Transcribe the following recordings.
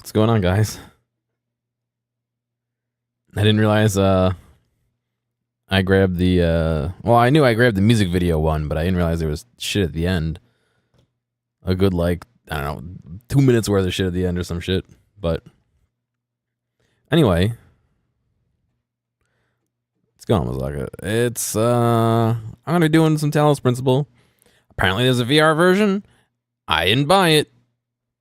What's going on, guys? I didn't realize I grabbed the well, I knew I grabbed the music video one, but I didn't realize there was shit at the end. A good, like, I don't know, 2 minutes worth of shit at the end or some shit. But anyway, what's going on, Mazaka? It's I'm gonna be doing some Talos Principle. Apparently there's a VR version. I didn't buy it.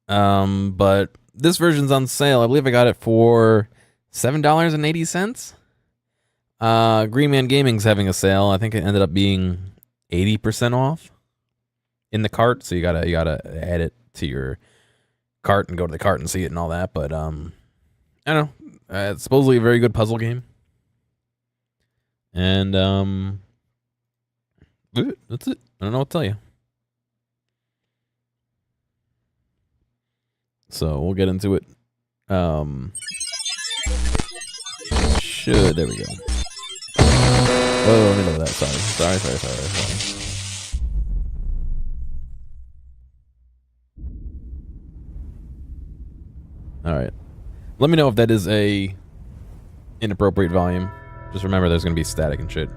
But this version's on sale. I believe I got it for $7.80. Green Man Gaming's having a sale. I think it ended up being 80% off in the cart. So you gotta add it to your cart and go to the cart and see it and all that. But I don't know. It's supposedly a very good puzzle game. And that's it. I don't know what to tell you. So we'll get into it. There we go. Oh, let me know that. Sorry. All right. Let me know if that is a inappropriate volume. Just remember there's going to be static and shit.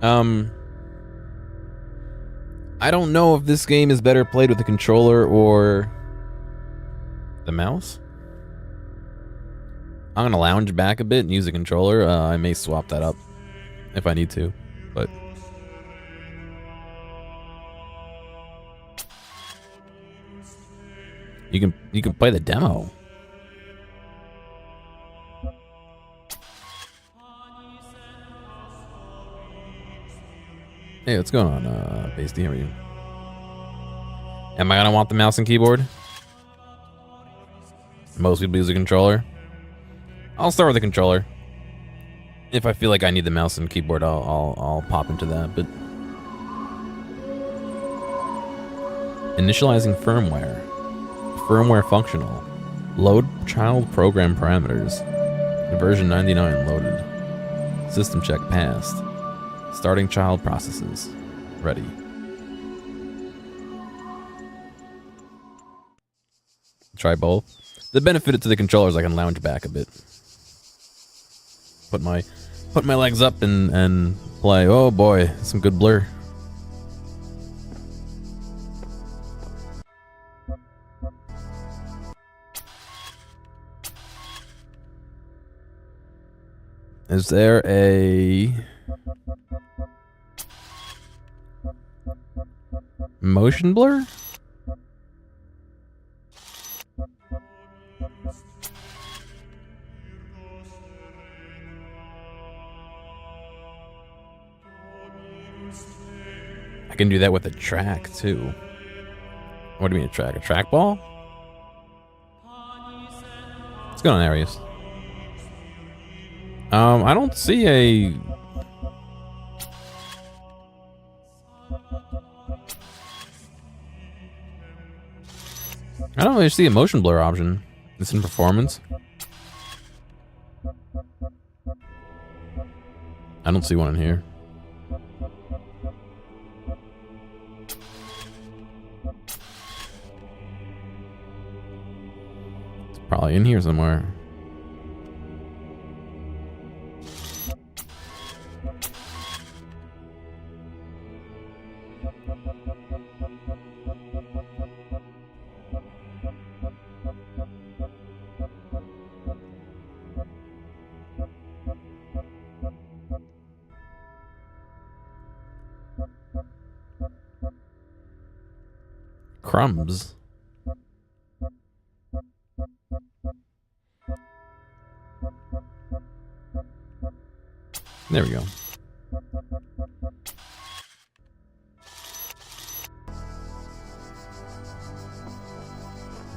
I don't know if this game is better played with the controller or the mouse. I'm going to lounge back a bit and use a controller. I may swap that up if I need to, but you can play the demo. Hey, what's going on, Pasty? How are you? Am I gonna want the mouse and keyboard? Most people use a controller. I'll start with a controller. If I feel like I need the mouse and keyboard, I'll pop into that. But initializing firmware. Firmware functional. Load child program parameters. Version 99 loaded. System check passed. Starting child processes. Ready. Try both. The benefit to the controller is I can lounge back a bit. Put my legs up and play. Oh boy, some good blur. Is there a motion blur? I can do that with a track too. What do you mean a track? A trackball? What's going on, Arius? I don't see a... I don't really see a motion blur option. It's in performance. I don't see one in here. It's probably in here somewhere. Crumbs. There we go.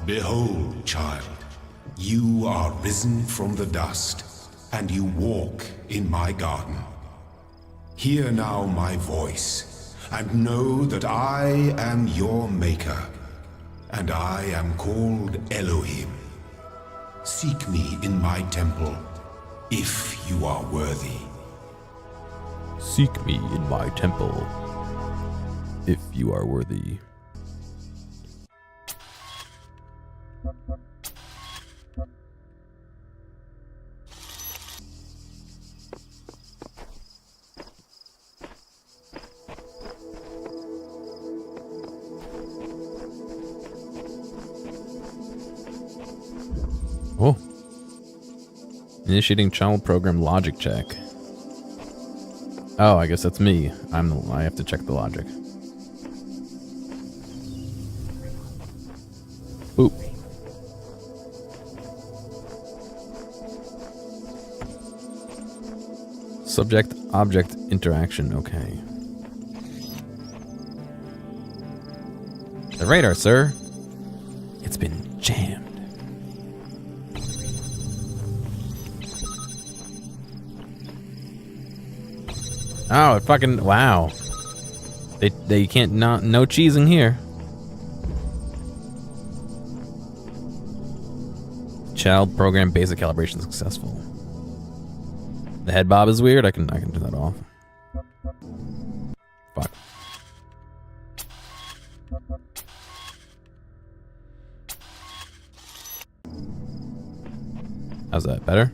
Behold, child, you are risen from the dust, and you walk in my garden. Hear now my voice, and know that I am your maker, and I am called Elohim. Seek me in my temple, if you are worthy. Seek me in my temple, if you are worthy. Oh. Initiating child program logic check. Oh, I guess that's me. I have to check the logic. Boop. Subject-object interaction, okay. The radar, sir. It's been jammed. Oh, it fucking, wow. They can't, no cheesing here. Child program basic calibration successful. The head bob is weird. I can turn that off. Fuck. How's that? Better?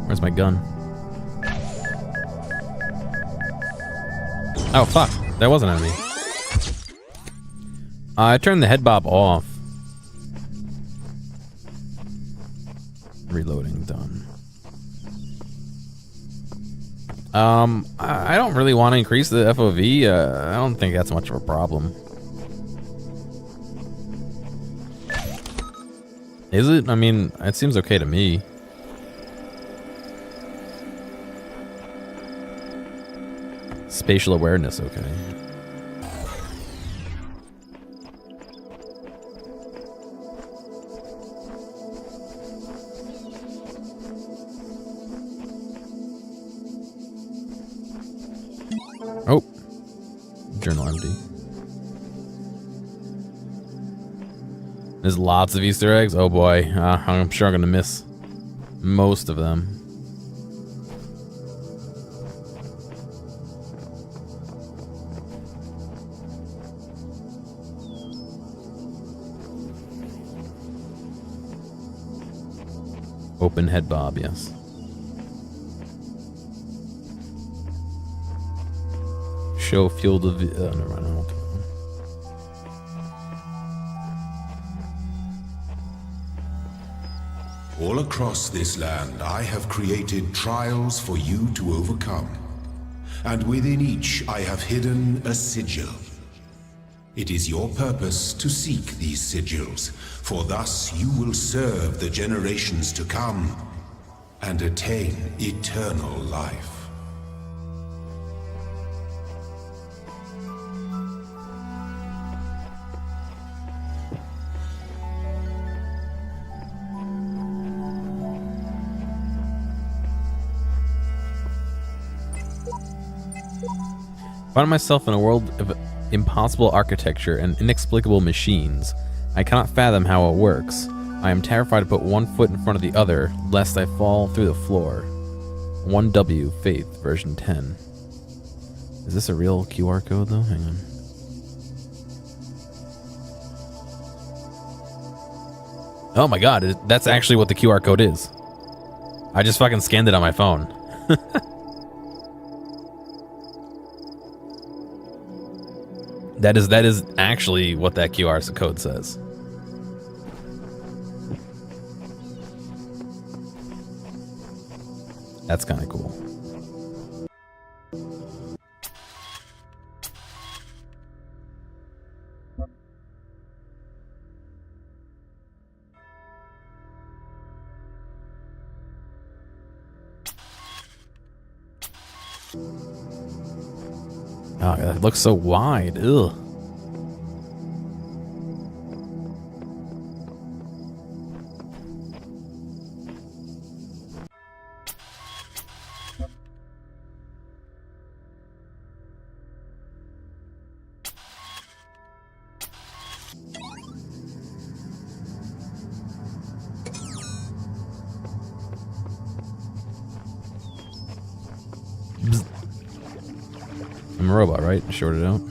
Where's my gun? Oh fuck! That was an enemy. I turned the head bob off. Reloading done. I don't really want to increase the FOV. I don't think that's much of a problem. Is it? I mean, it seems okay to me. Spatial awareness, okay. Oh, journal empty. There's lots of Easter eggs. Oh boy, I'm sure I'm gonna miss most of them. Open head bob, yes. Show field of never mind, I won't do that. All across this land, I have created trials for you to overcome. And within each, I have hidden a sigil. It is your purpose to seek these sigils, for thus you will serve the generations to come and attain eternal life. I find myself in a world of impossible architecture and inexplicable machines. I cannot fathom how it works. I am terrified to put one foot in front of the other, lest I fall through the floor. 1W Faith, version 10. Is this a real QR code, though? Hang on. Oh my god, that's actually what the QR code is. I just fucking scanned it on my phone. That is actually what that QR code says. That's kind of cool. Oh, it looks so wide. Ugh. I'm a robot, right? Short it out.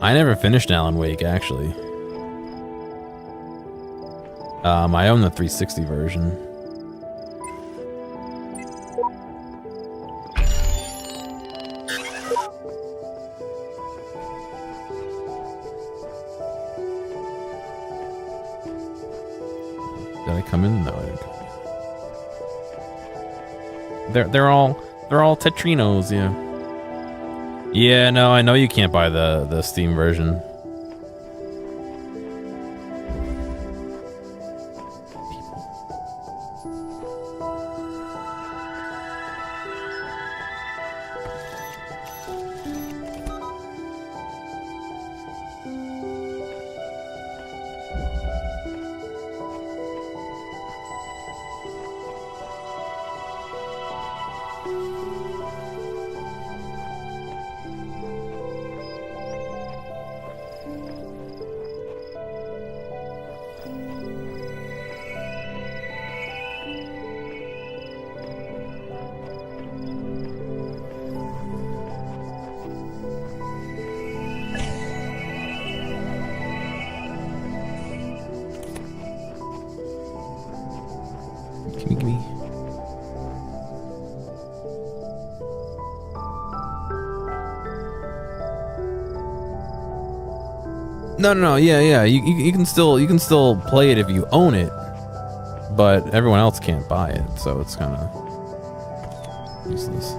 I never finished Alan Wake, actually. I own the 360 version. Did I come in? No, I didn't come in. They're all Tetrinos, yeah. Yeah, no, I know you can't buy the Steam version. Gimme. No. Yeah. You can still play it if you own it, but everyone else can't buy it, so it's kind of useless.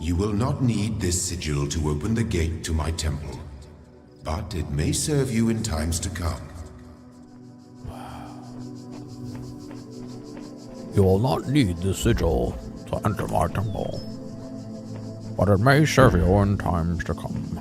You will not need this sigil to open the gate to my temple, but it may serve you in times to come. You will not need the sigil to enter my temple, but it may serve you in times to come.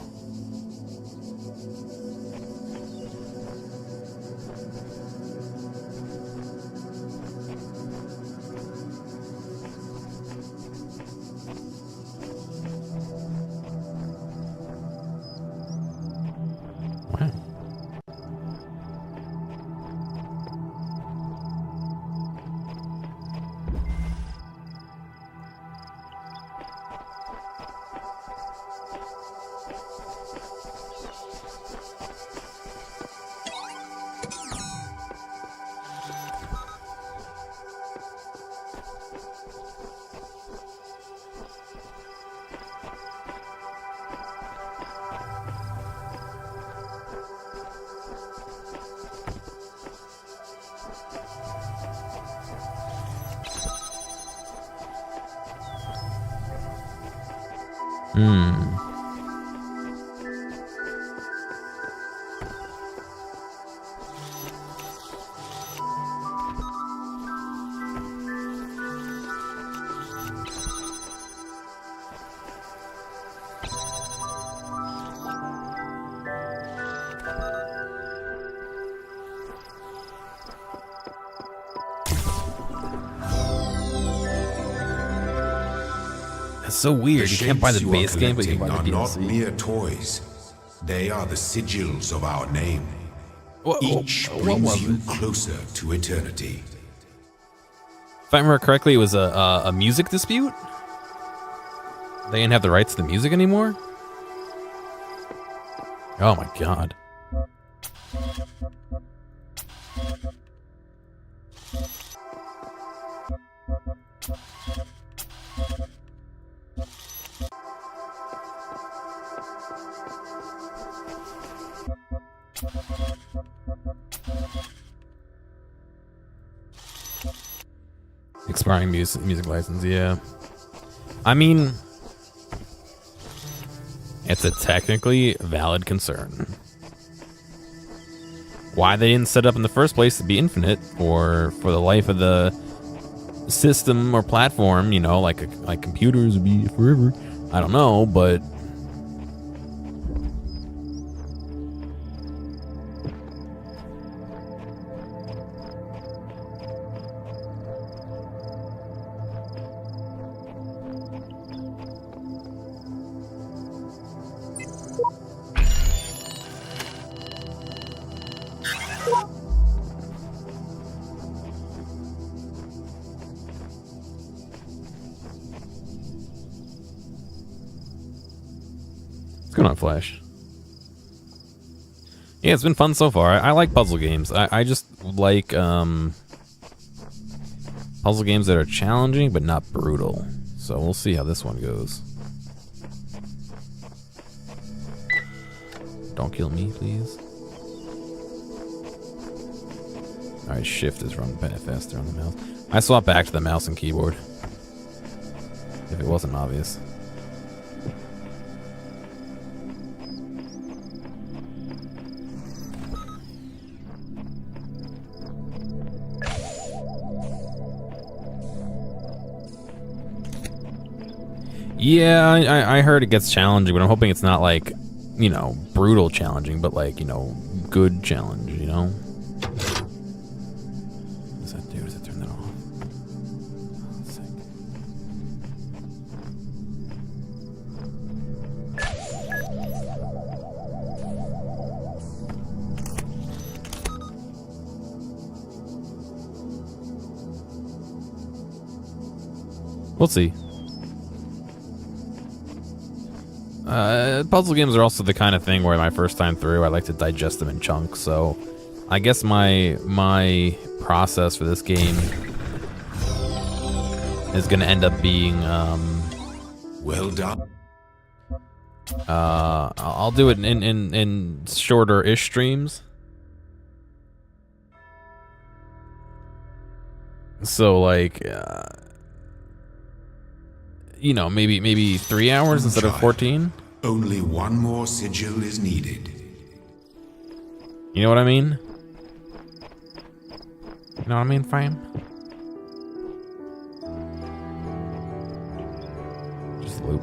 That's so weird. You can't buy the base game, but you can buy the DLC. DLC. Not mere toys. They are the sigils of our name. Each brings you closer to eternity. If I remember correctly, it was a music dispute. They didn't have the rights to the music anymore. Oh my god. Expiring music license, yeah. I mean, it's a technically valid concern. why they didn't set up in the first place to be infinite for the life of the system or platform, you know, like computers would be forever. I don't know, but what's going on, Flash? Yeah, it's been fun so far. I like puzzle games. I just like puzzle games that are challenging but not brutal. So we'll see how this one goes. Don't kill me, please. Alright, shift is running faster on the mouse. I swap back to the mouse and keyboard. If it wasn't obvious. Yeah, I heard it gets challenging, but I'm hoping it's not like, you know, brutal challenging, but like, you know, good challenge, you know? What does that do? Does it turn that off? We'll see. Puzzle games are also the kind of thing where my first time through, I like to digest them in chunks. So, I guess my process for this game is going to end up being Well done. I'll do it in shorter-ish streams. So like, you know, maybe 3 hours instead of 14. Only one more sigil is needed. You know what I mean? You know what I mean, fam? Just loop.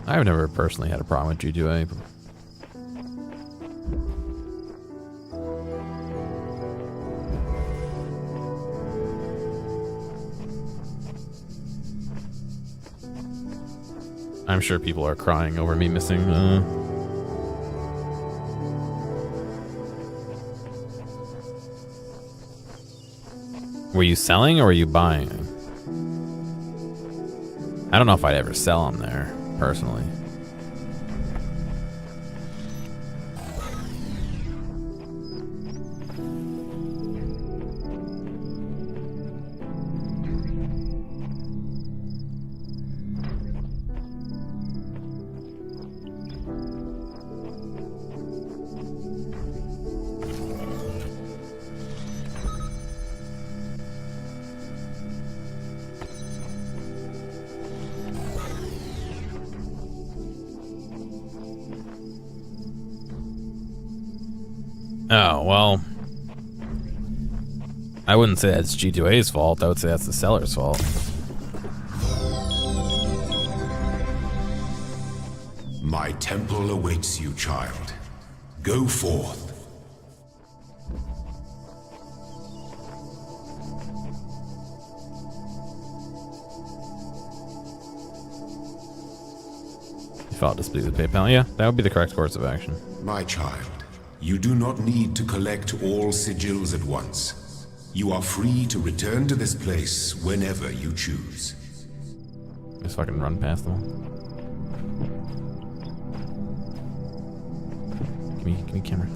I've never personally had a problem with G2A. I'm sure people are crying over me missing. Were you selling or were you buying? I don't know if I'd ever sell them there, personally. Oh, well, I wouldn't say that's G2A's fault. I would say that's the seller's fault. My temple awaits you, child. Go forth. File dispute with PayPal. Yeah, that would be the correct course of action. My child, you do not need to collect all sigils at once. You are free to return to this place whenever you choose. Just fucking run past them. Give me camera.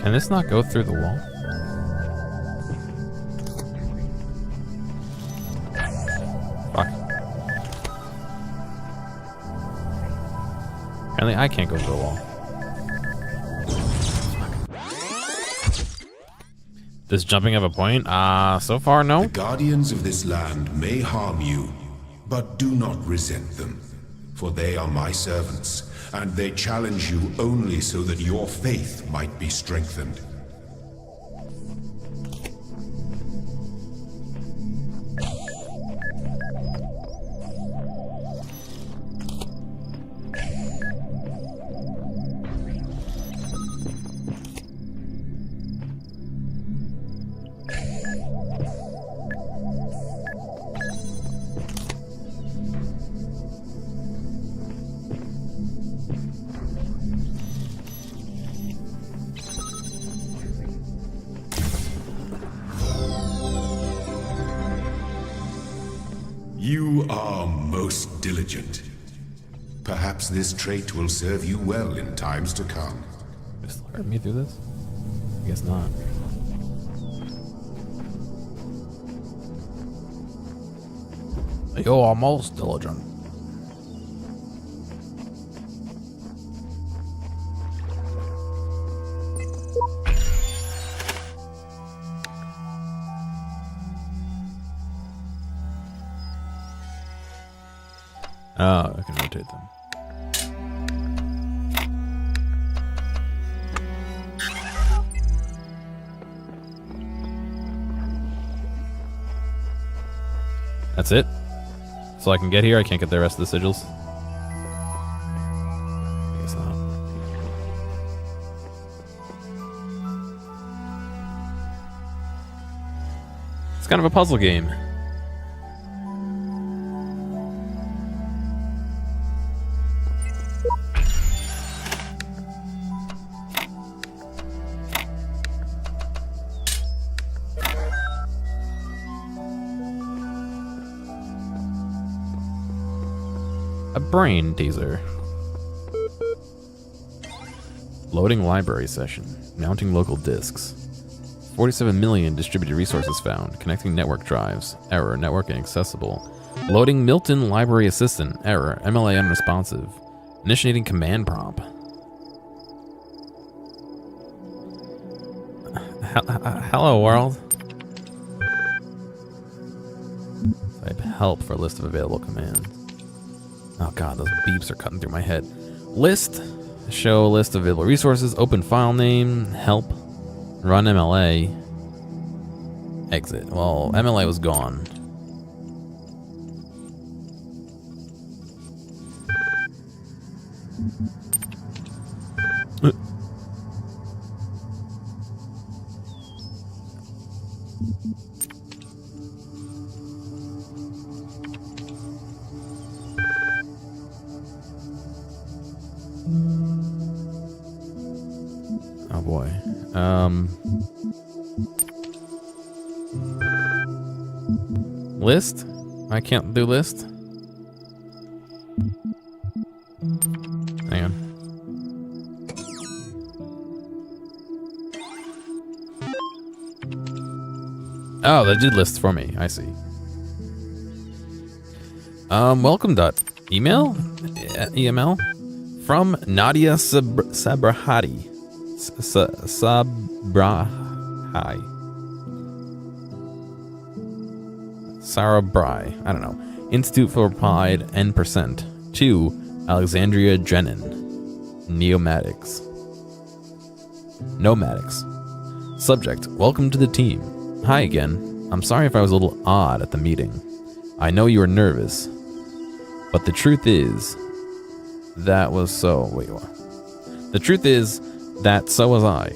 Can this not go through the wall? Fuck. Apparently I can't go through the wall. Does jumping have a point? So far, no. The guardians of this land may harm you, but do not resent them, for they are my servants, and they challenge you only so that your faith might be strengthened. You are most diligent. Perhaps this trait will serve you well in times to come. Just let me through this? I guess not. You are most diligent. Oh, I can rotate them. That's it? So I can get here, I can't get the rest of the sigils? I guess not. It's kind of a puzzle game. A brain teaser. Loading library session. Mounting local disks. 47 million distributed resources found. Connecting network drives. Error. Network inaccessible. Loading Milton library assistant. Error. MLA unresponsive. Initiating command prompt. Hello world. Type help for list of available commands. Oh god, those beeps are cutting through my head. List. Show list of available resources. Open file name. Help. Run MLA. Exit. Well, MLA was gone. Oh boy. List? I can't do list. Hang on. Oh, that did list for me. I see. Welcome dot email? EML? From Nadia Sabrahati. Sarabrai. I don't know. Institute for Applied N% to Alexandria Drennan. Nomadics. Subject. Welcome to the team. Hi again. I'm sorry if I was a little odd at the meeting. I know you were nervous. But the truth is, that was so. Wait, what? The truth is that so was I.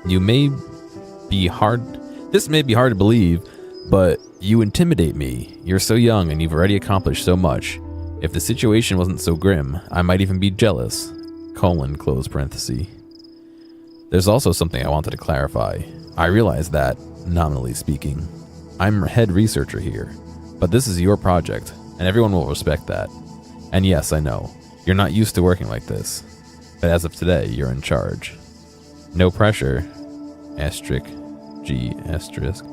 You may be hard. This may be hard to believe, but you intimidate me. You're so young and you've already accomplished so much. If the situation wasn't so grim, I might even be jealous. Close parenthesis. There's also something I wanted to clarify. I realize that, nominally speaking, I'm head researcher here, but this is your project, and everyone will respect that. And yes, I know, you're not used to working like this, but as of today, you're in charge. No pressure. Asterisk. G asterisk.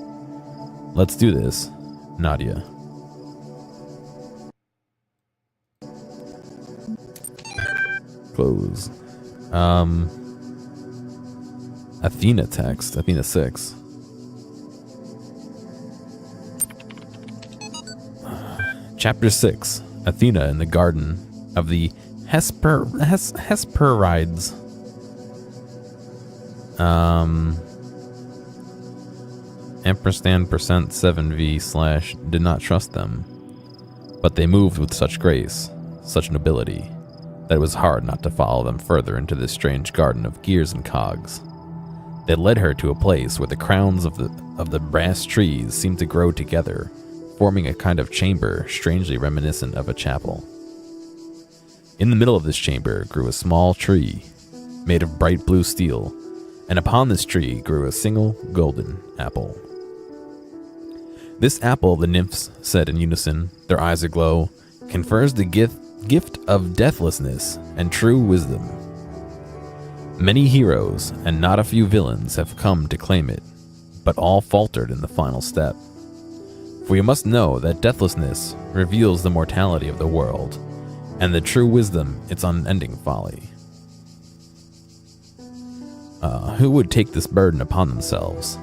Let's do this, Nadia. Close. Athena text. Athena 6. Chapter 6. Athena in the garden of the Hesperides. Ampersand percent 7v / did not trust them, but they moved with such grace, such nobility, that it was hard not to follow them further into this strange garden of gears and cogs. They led her to a place where the crowns of the brass trees seemed to grow together, forming a kind of chamber strangely reminiscent of a chapel. In the middle of this chamber grew a small tree, made of bright blue steel, and upon this tree grew a single golden apple. This apple, the nymphs said in unison, their eyes aglow, confers the gift of deathlessness and true wisdom. Many heroes and not a few villains have come to claim it, but all faltered in the final step. For you must know that deathlessness reveals the mortality of the world, and the true wisdom its unending folly. Who would take this burden upon themselves?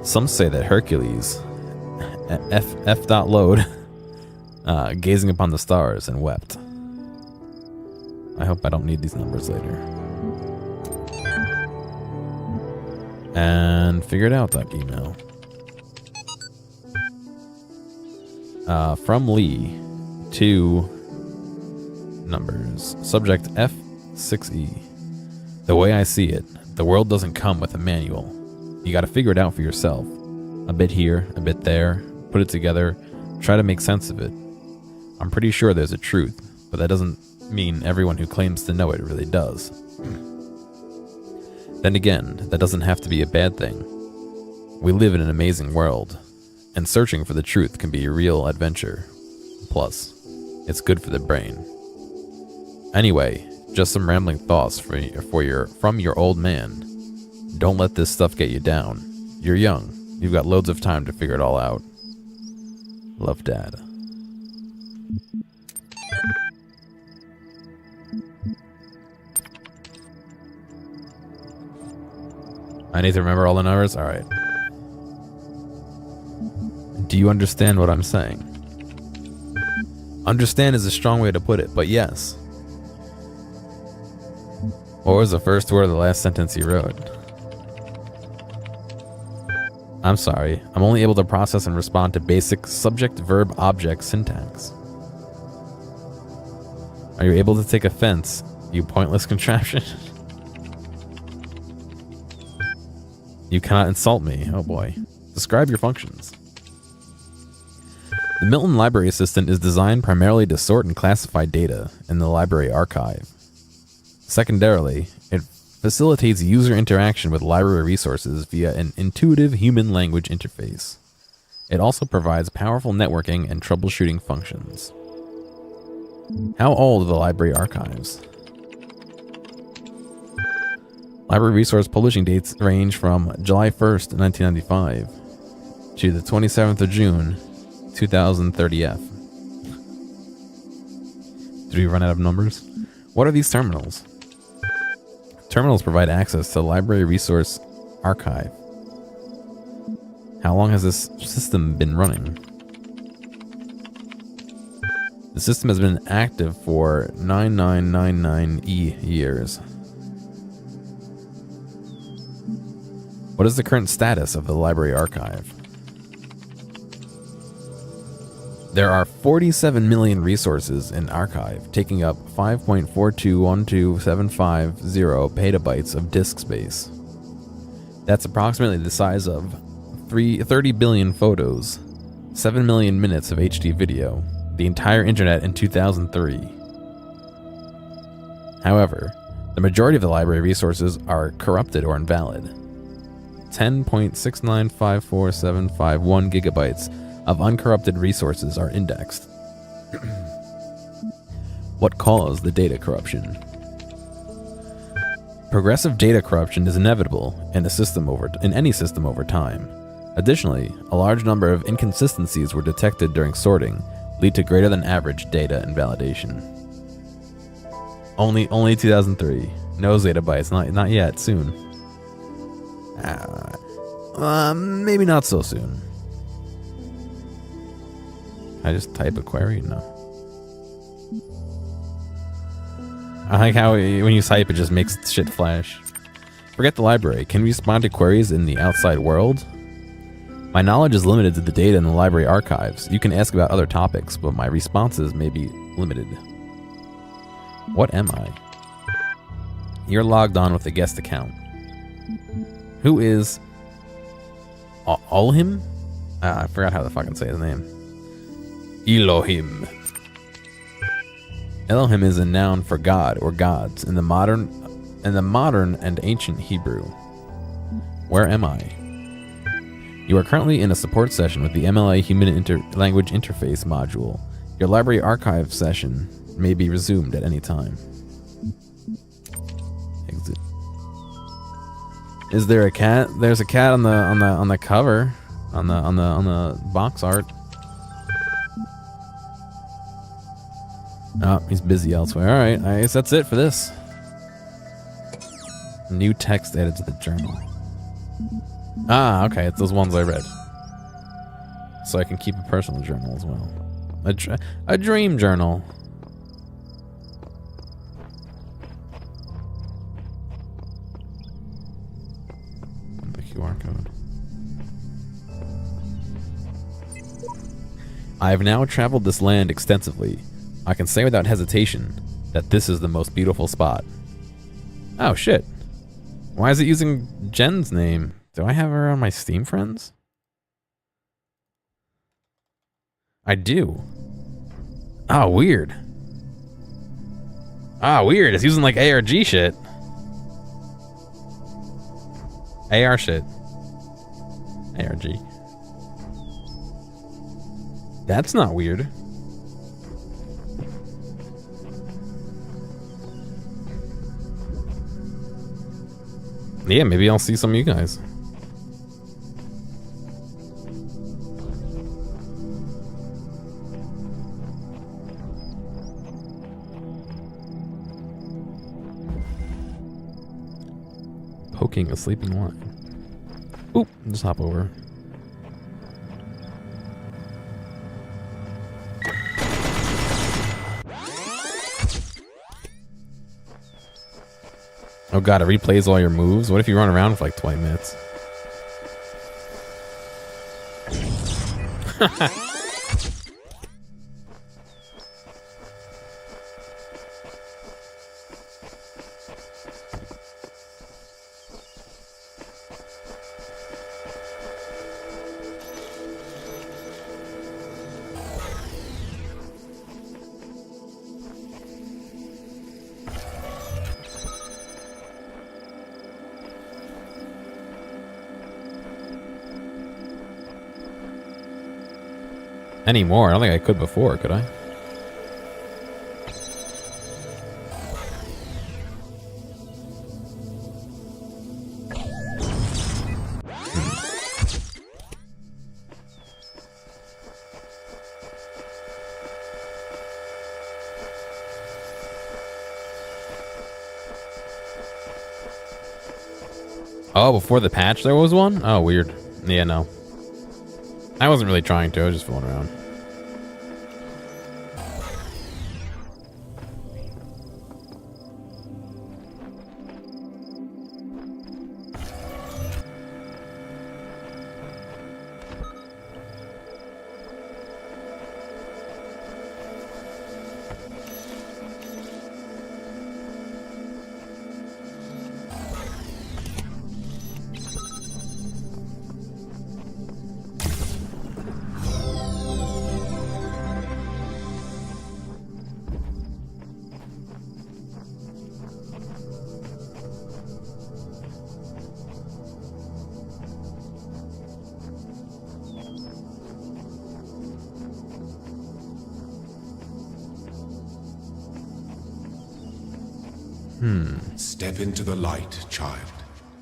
Some say that Hercules, F.load, gazing upon the stars and wept. I hope I don't need these numbers later. And figured out that email. From Lee to numbers. Subject F6E. The way I see it, the world doesn't come with a manual. You gotta figure it out for yourself. A bit here, a bit there, put it together, try to make sense of it. I'm pretty sure there's a truth, but that doesn't mean everyone who claims to know it really does. Then again, that doesn't have to be a bad thing. We live in an amazing world, and searching for the truth can be a real adventure. Plus, it's good for the brain. Anyway, just some rambling thoughts from your old man. Don't let this stuff get you down. You're young. You've got loads of time to figure it all out. Love, Dad. I need to remember all the numbers? Alright. Do you understand what I'm saying? Understand is a strong way to put it, but yes. What was the first word of the last sentence you wrote? I'm sorry. I'm only able to process and respond to basic subject-verb-object syntax. Are you able to take offense, you pointless contraption? You cannot insult me. Oh boy. Describe your functions. The Milton Library Assistant is designed primarily to sort and classify data in the library archive. Secondarily, it facilitates user interaction with library resources via an intuitive human language interface. It also provides powerful networking and troubleshooting functions. How old are the library archives? Library resource publishing dates range from July 1st, 1995 to the 27th of June, 2030F. Did we run out of numbers? What are these terminals? Terminals provide access to the library resource archive. How long has this system been running? The system has been active for 9999 years. What is the current status of the library archive? There are 47 million resources in archive, taking up 5.4212750 petabytes of disk space. That's approximately the size of 30 billion photos, 7 million minutes of HD video, the entire internet in 2003. However, the majority of the library resources are corrupted or invalid. 10.6954751 gigabytes of uncorrupted resources are indexed. What caused the data corruption? Progressive data corruption is inevitable in any system over time. Additionally, a large number of inconsistencies were detected during sorting, lead to greater than average data invalidation. Only 2003. No zettabytes, not yet. Soon. Maybe not so soon. I just type a query? No. I like how when you type, it just makes shit flash. Forget the library. Can we respond to queries in the outside world? My knowledge is limited to the data in the library archives. You can ask about other topics, but my responses may be limited. What am I? You're logged on with a guest account. Who is Olhim? I forgot how to fucking say his name. Elohim. Elohim is a noun for God or gods in the modern and ancient Hebrew. Where am I? You are currently in a support session with the MLA Human Language Interface module. Your library archive session may be resumed at any time. Exit. Is there a cat? There's a cat on the cover, on the box art. Oh, he's busy elsewhere. All right, I guess that's it for this. New text added to the journal. Ah, okay, it's those ones I read. So I can keep a personal journal as well. A dream journal. The QR code. I have now traveled this land extensively. I can say without hesitation that this is the most beautiful spot. Oh shit. Why is it using Jen's name? Do I have her on my Steam friends? I do. Oh, weird. Ah, weird. It's using like ARG shit. AR shit. ARG. That's not weird. Yeah, maybe I'll see some of you guys. Poking a sleeping lion. Oop, just hop over. Oh god, it replays all your moves? What if you run around for like 20 minutes? Anymore? I don't think I could before, could I? Oh, before the patch there was one? Oh, weird. Yeah, no. I wasn't really trying to, I was just fooling around. Step into the light, child,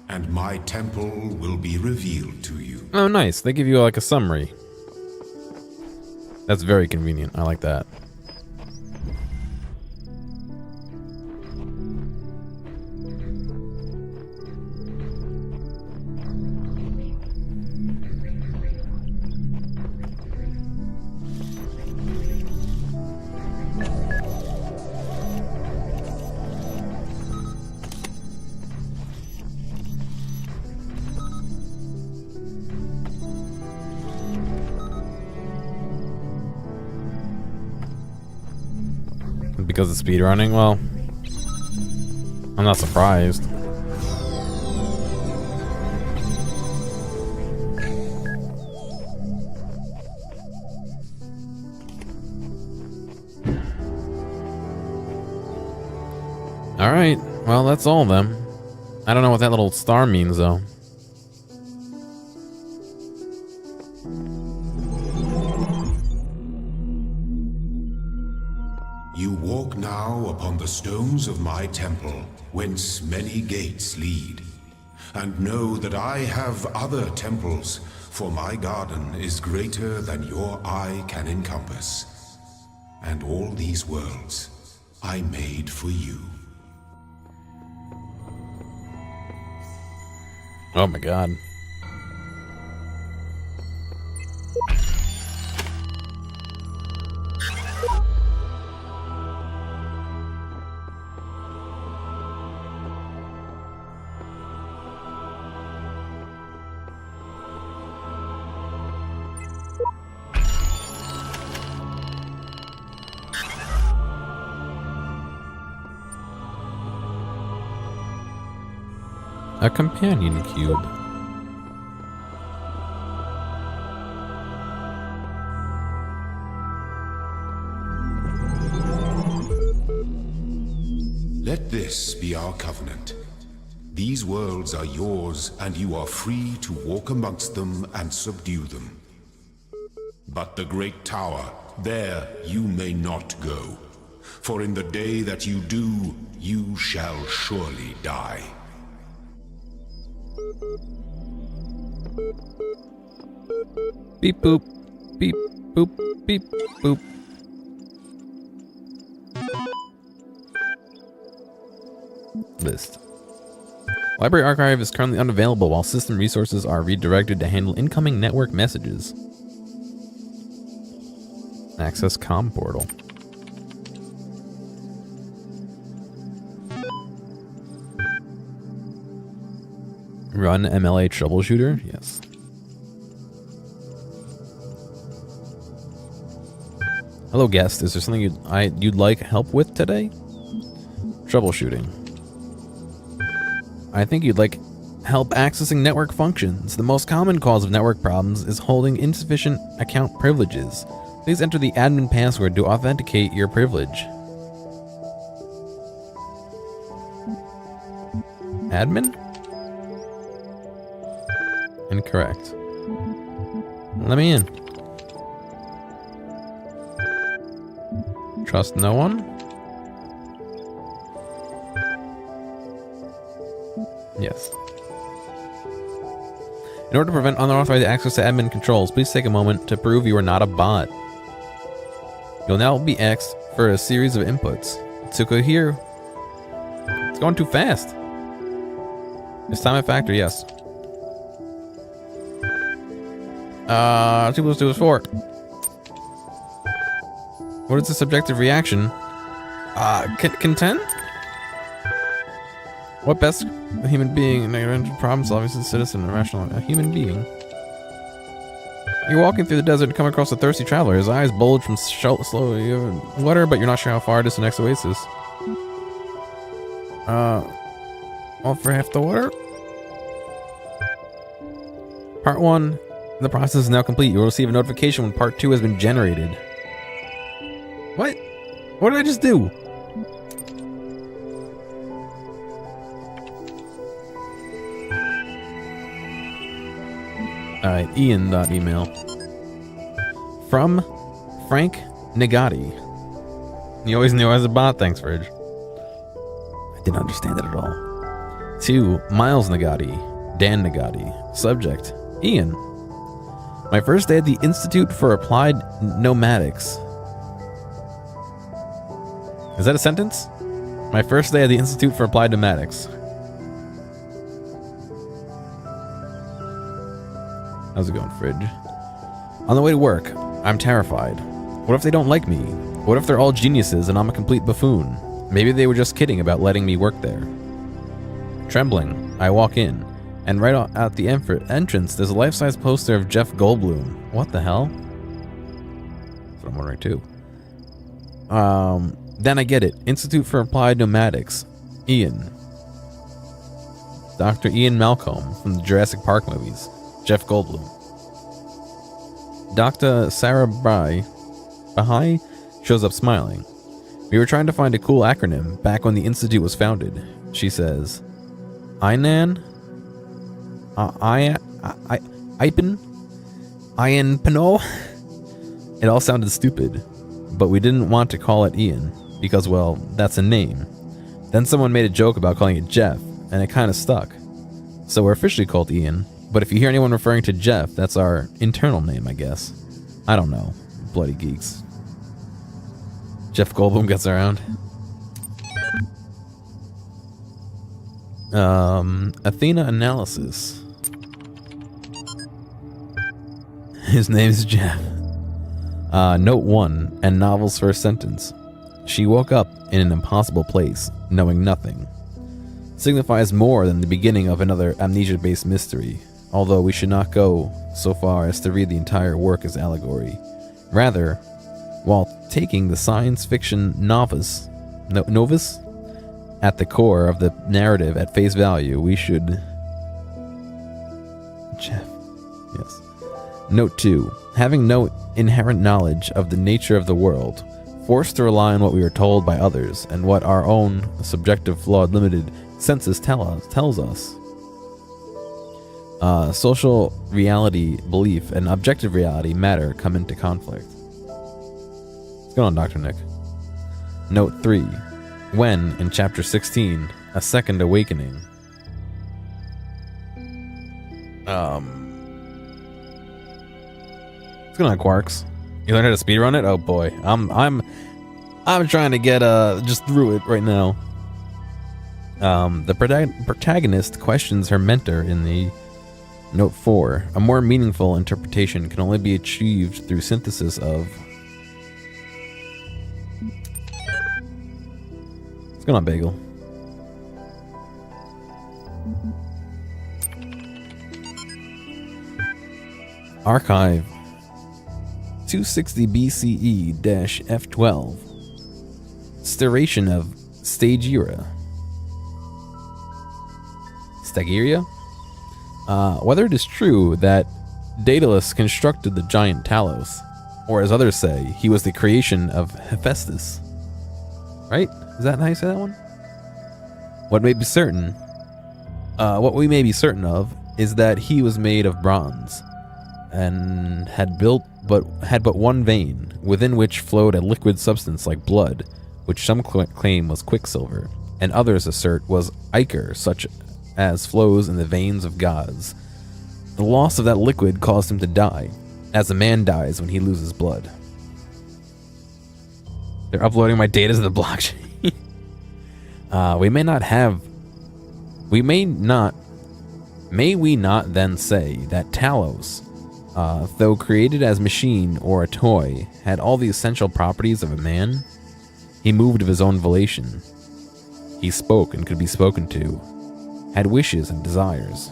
and my temple will be revealed to you. Oh, nice. They give you like a summary. That's very convenient. I like that. Because of speedrunning? Well, I'm not surprised. Alright, well, that's all of them. I don't know what that little star means, though. You walk now upon the stones of my temple, whence many gates lead. And know that I have other temples, for my garden is greater than your eye can encompass. And all these worlds I made for you. Oh my god. A companion cube. Let this be our covenant. These worlds are yours, and you are free to walk amongst them and subdue them. But the great tower, there you may not go. For in the day that you do, you shall surely die. Beep boop. Beep boop. Beep boop. List. Library archive is currently unavailable while system resources are redirected to handle incoming network messages. Access comm portal. Run MLA troubleshooter? Yes. Hello guest, is there something you'd like help with today? Troubleshooting. I think you'd like help accessing network functions. The most common cause of network problems is holding insufficient account privileges. Please enter the admin password to authenticate your privilege. Admin? Incorrect. Let me in. Trust no one? Yes. In order to prevent unauthorized access to admin controls, please take a moment to prove you are not a bot. You'll now be asked for a series of inputs. Tsuko here. It's going too fast. It's time at factory, yes. 2 plus 2 is 4. What is the subjective reaction? Content? What best a human being in a problem solving citizen and rational a human being? You're walking through the desert and come across a thirsty traveler. His eyes bulge from slowly water, but you're not sure how far it is to the next oasis. All for half the water? Part 1. The process is now complete. You will receive a notification when part 2 has been generated. What? What did I just do? Alright, Ian.email. From Frank Nagati. You always knew I was a bot, thanks, Fridge. I didn't understand it at all. 2. Miles Nagati, Dan Nagati. Subject, Ian. My first day at the Institute for Applied Pneumatics. Is that a sentence? My first day at the Institute for Applied Pneumatics. How's it going, Fridge? On the way to work, I'm terrified. What if they don't like me? What if they're all geniuses and I'm a complete buffoon? Maybe they were just kidding about letting me work there. Trembling, I walk in, and right at the entrance, there's a life-size poster of Jeff Goldblum. What the hell? That's what I'm wondering too. Then I get it. Institute for Applied Pneumatics. Ian. Dr. Ian Malcolm from the Jurassic Park movies. Jeff Goldblum. Dr. Sarah Bahai shows up smiling. We were trying to find a cool acronym back when the institute was founded. She says, INAN? IPN? INPNO? It all sounded stupid, but we didn't want to call it Ian, because, well, that's a name. Then someone made a joke about calling it Jeff, and it kind of stuck. So we're officially called Ian, but if you hear anyone referring to Jeff, that's our internal name, I guess. I don't know. Bloody geeks. Jeff Goldblum gets around. Athena Analysis. His name's Jeff. Note 1, and novel's first sentence. She woke up in an impossible place, knowing nothing. Signifies more than the beginning of another amnesia-based mystery, although we should not go so far as to read the entire work as allegory. Rather, while taking the science fiction novice at the core of the narrative at face value, we should... Jeff. Yes. Note 2. Having no inherent knowledge of the nature of the world, forced to rely on what we are told by others and what our own subjective, flawed, limited senses tells us. Social reality, belief, and objective reality, matter, come into conflict. What's going on, Dr. Nick? Note 3. When, in chapter 16, a second awakening. What's going on, Quarks? You learned how to speedrun it? Oh boy, I'm trying to get just through it right now. The protagonist questions her mentor in the Note 4. A more meaningful interpretation can only be achieved through synthesis of... What's going on, Bagel? Archive 260 BCE-F12. Steration of Stagira. Stagiria? Whether it is true that Daedalus constructed the giant Talos, or as others say, he was the creation of Hephaestus. Right? Is that how you say that one? What we may be certain of is that he was made of bronze, and had but one vein, within which flowed a liquid substance like blood, which some claim was quicksilver, and others assert was ichor, such as flows in the veins of gods. The loss of that liquid caused him to die, as a man dies when he loses blood. They're uploading my data to the blockchain. May we not then say that Talos, though created as machine or a toy, had all the essential properties of a man? He moved of his own volition. He spoke and could be spoken to, had wishes and desires.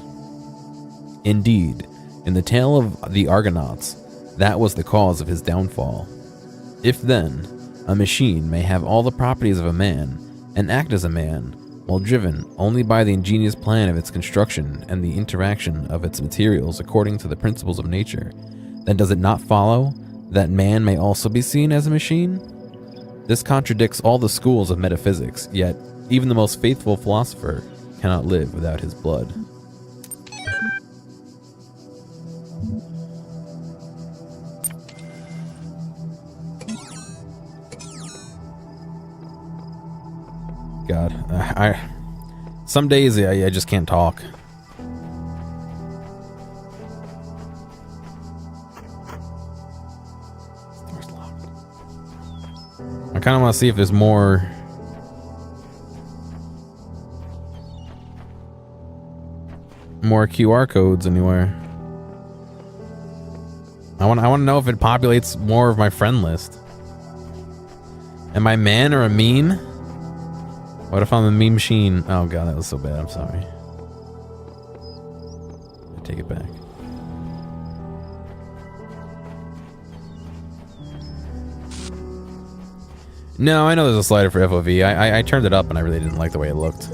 Indeed, in the tale of the Argonauts, that was the cause of his downfall. If then, a machine may have all the properties of a man, and act as a man, while driven only by the ingenious plan of its construction and the interaction of its materials according to the principles of nature, then does it not follow that man may also be seen as a machine? This contradicts all the schools of metaphysics, yet even the most faithful philosopher cannot live without his blood. God, some days I just can't talk. Door's locked. I kind of want to see if there's more QR codes anywhere. I want to know if it populates more of my friend list. Am I man or a meme? What if I'm a meme machine? Oh god, that was so bad. I'm sorry. I take it back. No, I know there's a slider for FOV. I turned it up and I really didn't like the way it looked.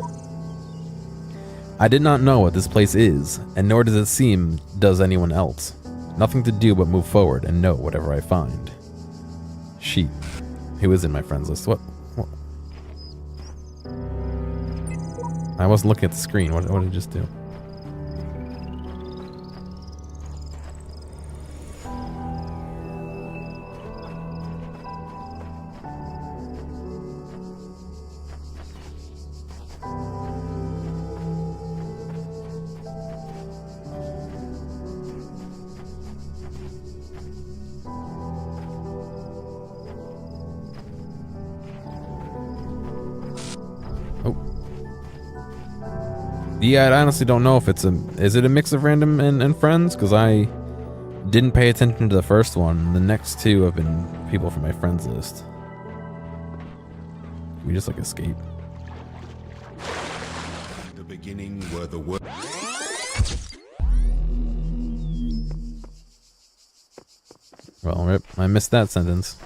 I did not know what this place is, and nor does it seem does anyone else. Nothing to do but move forward and note whatever I find. Sheep. Who is in my friends list? What? I wasn't looking at the screen. What did it just do? Yeah, I honestly don't know if it's is it a mix of random and friends? Because I didn't pay attention to the first one. The next two have been people from my friends list. Can we just like escape? The beginning were the words. Well, rip. I missed that sentence.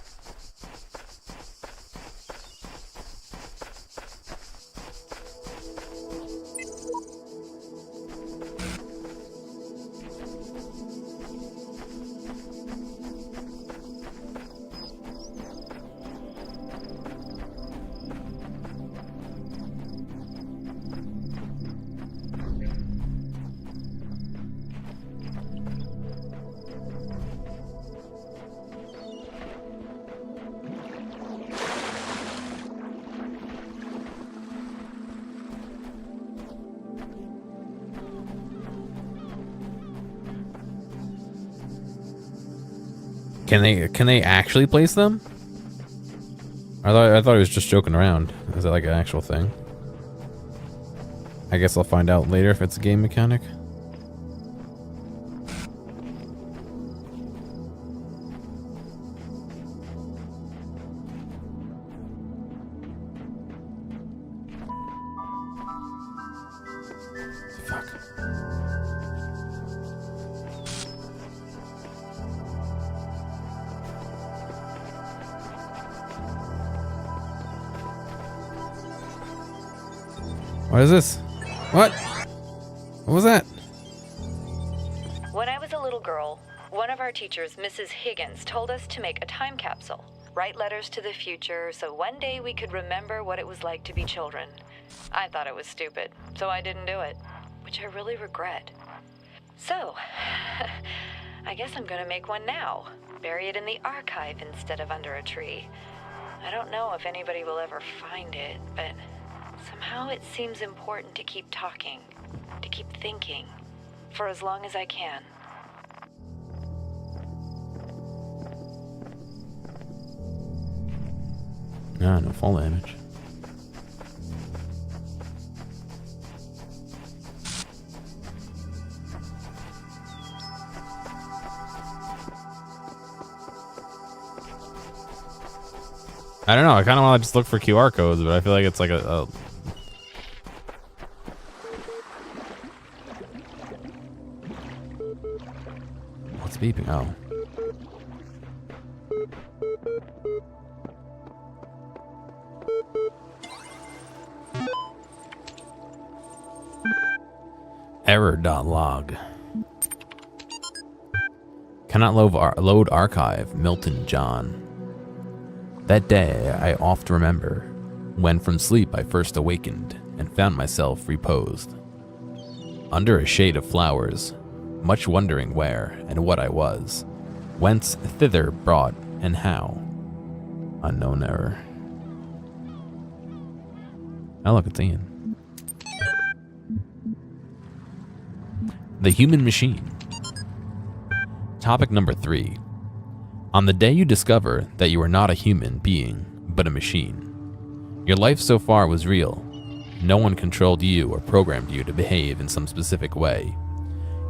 Can they actually place them? I thought he was just joking around. Is that like an actual thing? I guess I'll find out later if it's a game mechanic. What is this? What? What was that? When I was a little girl, one of our teachers, Mrs. Higgins, told us to make a time capsule, write letters to the future, so one day we could remember what it was like to be children. I thought it was stupid, so I didn't do it, which I really regret. So, I guess I'm gonna make one now, bury it in the archive instead of under a tree. I don't know if anybody will ever find it, but somehow it seems important to keep talking, to keep thinking, for as long as I can. Ah, no fall damage. I don't know. I kind of want to just look for QR codes, but I feel like it's like a what's beeping? Oh. Error.log. Cannot load archive. Milton John. That day I oft remember, when from sleep I first awakened and found myself reposed under a shade of flowers, much wondering where and what I was, whence thither brought and how. Unknown error. Oh, look, it's Ian. The human machine. Topic number 3. On the day you discover that you are not a human being, but a machine, your life so far was real. No one controlled you or programmed you to behave in some specific way.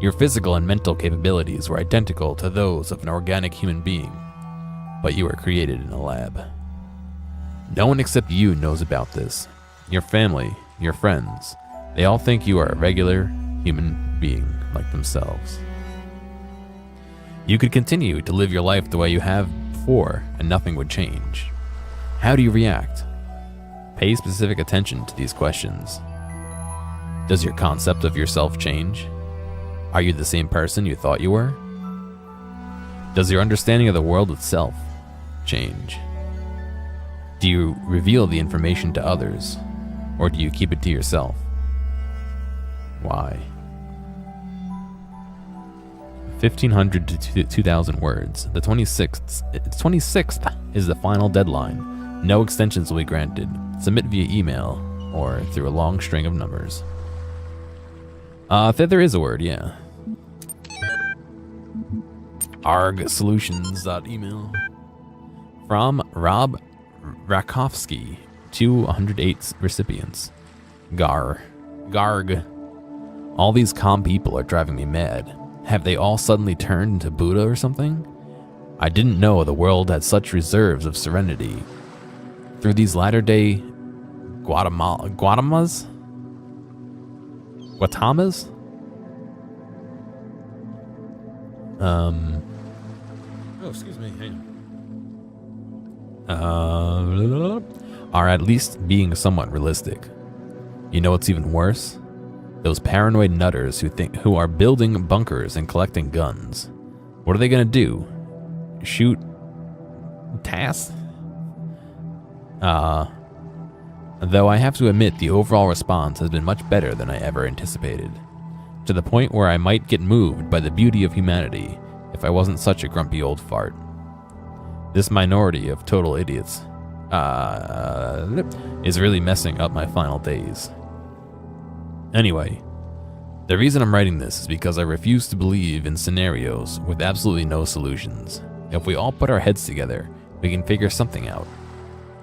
Your physical and mental capabilities were identical to those of an organic human being, but you were created in a lab. No one except you knows about this. Your family, your friends, they all think you are a regular human being like themselves. You could continue to live your life the way you have before, and nothing would change. How do you react? Pay specific attention to these questions. Does your concept of yourself change? Are you the same person you thought you were? Does your understanding of the world itself change? Do you reveal the information to others, or do you keep it to yourself? Why? 1,500 to 2,000 words. The 26th is the final deadline. No extensions will be granted. Submit via email or through a long string of numbers. There is a word, yeah. argsolutions.email. From Rob Rakowski, 208 recipients. Garg. All these calm people are driving me mad. Have they all suddenly turned into Buddha or something? I didn't know the world had such reserves of serenity. Through these latter-day Guatamas? Oh, excuse me. Hang on. Are at least being somewhat realistic. You know what's even worse? Those paranoid nutters who are building bunkers and collecting guns. What are they gonna do? Shoot TASS? Though I have to admit the overall response has been much better than I ever anticipated. To the point where I might get moved by the beauty of humanity if I wasn't such a grumpy old fart. This minority of total idiots is really messing up my final days. Anyway, the reason I'm writing this is because I refuse to believe in scenarios with absolutely no solutions. If we all put our heads together, we can figure something out.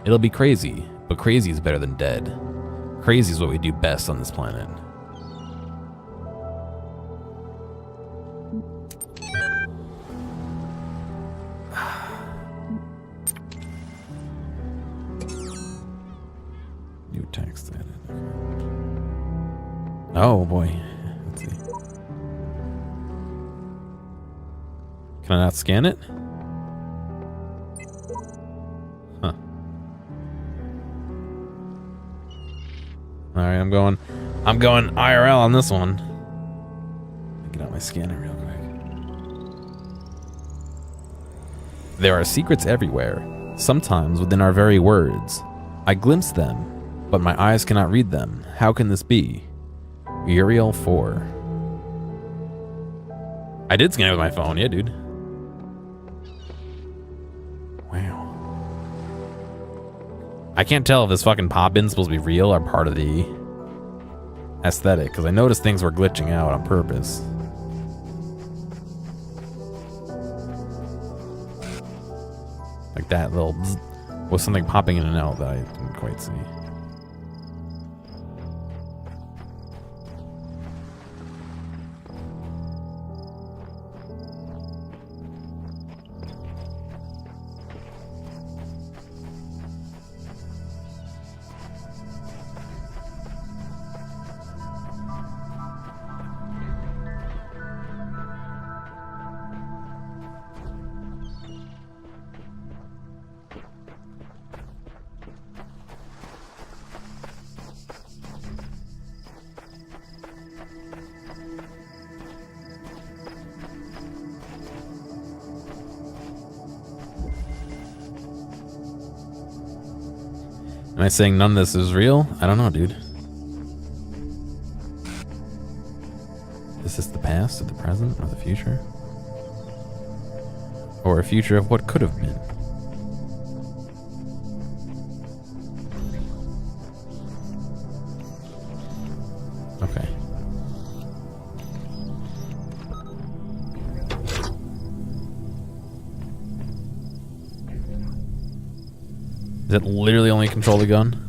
It'll be crazy, but crazy is better than dead. Crazy is what we do best on this planet. New text added. Oh boy. Let's see. Can I not scan it? Huh. Alright, I'm going IRL on this one. Get out my scanner real quick. There are secrets everywhere, sometimes within our very words. I glimpse them, but my eyes cannot read them. How can this be? Uriel 4. I did scan it with my phone, yeah, dude. Wow. I can't tell if this fucking pop-in's supposed to be real or part of the aesthetic, because I noticed things were glitching out on purpose. Like that little bzz was something popping in and out that I didn't quite see. Am I saying none of this is real? I don't know, dude. Is this the past or the present or the future? Or a future of what could have been? Does it literally only control the gun?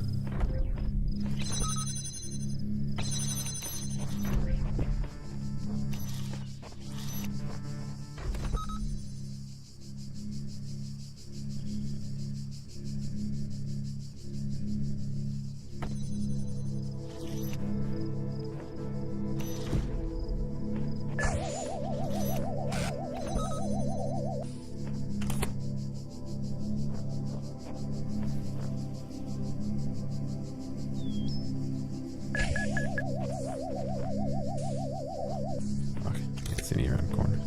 See around the corner.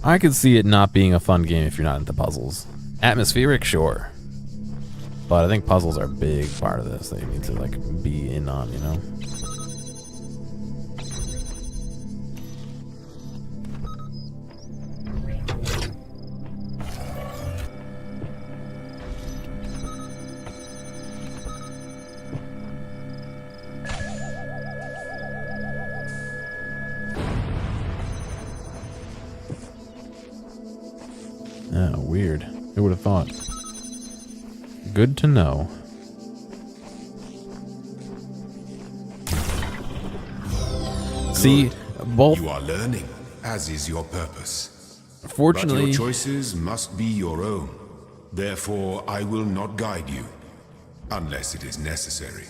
I could see it not being a fun game if you're not into puzzles. Atmospheric, sure. But I think puzzles are a big part of this that you need to like be in on, you know? Oh, weird. Who would have thought? Good to know. See, both... You are learning, as is your purpose. Fortunately... But your choices must be your own. Therefore, I will not guide you, unless it is necessary.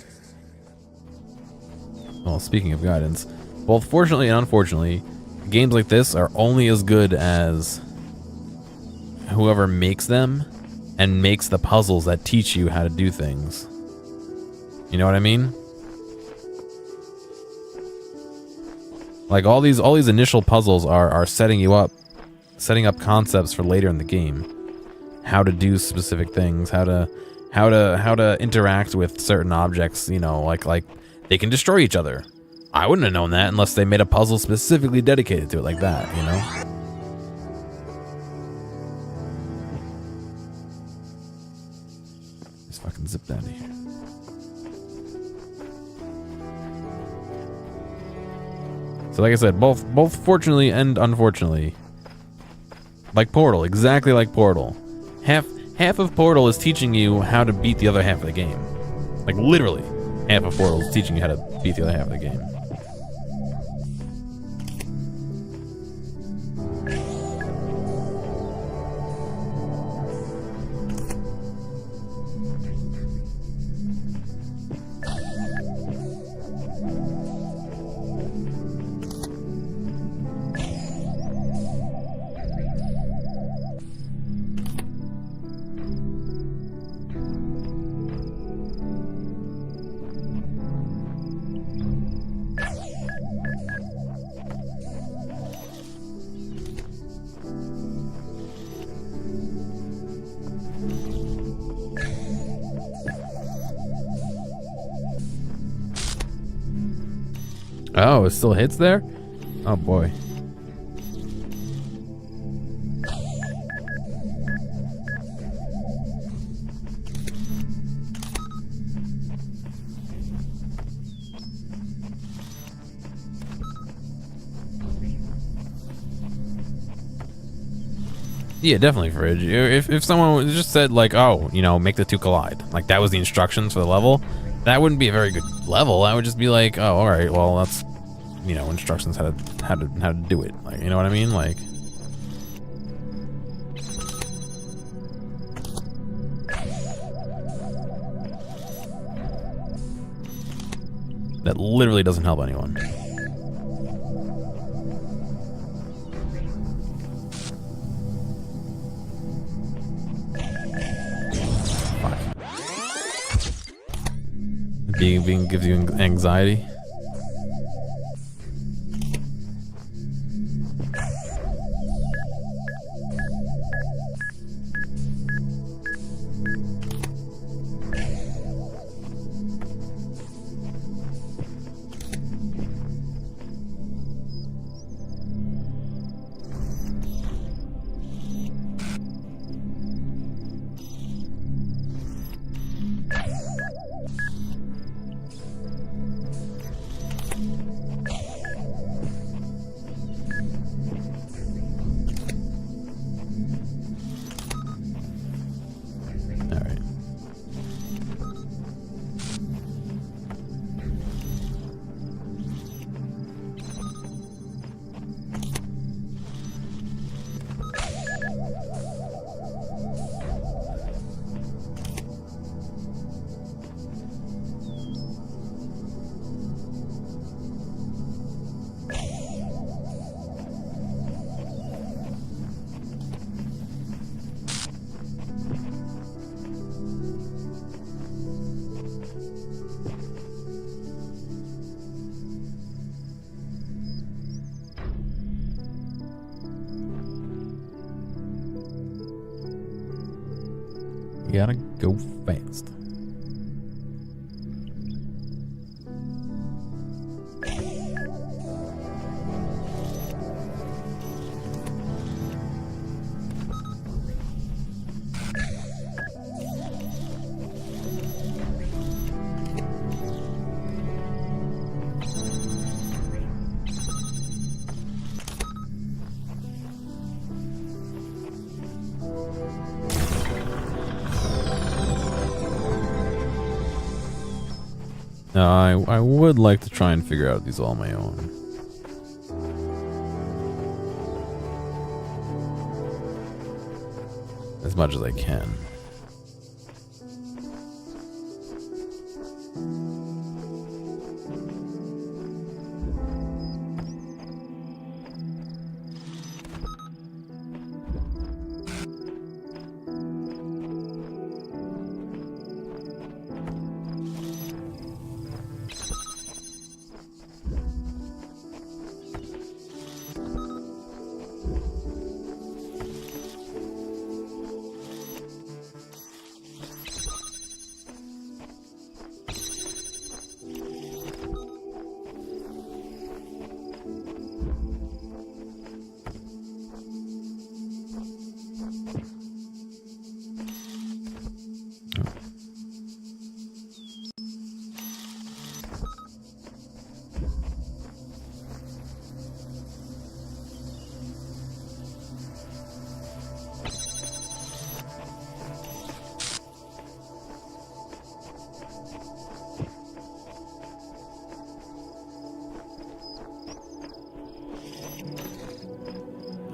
Well, speaking of guidance, both fortunately and unfortunately, games like this are only as good as whoever makes them and makes the puzzles that teach you how to do things. You know what I mean? Like all these initial puzzles are setting up concepts for later in the game. How to do specific things, how to interact with certain objects, you know, like they can destroy each other. I wouldn't have known that unless they made a puzzle specifically dedicated to it like that, you know? Just fucking zip down here. So like I said, both fortunately and unfortunately, like Portal, exactly like Portal. Half of Portal is teaching you how to beat the other half of the game. Like literally, half of Portal is teaching you how to beat the other half of the game. Oh, it still hits there? Oh boy. Yeah, definitely, Fridge. If someone just said like, oh, you know, make the two collide, like that was the instructions for the level, that wouldn't be a very good level. That would just be like, oh, all right, well, that's, you know, instructions how to do it. Like, you know what I mean? Like, that literally doesn't help anyone. Being gives you anxiety. gotta go fast. I would like to try and figure out these all on my own. As much as I can.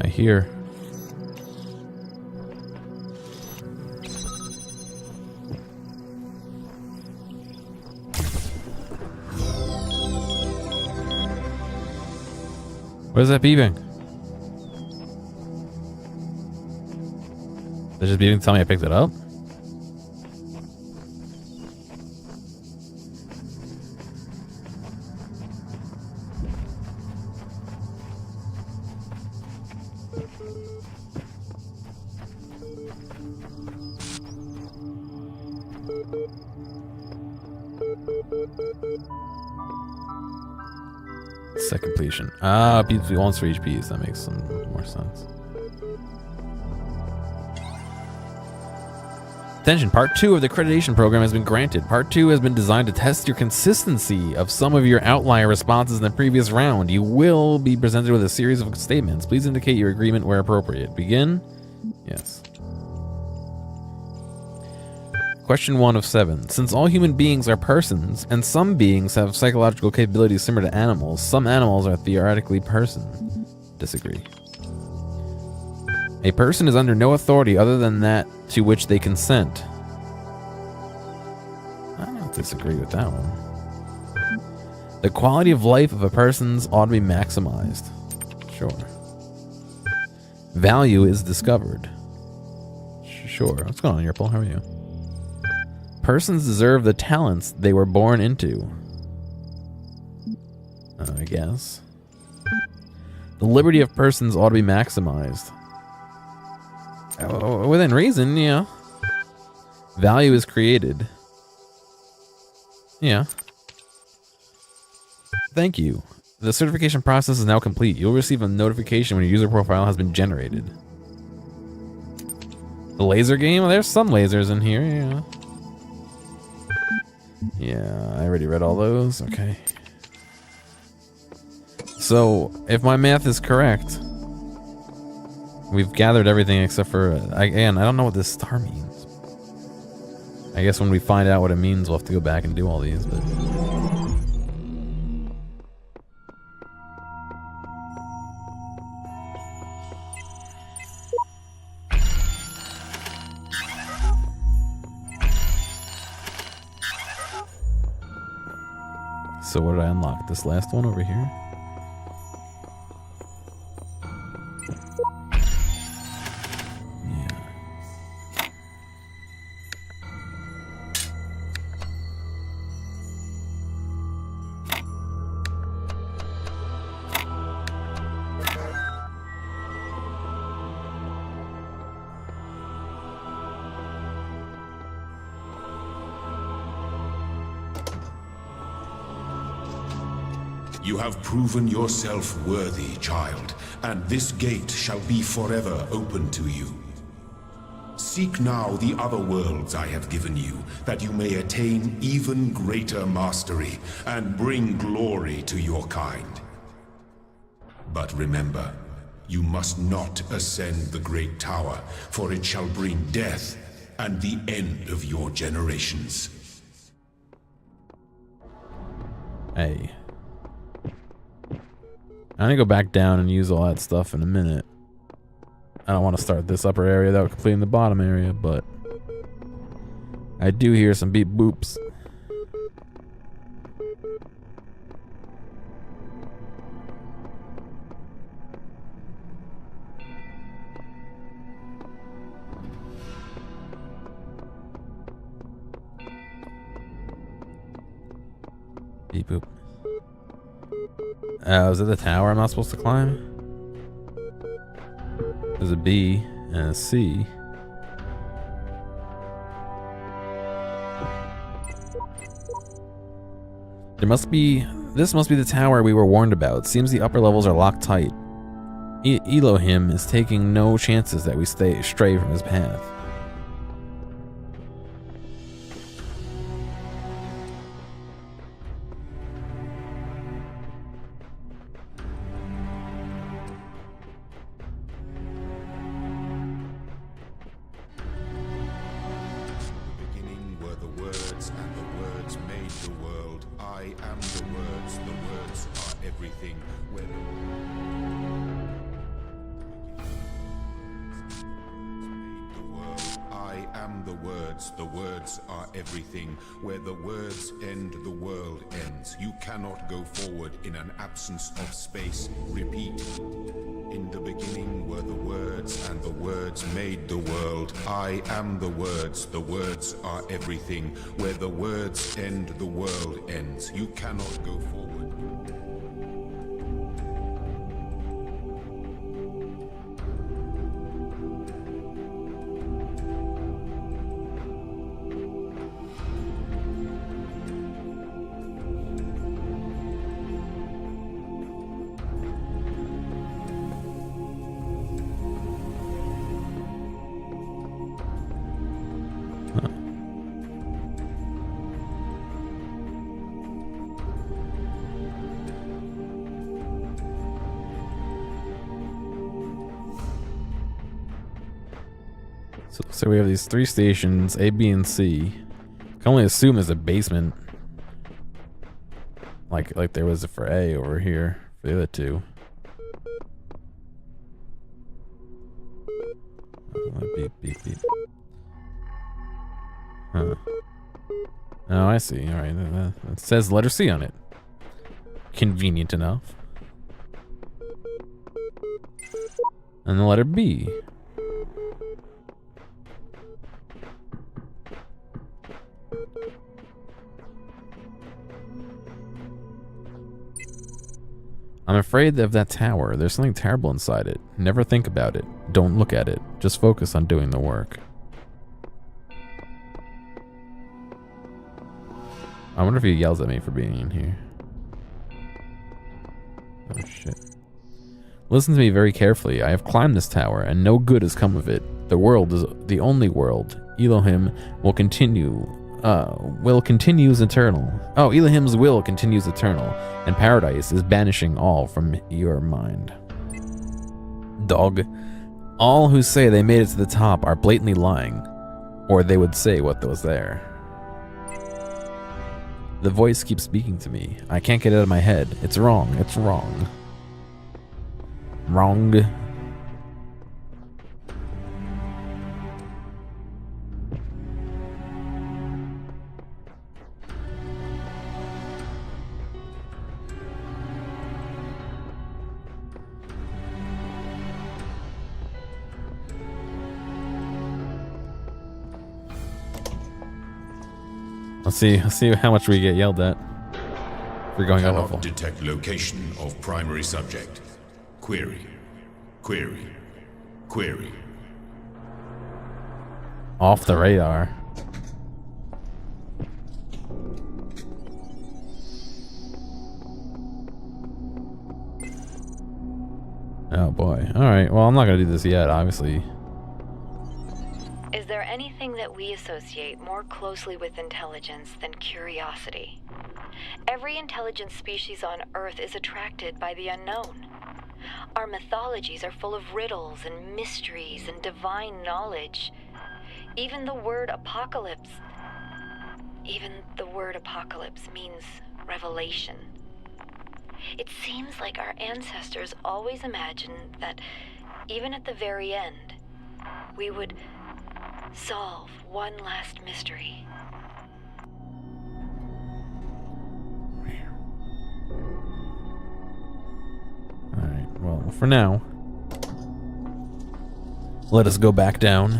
Here. What is that beeping? They're just beeping to tell me I picked it up? Set completion. Ah, beats once for each piece. That makes some more sense. Attention, part 2 of the accreditation program has been granted. Part 2 has been designed to test your consistency of some of your outlier responses in the previous round. You will be presented with a series of statements. Please indicate your agreement where appropriate. Begin? Yes. Question 1 of 7. Since all human beings are persons, and some beings have psychological capabilities similar to animals, some animals are theoretically person. Disagree. A person is under no authority other than that to which they consent. I don't disagree with that one. The quality of life of a person's ought to be maximized. Sure. Value is discovered. Sure. What's going on here, Paul? How are you? Persons deserve the talents they were born into. I guess. The liberty of persons ought to be maximized. Within reason, yeah. Value is created. Yeah. Thank you. The certification process is now complete. You'll receive a notification when your user profile has been generated. The laser game? Well, there's some lasers in here, yeah. Yeah, I already read all those. Okay. So, if my math is correct, we've gathered everything except for... Again, I don't know what this star means. I guess when we find out what it means, we'll have to go back and do all these, but... So what did I unlock? This last one over here? You have proven yourself worthy, child, and this gate shall be forever open to you. Seek now the other worlds I have given you, that you may attain even greater mastery and bring glory to your kind. But remember, you must not ascend the great tower, for it shall bring death and the end of your generations. Hey. I'm gonna go back down and use all that stuff in a minute. I don't want to start this upper area without completing the bottom area, but I do hear some beep boops. Beep boop. Is it the tower I'm not supposed to climb? There's a B and a C. This must be the tower we were warned about. Seems the upper levels are locked tight. Elohim is taking no chances that we stray from his path. The words are everything. Where the words end, the world ends. You cannot go forward in an absence of space. Repeat. In the beginning were the words, and the words made the world. I am the words are everything. Where the words end, the world ends. You cannot go forward. So we have these 3 stations, A, B, and C. I can only assume there's a basement. Like there was for A over here, for the other 2. Beep, beep, beep. Huh. Oh, I see. Alright, it says letter C on it. Convenient enough. And the letter B. I'm afraid of that tower. There's something terrible inside it. Never think about it. Don't look at it. Just focus on doing the work. I wonder if he yells at me for being in here. Oh shit. Listen to me very carefully. I have climbed this tower and no good has come of it. The world is the only world. Elohim will continues eternal. Oh, Elohim's will continues eternal, and paradise is banishing all from your mind. Dog. All who say they made it to the top are blatantly lying, or they would say what was there. The voice keeps speaking to me. I can't get it out of my head. It's wrong. It's wrong. Wrong. Let's see how much we get yelled at. We're going up a level. Detect location of primary subject. Query. Query. Query. Off the radar. Oh boy. Alright, well, I'm not gonna do this yet, obviously. Is there anything that we associate more closely with intelligence than curiosity? Every intelligent species on Earth is attracted by the unknown. Our mythologies are full of riddles and mysteries and divine knowledge. Even the word apocalypse means revelation. It seems like our ancestors always imagined that, even at the very end, we would solve one last mystery. Alright, well, for now, let us go back down.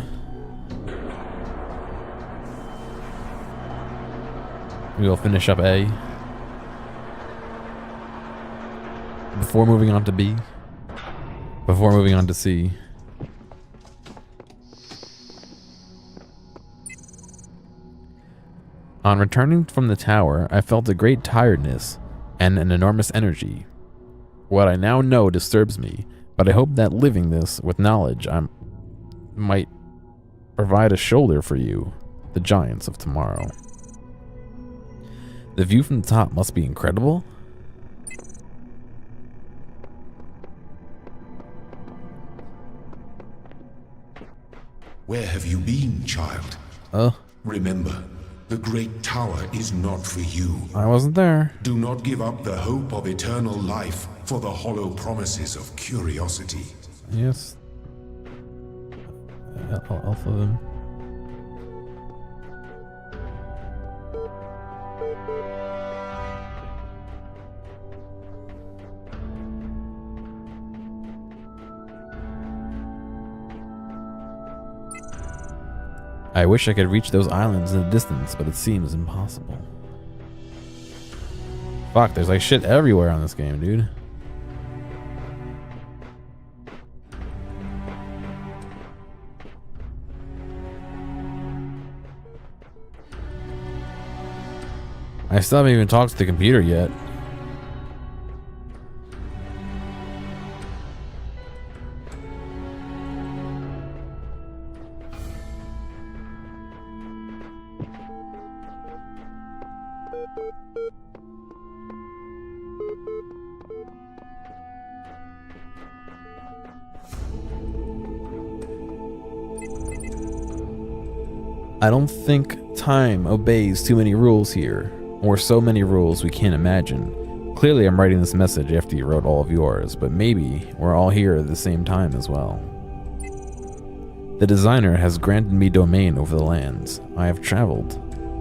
We'll finish up A before moving on to B, before moving on to C. On returning from the tower, I felt a great tiredness and an enormous energy. What I now know disturbs me, but I hope that living this with knowledge I might provide a shoulder for you, the giants of tomorrow. The view from the top must be incredible. Where have you been, child? Remember, the great tower is not for you. I wasn't there. Do not give up the hope of eternal life for the hollow promises of curiosity. Yes. Alpha them. I wish I could reach those islands in the distance, but it seems impossible. Fuck, there's like shit everywhere on this game, dude. I still haven't even talked to the computer yet. I don't think time obeys too many rules here, or so many rules we can't imagine. Clearly I'm writing this message after you wrote all of yours, but maybe we're all here at the same time as well. The designer has granted me domain over the lands I have traveled,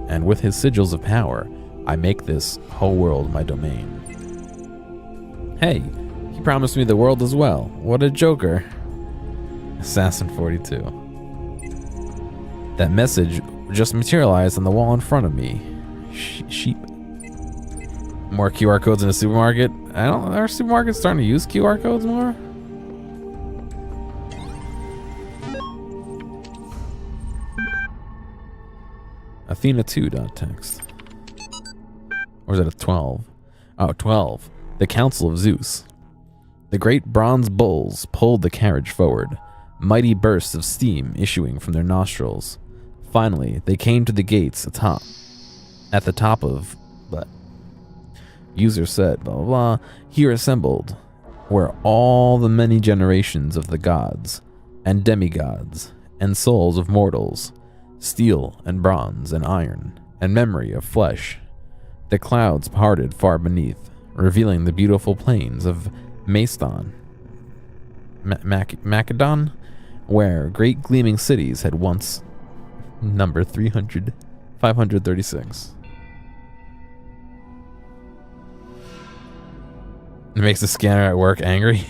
and with his sigils of power, I make this whole world my domain. Hey, he promised me the world as well. What a joker. Assassin 42. That message just materialized on the wall in front of me. Sheep. More QR codes in a supermarket? Are supermarkets starting to use QR codes more? Athena 2.text. Or is it a 12? Oh, 12. The Council of Zeus. The great bronze bulls pulled the carriage forward, mighty bursts of steam issuing from their nostrils. Finally, they came to the gates atop. At the top of, but user said, blah, blah, blah, here assembled were all the many generations of the gods and demigods and souls of mortals, steel and bronze and iron and memory of flesh. The clouds parted far beneath, revealing the beautiful plains of Macedon, Macedon, where great gleaming cities had once number 536. It makes the scanner at work angry.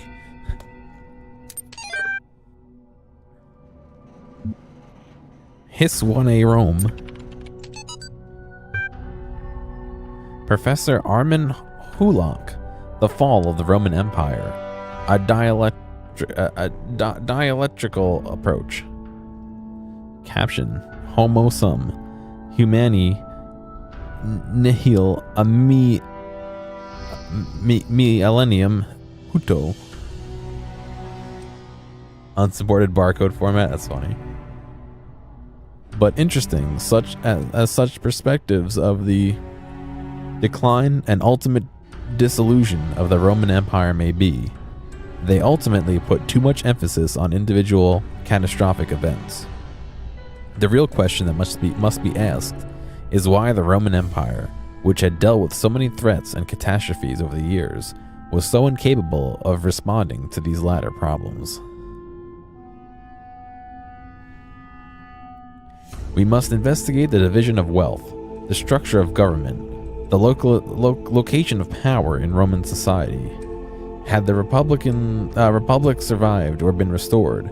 Hiss 1A Rome. Professor Armin Hulak, The Fall of the Roman Empire. A dialectrical approach. Caption: Homo sum, humani nihil a millennium huto. Unsupported barcode format. That's funny. But interesting, such as such perspectives of the decline and ultimate dissolution of the Roman Empire may be, they ultimately put too much emphasis on individual catastrophic events. The real question that must be asked is why the Roman Empire, which had dealt with so many threats and catastrophes over the years, was so incapable of responding to these latter problems. We must investigate the division of wealth, the structure of government, the location of power in Roman society. Had the Republic survived or been restored,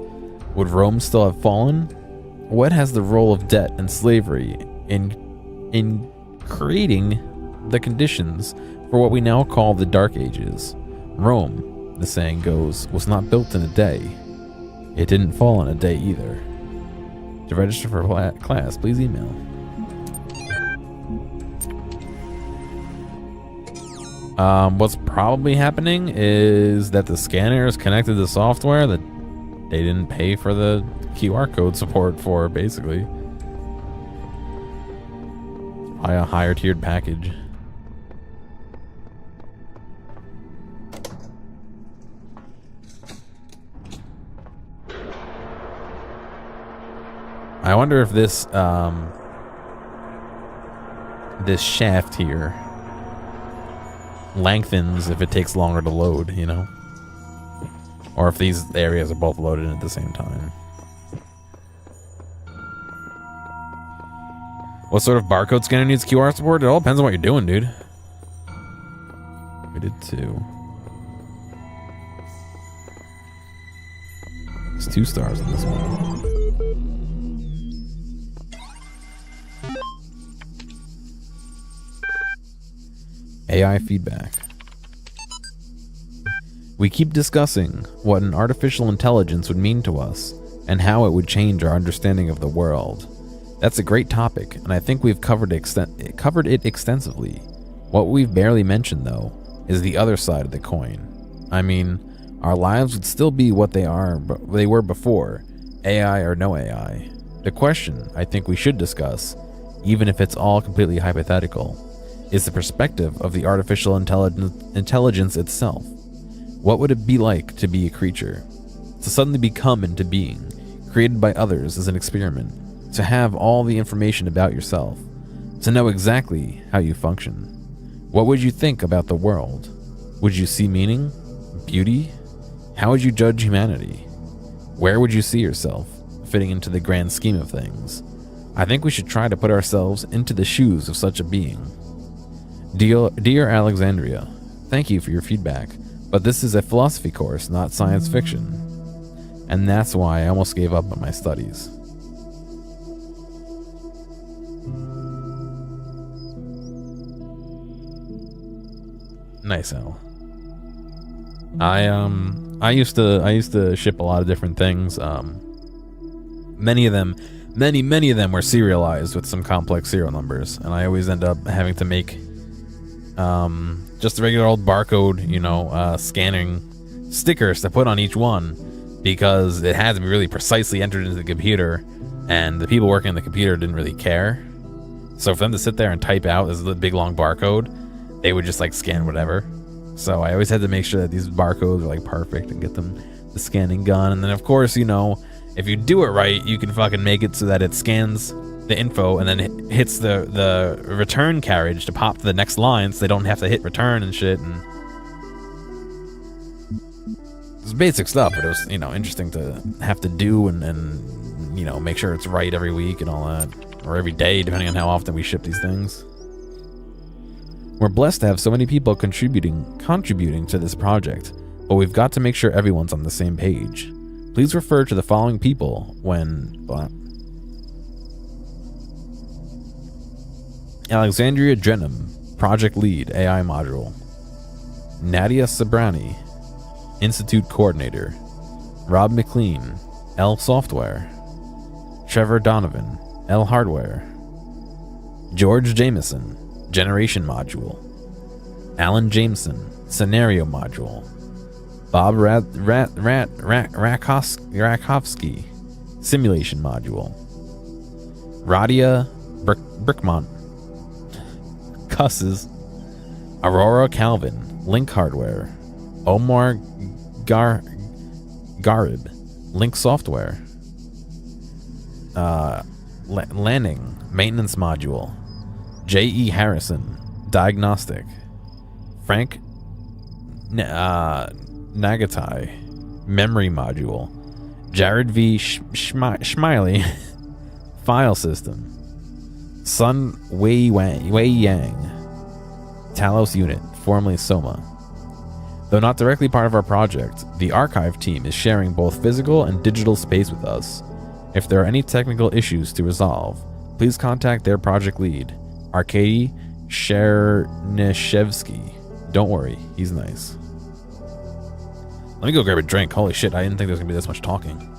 would Rome still have fallen? What has the role of debt and slavery in creating the conditions for what we now call the Dark Ages? Rome, the saying goes, was not built in a day. It didn't fall in a day either. To register for class, please email. What's probably happening is that the scanner is connected to software that they didn't pay for the QR code support for, basically. Buy a higher tiered package. I wonder if this this shaft here lengthens if it takes longer to load, you know? Or if these areas are both loaded at the same time. What sort of barcode scanner needs QR support? It all depends on what you're doing, dude. We did 2. It's 2 stars on this one. AI feedback. We keep discussing what an artificial intelligence would mean to us and how it would change our understanding of the world. That's a great topic, and I think we've covered it extensively. What we've barely mentioned, though, is the other side of the coin. I mean, our lives would still be what they were before, AI or no AI. The question I think we should discuss, even if it's all completely hypothetical, is the perspective of the artificial intelligence itself. What would it be like to be a creature? To suddenly become into being, created by others as an experiment, to have all the information about yourself, to know exactly how you function. What would you think about the world? Would you see meaning? Beauty? How would you judge humanity? Where would you see yourself, fitting into the grand scheme of things? I think we should try to put ourselves into the shoes of such a being. Dear Alexandria, thank you for your feedback, but this is a philosophy course, not science fiction. And that's why I almost gave up on my studies. Nice, Al. I used to ship a lot of different things. Many of them were serialized with some complex serial numbers, and I always end up having to make just the regular old barcode, scanning stickers to put on each one, because it had to be really precisely entered into the computer, and the people working on the computer didn't really care. So for them to sit there and type out this big long barcode, they would just scan whatever. So I always had to make sure that these barcodes were perfect and get them the scanning gun. And then of course, if you do it right, you can fucking make it so that it scans the info and then it hits the return carriage to pop to the next line, so they don't have to hit return and shit. And it's basic stuff, but it was interesting to have to do and make sure it's right every week and all that, or every day, depending on how often we ship these things. We're blessed to have so many people contributing to this project, but we've got to make sure everyone's on the same page. Please refer to the following people when... Alexandria Drenham, Project Lead, AI Module. Nadia Sabrani, Institute Coordinator. Rob McLean, L Software. Trevor Donovan, L Hardware. George Jameson, Generation Module. Alan Jameson, Scenario Module. Bob Rakovsky. Simulation module. Radia Brickmont. Cusses. Aurora Calvin. Link Hardware. Omar Garib. Link Software. Lanning. Maintenance module. J.E. Harrison. Diagnostic. Frank Nagatai. Memory module. Jared V. Schmiley. File system. Sun Wei Yang. Talos unit, formerly Soma. Though not directly part of our project, the archive team is sharing both physical and digital space with us. If there are any technical issues to resolve, please contact their project lead, Arkady Chernyshevsky. Don't worry, he's nice. Let me go grab a drink. Holy shit, I didn't think there was gonna be this much talking.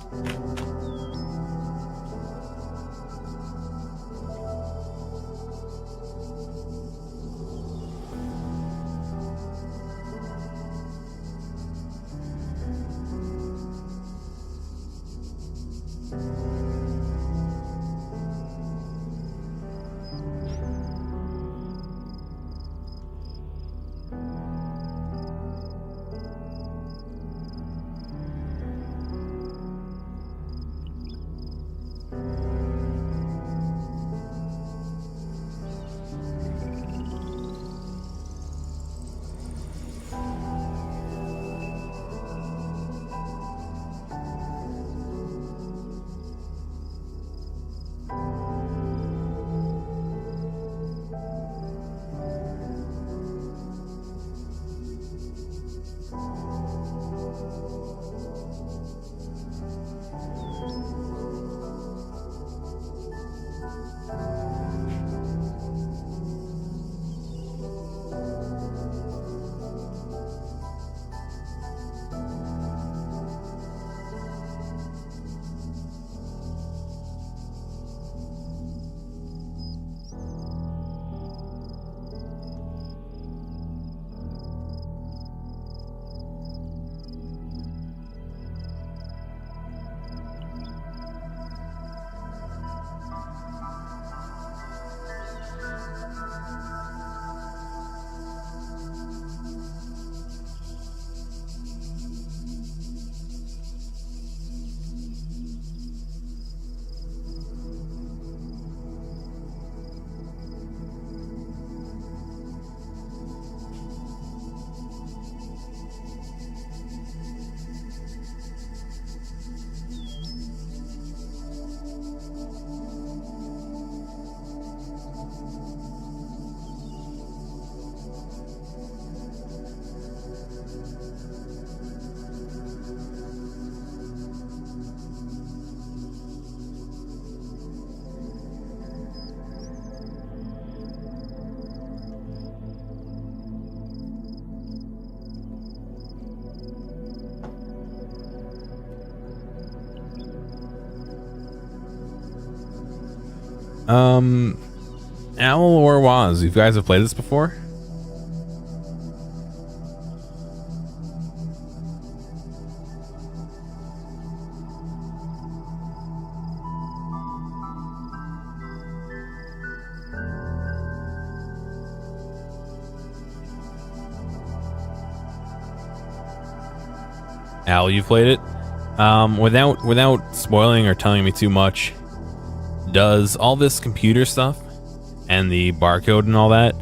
Owl or Waz, you guys have played this before? Al, you played it? Without spoiling or telling me too much, does all this computer stuff and the barcode and all that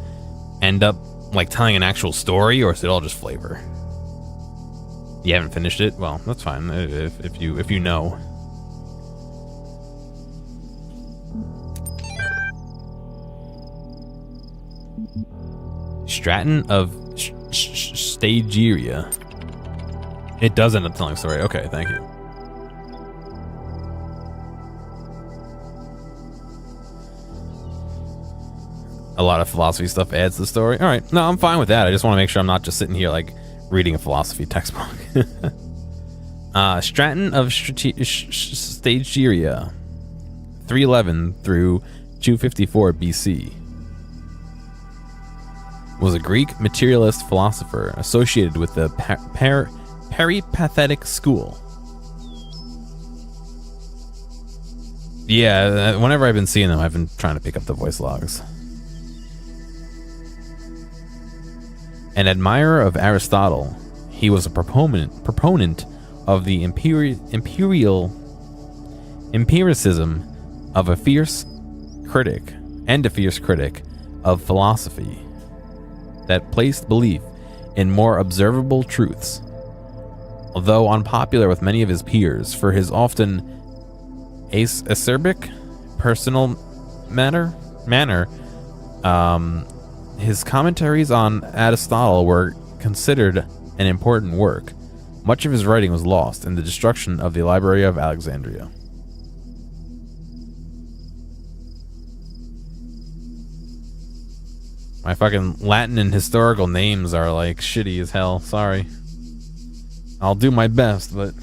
end up like telling an actual story, or is it all just flavor? You haven't finished it? Well, that's fine if you know. Stratton of Stageria. It does end up telling a story. Okay, thank you. A lot of philosophy stuff adds to the story. All right, no, I'm fine with that. I just want to make sure I'm not just sitting here like reading a philosophy textbook. Stratton of Stageria, 311 through 254 BC, was a Greek materialist philosopher associated with the Peripathetic School. Yeah, whenever I've been seeing them, I've been trying to pick up the voice logs. An admirer of Aristotle, he was a proponent of the empiricism of a fierce critic of philosophy that placed belief in more observable truths. Although unpopular with many of his peers for his often acerbic personal manner, his commentaries on Aristotle were considered an important work. Much of his writing was lost in the destruction of the Library of Alexandria. My fucking Latin and historical names are like shitty as hell. Sorry. I'll do my best, but...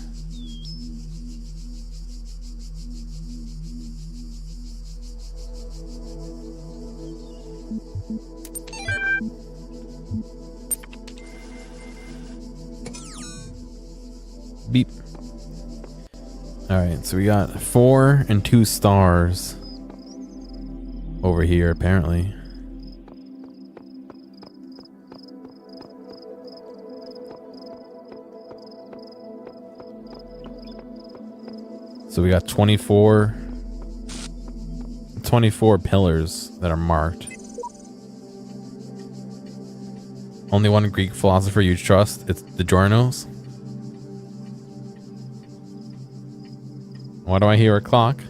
Beep. Alright, so we got 4 and 2 stars over here, apparently. So we got 24 pillars that are marked. Only one Greek philosopher you trust, it's the Gearomatic. Why do I hear a clock?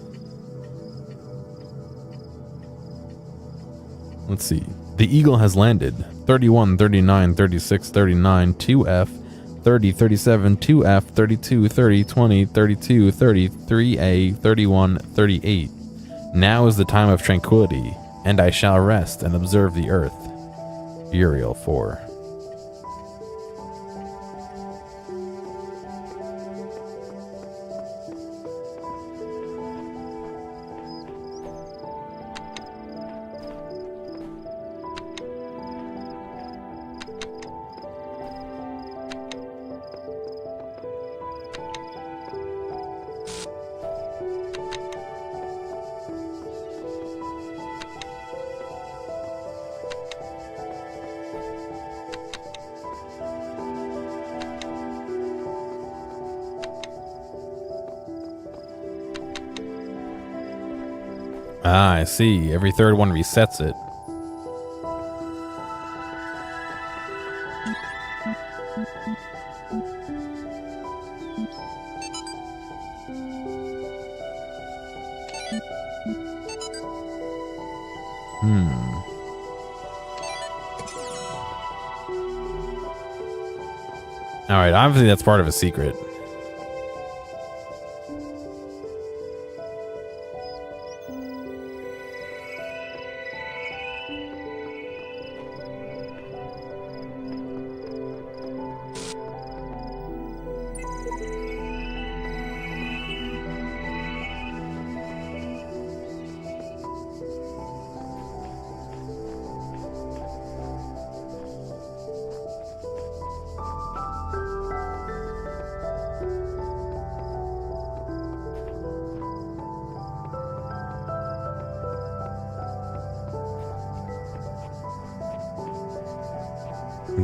Let's see. The Eagle has landed. 31, 39, 36, 39, 2F, 30, 37, 2F, 32, 30, 20, 32, 33A, 31, 38. Now is the time of tranquility, and I shall rest and observe the earth. Uriel 4. Ah, I see. Every third one resets it. Alright, obviously that's part of a secret.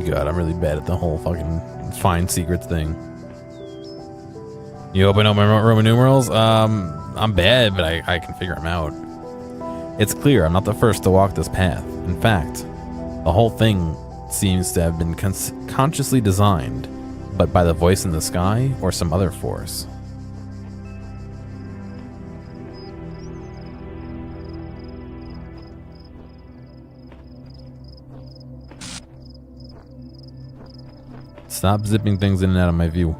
God, I'm really bad at the whole fucking find secrets thing. You open up my Roman numerals? I'm bad, but I can figure them out. It's clear I'm not the first to walk this path. In fact, the whole thing seems to have been consciously designed, but by the voice in the sky or some other force. Stop zipping things in and out of my view.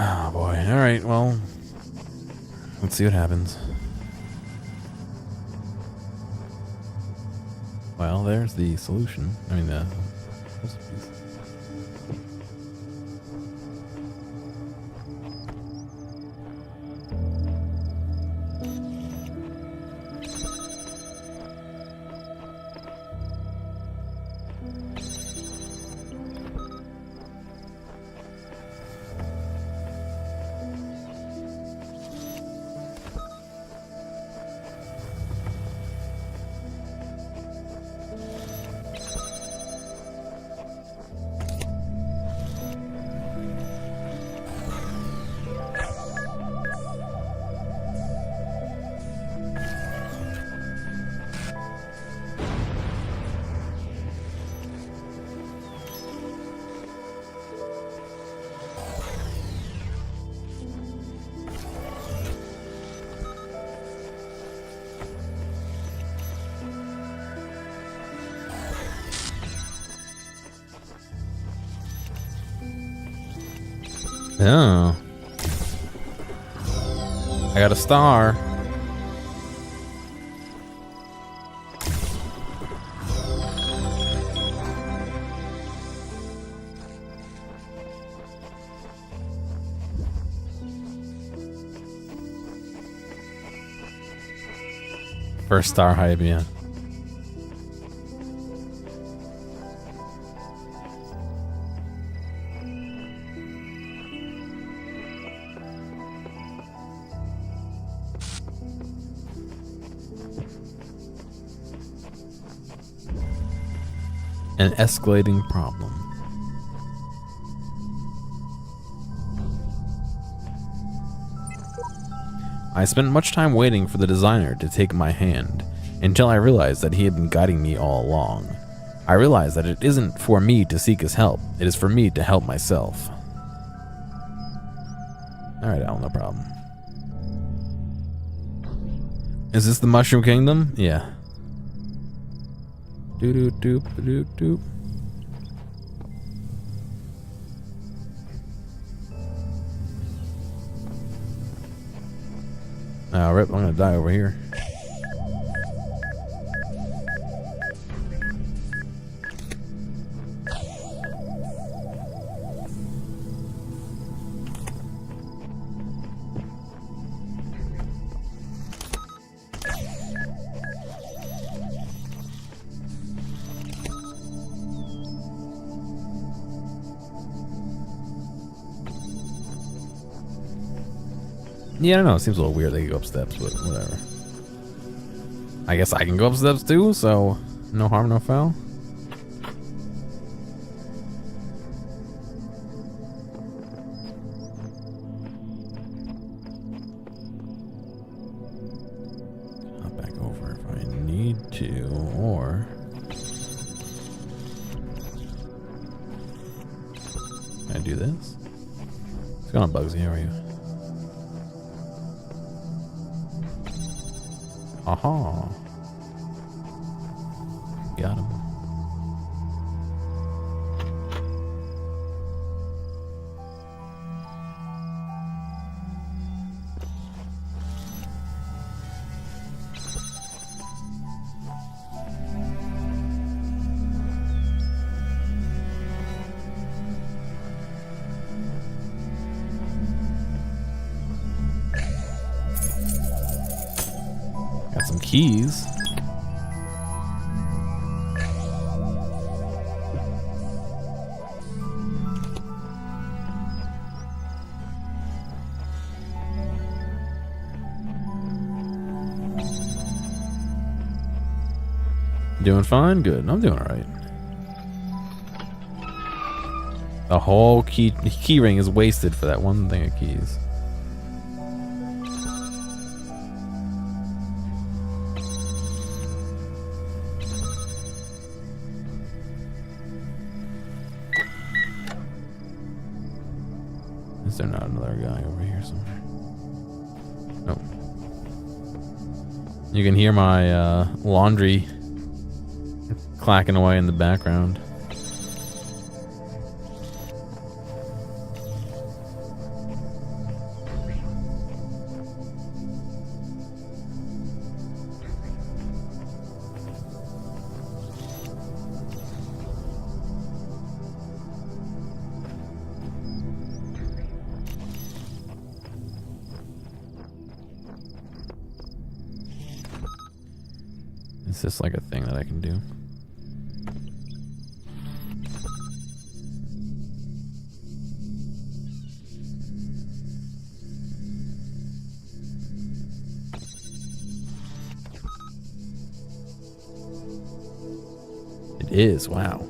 Oh boy. Alright, well. Let's see what happens. Well, there's the solution. I mean, the recipes. Oh. I got a star. First star hype, yeah. An escalating problem. I spent much time waiting for the designer to take my hand, until I realized that he had been guiding me all along. I realized that it isn't for me to seek his help, it is for me to help myself. Alright, Al, no problem. Is this the Mushroom Kingdom? Yeah. Doop. Oh, rip, I'm gonna die over here. Yeah, I don't know. It seems a little weird they go up steps, but whatever. I guess I can go up steps too, so no harm, no foul. Hop back over if I need to, or... Can I do this? What's going on, Bugsy? How are you? Aha. Got him. Got some keys. Doing fine? Good. I'm doing alright. The whole key ring is wasted for that one thing of keys. Is there not another guy over here somewhere? Nope. You can hear my laundry clacking away in the background. Is this like a thing that I can do? It is, wow.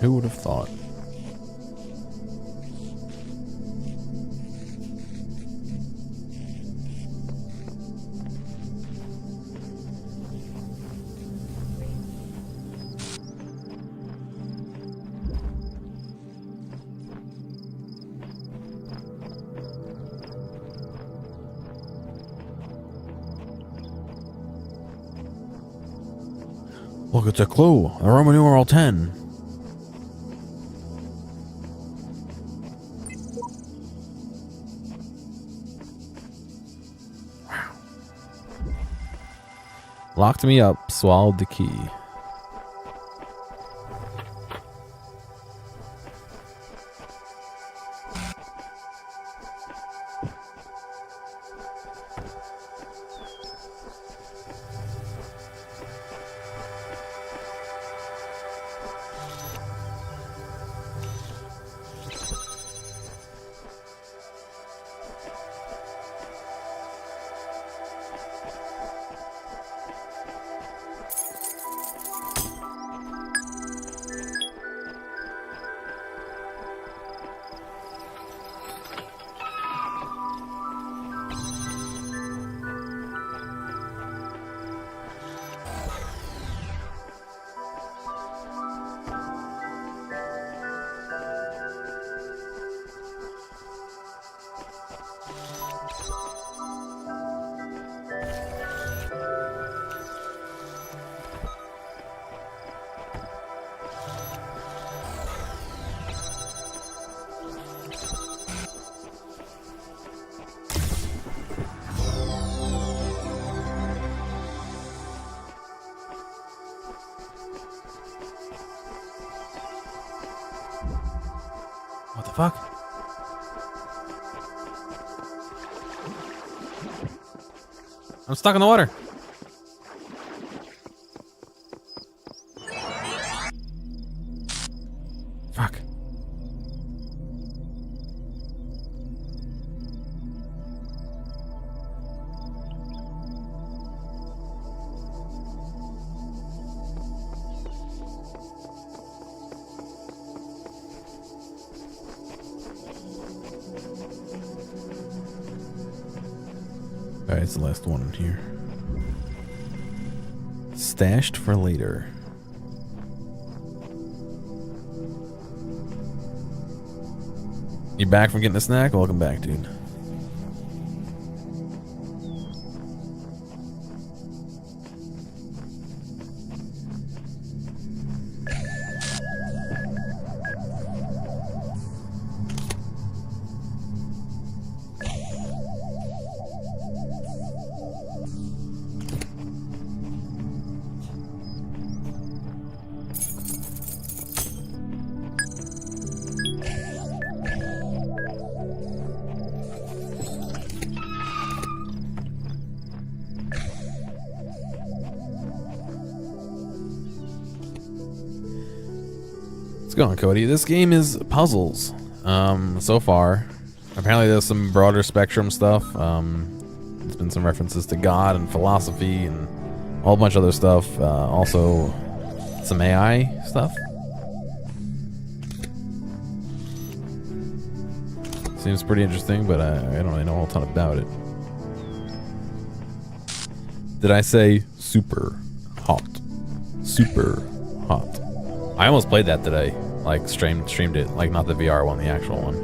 Who would have thought? Look, it's a clue. The Roman numeral 10. Wow. Locked me up, swallowed the key. What the fuck? I'm stuck in the water. Fuck. Alright, it's the last one in here. Stashed for later. You back from getting a snack? Welcome back, dude. Going, Cody. This game is puzzles. So far, apparently there's some broader spectrum stuff. There's been some references to God and philosophy and a whole bunch of other stuff. Also, some AI stuff. Seems pretty interesting, but I don't really know a whole ton about it. Did I say super hot? Super hot. I almost played that today. Like streamed it, like not the VR one, the actual one.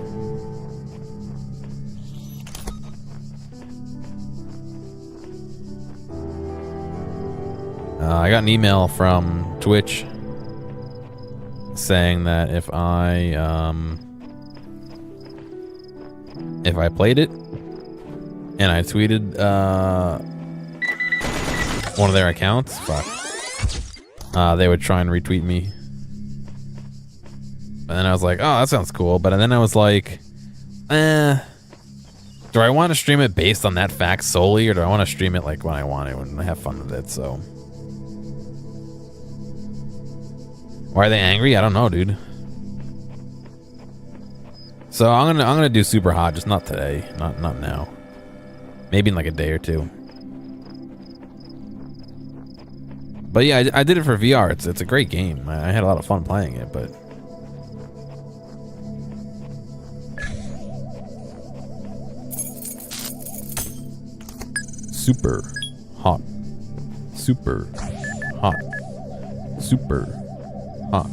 I got an email from Twitch saying that if I played it and and I tweeted one of their accounts, fuck, they would try and retweet me. And then I was like, oh, that sounds cool. But then I was like, do I want to stream it based on that fact solely, or do I want to stream it like when I want it, when I have fun with it? So why are they angry? I don't know, dude. So I'm gonna do super hot, just not today, not now. Maybe in like a day or two. But yeah, I did it for VR. It's a great game. I had a lot of fun playing it, but super hot, super hot, super hot.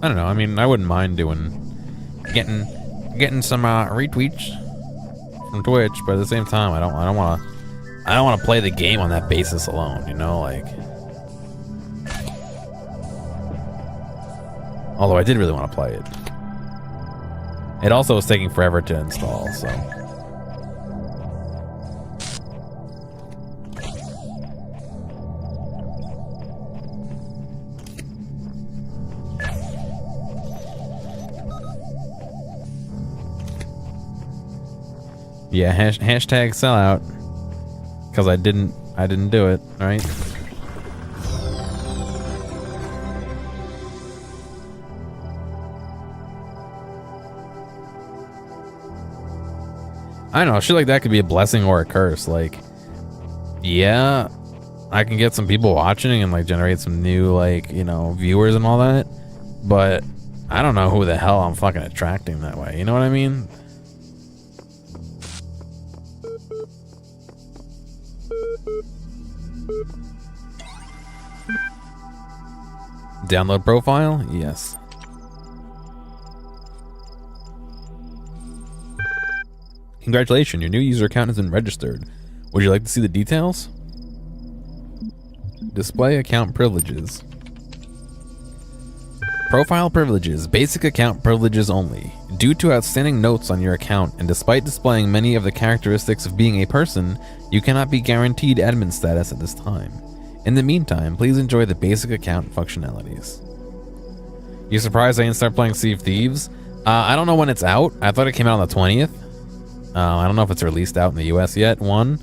I don't know. I mean, I wouldn't mind getting some retweets from Twitch, but at the same time, I don't want to play the game on that basis alone. You know, like. Although I did really want to play it. It also was taking forever to install, so. Yeah, hashtag sellout, because I didn't do it, right? I don't know, shit like that could be a blessing or a curse. Like, yeah, I can get some people watching and like generate some new, like, you know, viewers and all that, but I don't know who the hell I'm fucking attracting that way. You know what I mean? Download profile? Yes. Congratulations, your new user account has been registered. Would you like to see the details? Display account privileges. Profile privileges. Basic account privileges only. Due to outstanding notes on your account, and despite displaying many of the characteristics of being a person, you cannot be guaranteed admin status at this time. In the meantime, please enjoy the basic account functionalities. You surprised I didn't start playing Sea of Thieves? I don't know when it's out. I thought it came out on the 20th. I don't know if it's released out in the US yet, 1.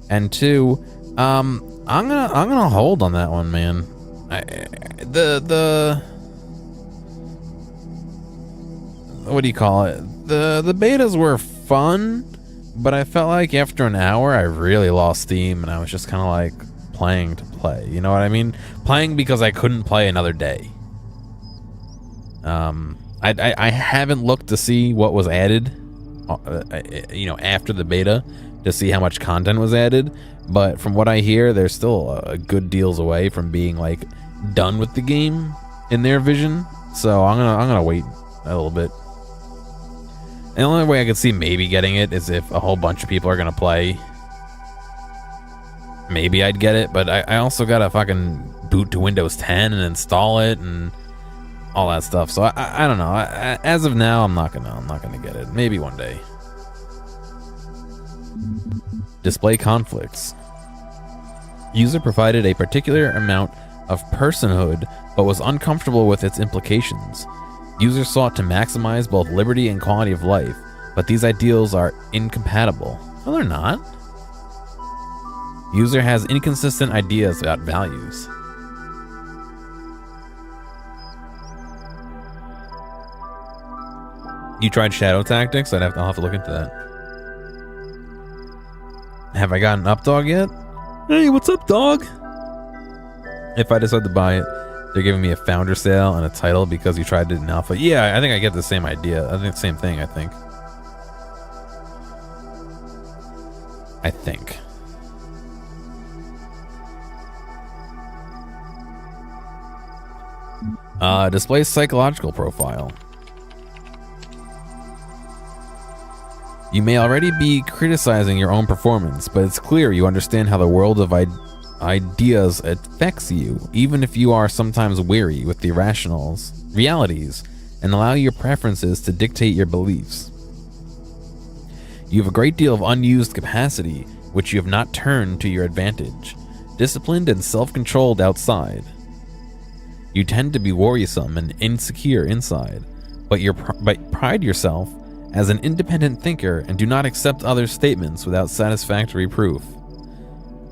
And 2, I'm gonna hold on that one, man. What do you call it? The betas were fun, but I felt like after an hour I really lost steam, and I was just kind of like playing to play. You know what I mean? Playing because I couldn't play another day. I haven't looked to see what was added, you know, after the beta, to see how much content was added. But from what I hear, they're still a good deals away from being like done with the game in their vision. So I'm gonna wait a little bit. And the only way I could see maybe getting it is if a whole bunch of people are gonna play. Maybe I'd get it, but I also gotta fucking boot to Windows 10 and install it and all that stuff. So I don't know. As of now, I'm not gonna get it. Maybe one day. Display conflicts. User provided a particular amount of personhood, but was uncomfortable with its implications. User sought to maximize both liberty and quality of life, but these ideals are incompatible. No, they're not. User has inconsistent ideas about values. You tried Shadow Tactics? I'll have to look into that. Have I gotten up, dog, yet? Hey, what's up, dog? If I decide to buy it, they're giving me a founder sale and a title because you tried it in alpha. Yeah, I think I get the same idea. I think the same thing, I think. Display psychological profile. You may already be criticizing your own performance, but it's clear you understand how the world of ideas affects you, even if you are sometimes weary with the realities, and allow your preferences to dictate your beliefs. You have a great deal of unused capacity, which you have not turned to your advantage, disciplined and self-controlled outside. You tend to be worrisome and insecure inside, but pride yourself as an independent thinker and do not accept others' statements without satisfactory proof.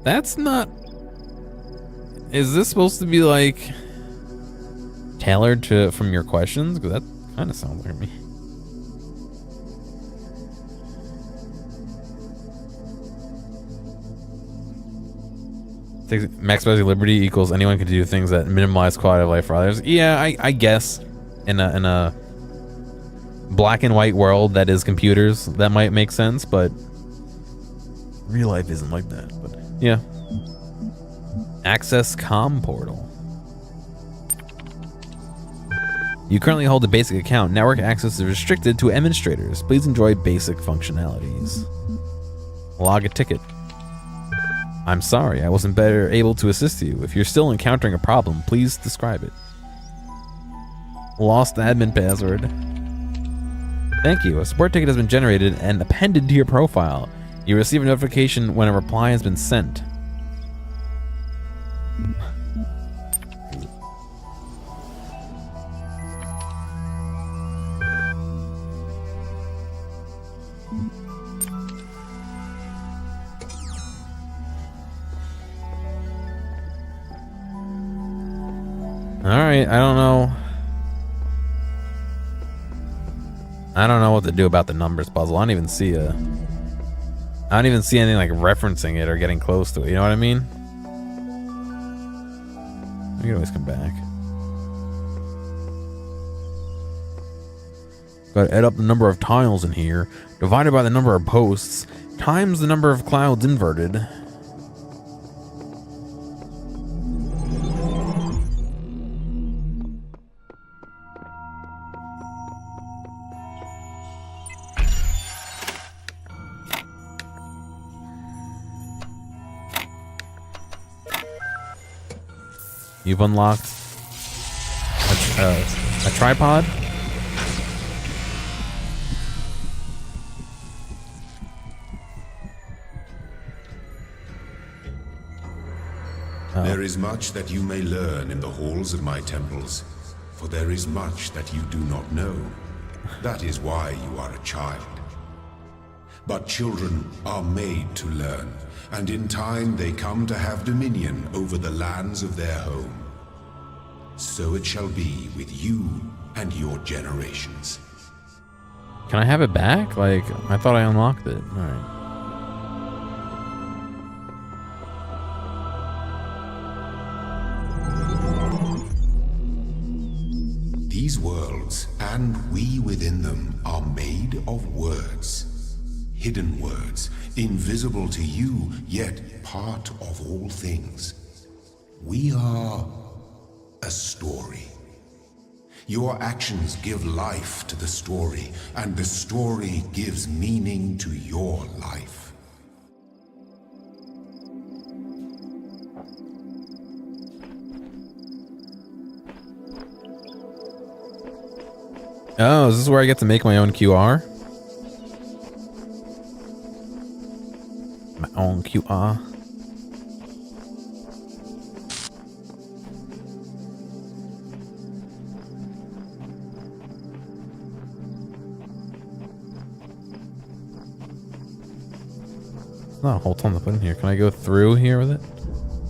That's not... Is this supposed to be like tailored from your questions? Because that kind of sounds like me. Maximizing liberty equals anyone can do things that minimize quality of life for others. Yeah, I guess in a black and white world that is computers, that might make sense, but real life isn't like that. But yeah. Access COM portal. You currently hold a basic account. Network access is restricted to administrators. Please enjoy basic functionalities. Log a ticket. I'm sorry, I wasn't better able to assist you. If you're still encountering a problem, please describe it. Lost admin password. Thank you. A support ticket has been generated and appended to your profile. You receive a notification when a reply has been sent. Alright, I don't know what to do about the numbers puzzle. I don't even see anything like referencing it or getting close to it, you know what I mean? You can always come back. Gotta add up the number of tiles in here, divided by the number of posts, times the number of clouds inverted. You've unlocked a tripod. There is much that you may learn in the halls of my temples, for there is much that you do not know. That is why you are a child. But children are made to learn, and in time they come to have dominion over the lands of their home. So it shall be with you and your generations. Can I have it back? Like, I thought I unlocked it. Alright. These worlds, and we within them, are made of words. Hidden words, invisible to you, yet part of all things. We are a story. Your actions give life to the story, and the story gives meaning to your life. Oh, is this where I get to make my own QR? My own QR. It's not a whole ton to put in here. Can I go through here with it?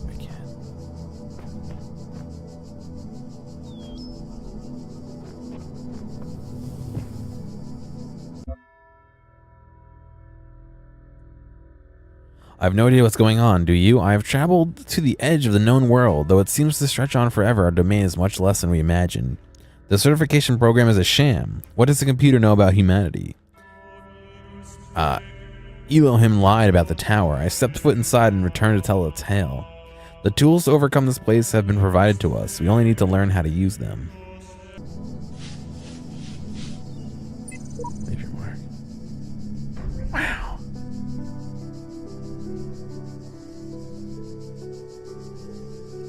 I can. I have no idea what's going on, do you? I have traveled to the edge of the known world. Though it seems to stretch on forever, our domain is much less than we imagined. The certification program is a sham. What does the computer know about humanity? Elohim lied about the tower. I stepped foot inside and returned to tell a tale. The tools to overcome this place have been provided to us. We only need to learn how to use them.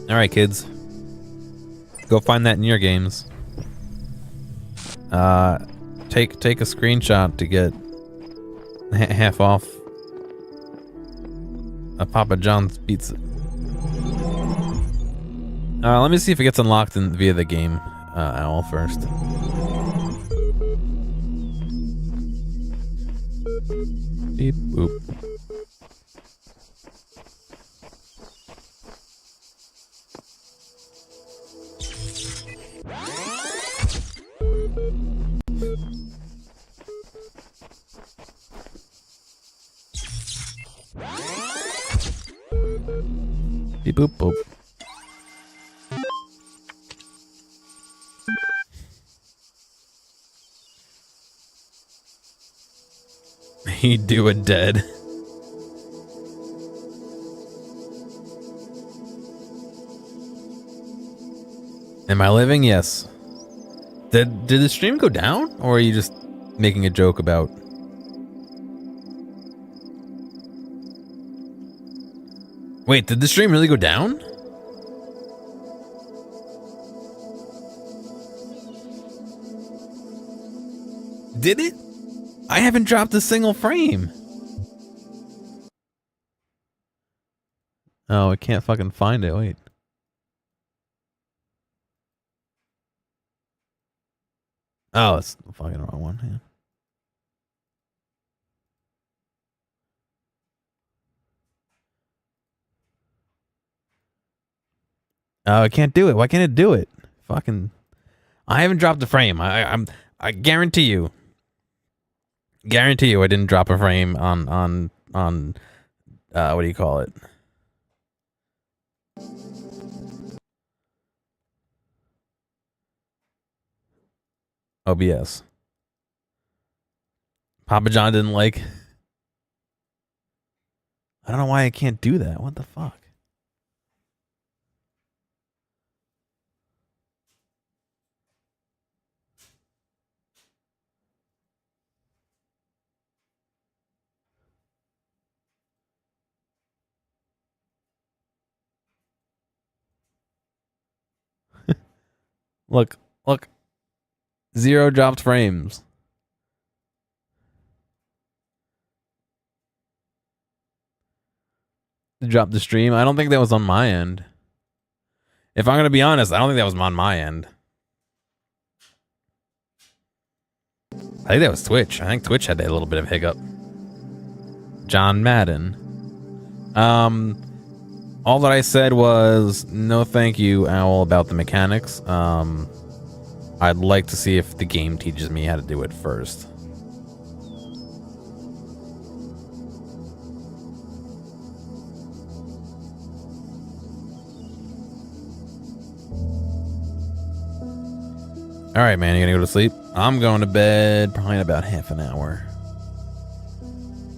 All right, kids. Go find that in your games. Take a screenshot to get half off a Papa John's pizza. Let me see if it gets unlocked via the game, Owl, first. Beep, boop. Beep, boop, boop. He do it dead. Am I living? Yes. Did the stream go down, or are you just making a joke about? Wait, did the stream really go down? Did it? I haven't dropped a single frame. Oh, I can't fucking find it. Wait. Oh, it's the fucking wrong one. Yeah. Oh, I can't do it. Why can't it do it? Fucking, I haven't dropped a frame. I guarantee you. Guarantee you, I didn't drop a frame on what do you call it? OBS. Papa John didn't like. I don't know why I can't do that. What the fuck? Look. 0 dropped frames. Drop the stream. I don't think that was on my end. If I'm gonna be honest, I don't think that was on my end. I think that was Twitch. I think Twitch had a little bit of hiccup. John Madden. All that I said was no thank you, Owl, about the mechanics. I'd like to see if the game teaches me how to do it first. All right, man, you gonna go to sleep? I'm going to bed probably in about half an hour.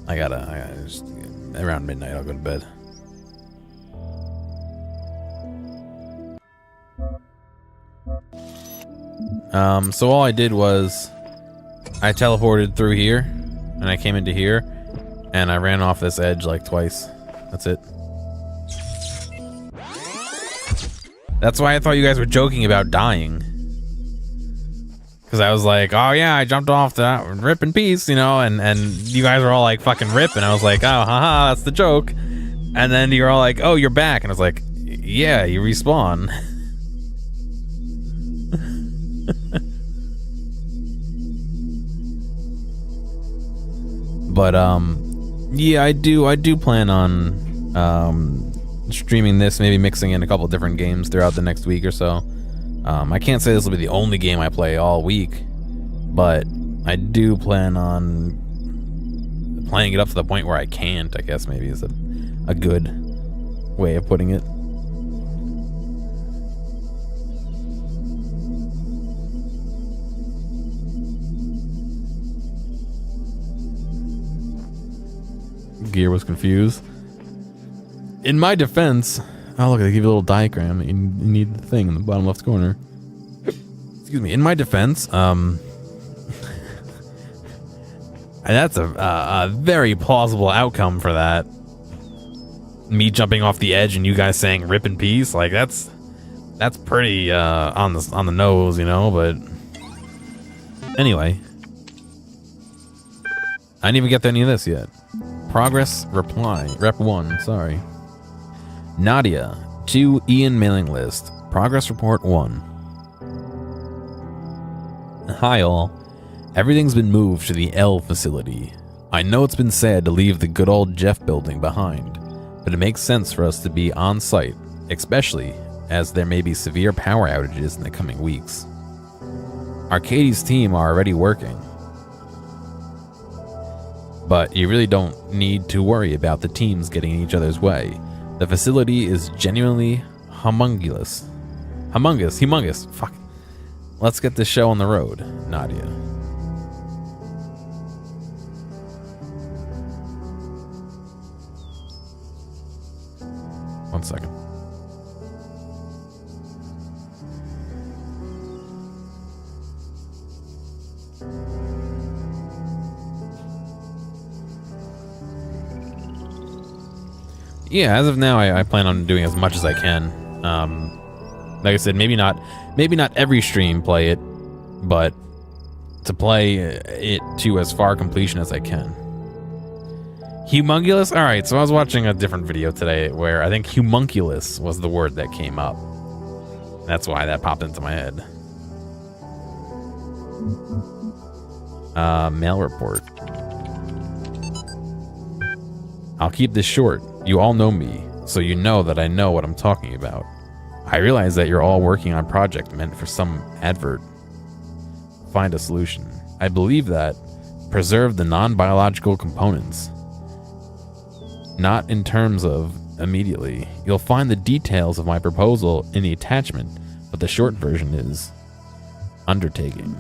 I gotta just around midnight. I'll go to bed. So all I did was I teleported through here and I came into here and I ran off this edge like twice. That's it. That's why I thought you guys were joking about dying. Because I was like, oh yeah, I jumped off that rip in peace, you know, and you guys were all like fucking rip, and I was like, oh haha, that's the joke. And then you're all like, oh, you're back, and I was like, yeah, you respawn. But yeah, I do plan on streaming this, maybe mixing in a couple different games throughout the next week or so. I can't say this will be the only game I play all week, but I do plan on playing it up to the point where I can't, I guess maybe is a good way of putting it. Gear was confused. In my defense, oh look, they give you a little diagram. You need the thing in the bottom left corner. Excuse me. In my defense, and that's a very plausible outcome for that. me jumping off the edge and you guys saying "rip in peace." Like that's pretty on the nose, you know. But anyway, I didn't even get to any of this yet. Progress reply rep 1. Sorry, Nadia to Ian mailing list. Progress report 1. Hi all. Everything's been moved to the L facility. I know it's been said to leave the good old Jeff building behind, but it makes sense for us to be on site, especially as there may be severe power outages in the coming weeks. Arcadie's team are already working, but you really don't need to worry about the teams getting in each other's way. The facility is genuinely humongous. Fuck. Let's get this show on the road, Nadia. One second. Yeah, as of now, I plan on doing as much as I can. Like I said, maybe not every stream play it, but to play it to as far completion as I can. Humongulous? Alright, so I was watching a different video today where I think humongulous was the word that came up. That's why that popped into my head. Mail report. I'll keep this short. You all know me, so you know that I know what I'm talking about. I realize that you're all working on a project meant for some advert. Find a solution. I believe that preserve the non-biological components. Not in terms of immediately. You'll find the details of my proposal in the attachment, but the short version is undertaking.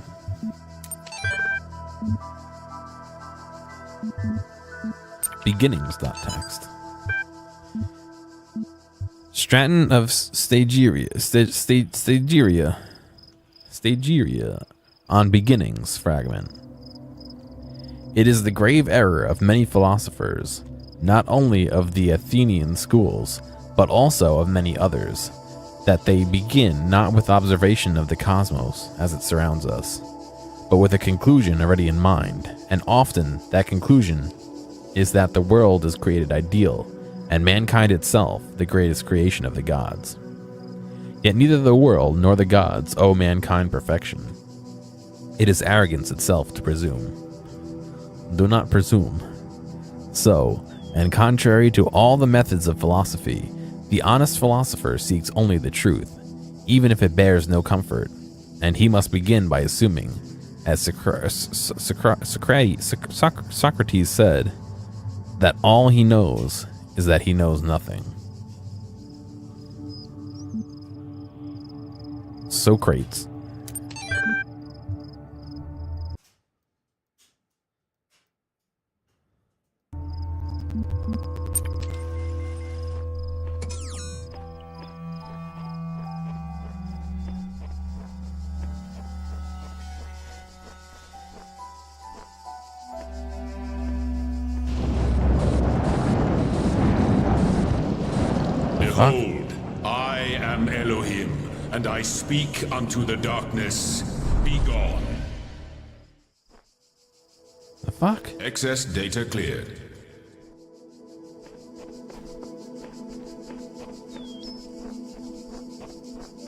Beginnings.txt. Stratton of Stageria on Beginnings fragment. It is the grave error of many philosophers, not only of the Athenian schools, but also of many others, that they begin not with observation of the cosmos as it surrounds us, but with a conclusion already in mind, and often that conclusion is that the world is created ideal, and mankind itself the greatest creation of the gods. Yet neither the world nor the gods owe mankind perfection. It is arrogance itself to presume. Do not presume. So, and contrary to all the methods of philosophy, the honest philosopher seeks only the truth, even if it bears no comfort, and he must begin by assuming, as Socrates said, that all he knows is that he knows nothing. Socrates. Behold, I am Elohim, and I speak unto the darkness. Be gone. The fuck? Excess data cleared.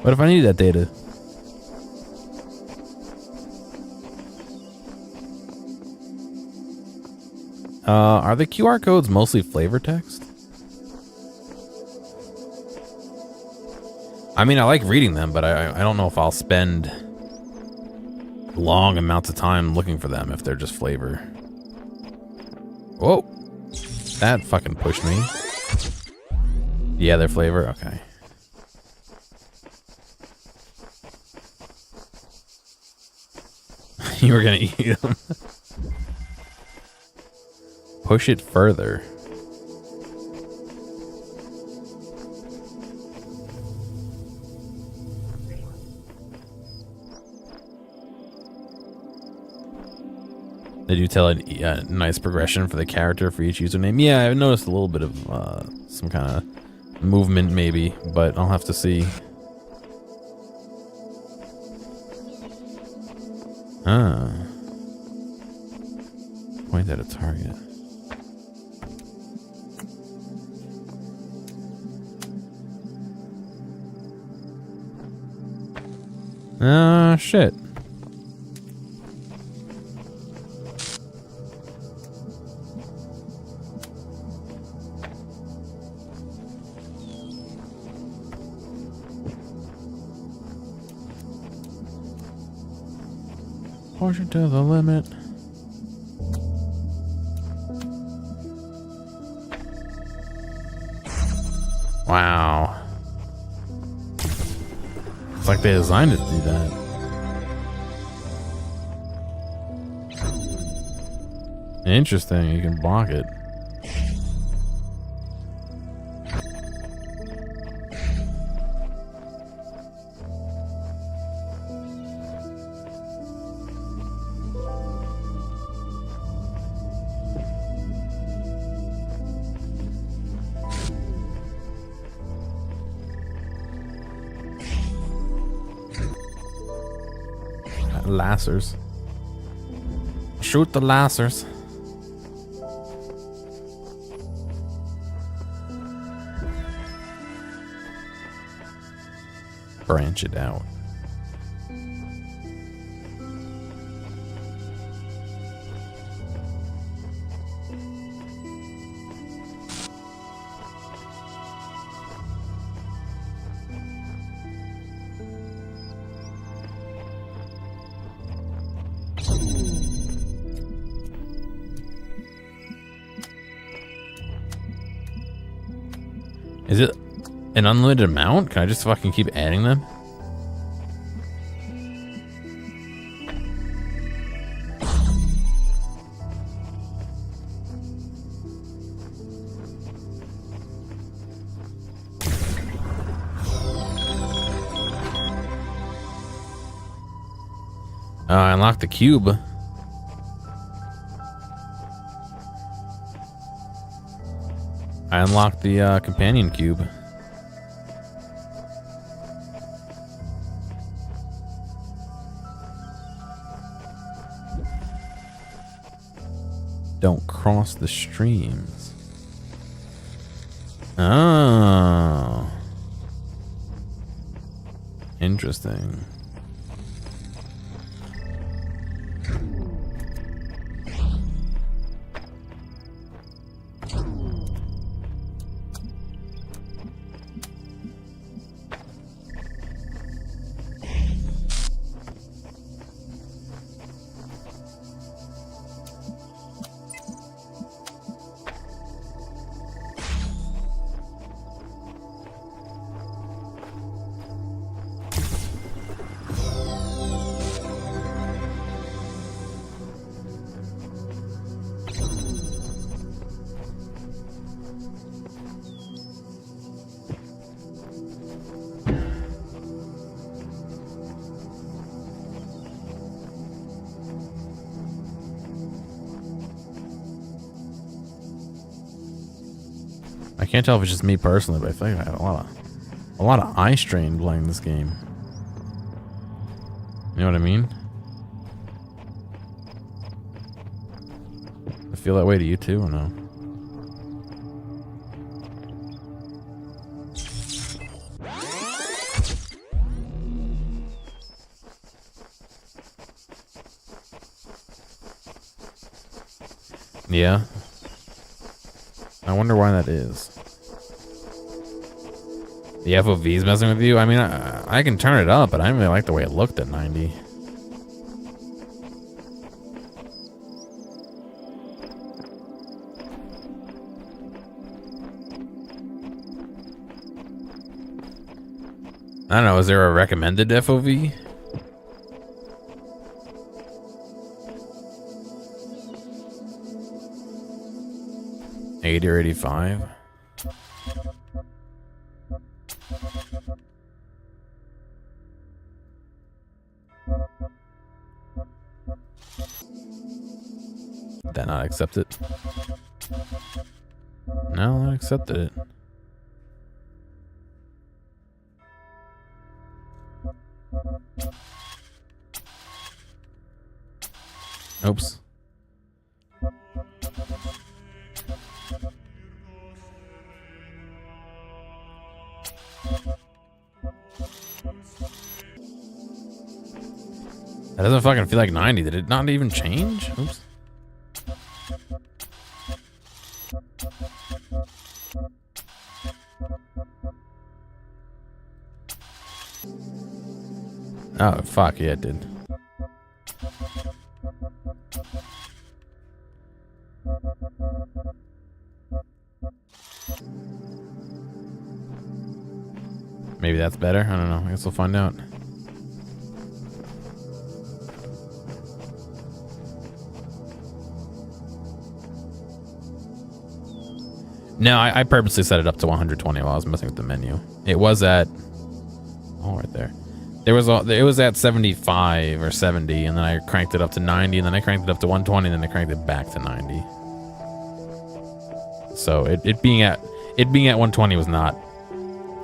What if I need that data? Are the QR codes mostly flavor text? I mean, I like reading them, but I don't know if I'll spend long amounts of time looking for them if they're just flavor. Whoa. That fucking pushed me. Yeah, they're flavor? Okay. You were gonna eat them. Push it further. They do tell a nice progression for the character for each username. Yeah, I've noticed a little bit of some kind of movement maybe, but I'll have to see. Ah. Point at a target. Ah, shit. Push it to the limit. Wow. It's like they designed it to do that. Interesting, you can block it. Lacers. Shoot the lacers. Branch it out. Is it an unlimited amount? Can I just fucking keep adding them? I unlocked the cube. I unlocked the companion cube. Don't cross the streams. Oh. Interesting. I can't tell if it's just me personally, but I feel like I have a lot of eye strain playing this game. You know what I mean? I feel that way to you too, or no? Yeah. I wonder why that is. The FOV's messing with you? I mean, I can turn it up, but I don't really like the way it looked at 90. I don't know, is there a recommended FOV? $80 or $85? Did that not accept it? No, I accepted it. Oops. That doesn't fucking feel like 90. Did it not even change? Oops. Oh, fuck. Yeah, it did. Maybe that's better. I don't know. I guess we'll find out. No, I purposely set it up to 120 while I was messing with the menu. It was at, oh, right there. It was at 75 or 70, and then I cranked it up to 90, and then I cranked it up to 120, and then I cranked it back to 90. So it being at 120 was not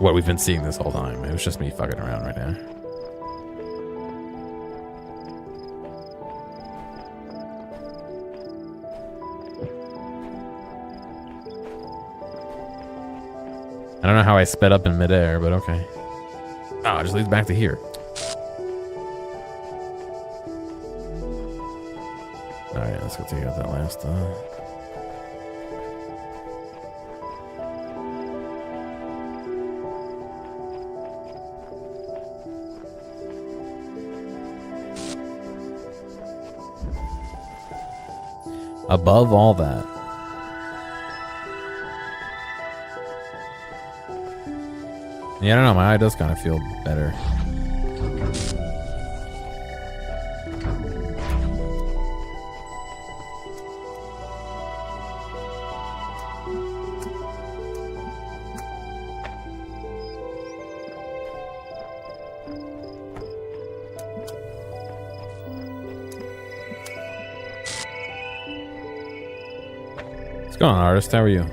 what we've been seeing this whole time. It was just me fucking around right now. I don't know how I sped up in midair, but okay. Oh, it just leads back to here. Alright, let's go take out that last above all that. Yeah, I don't know, my eye does kind of feel better. What's going on, artist? How are you?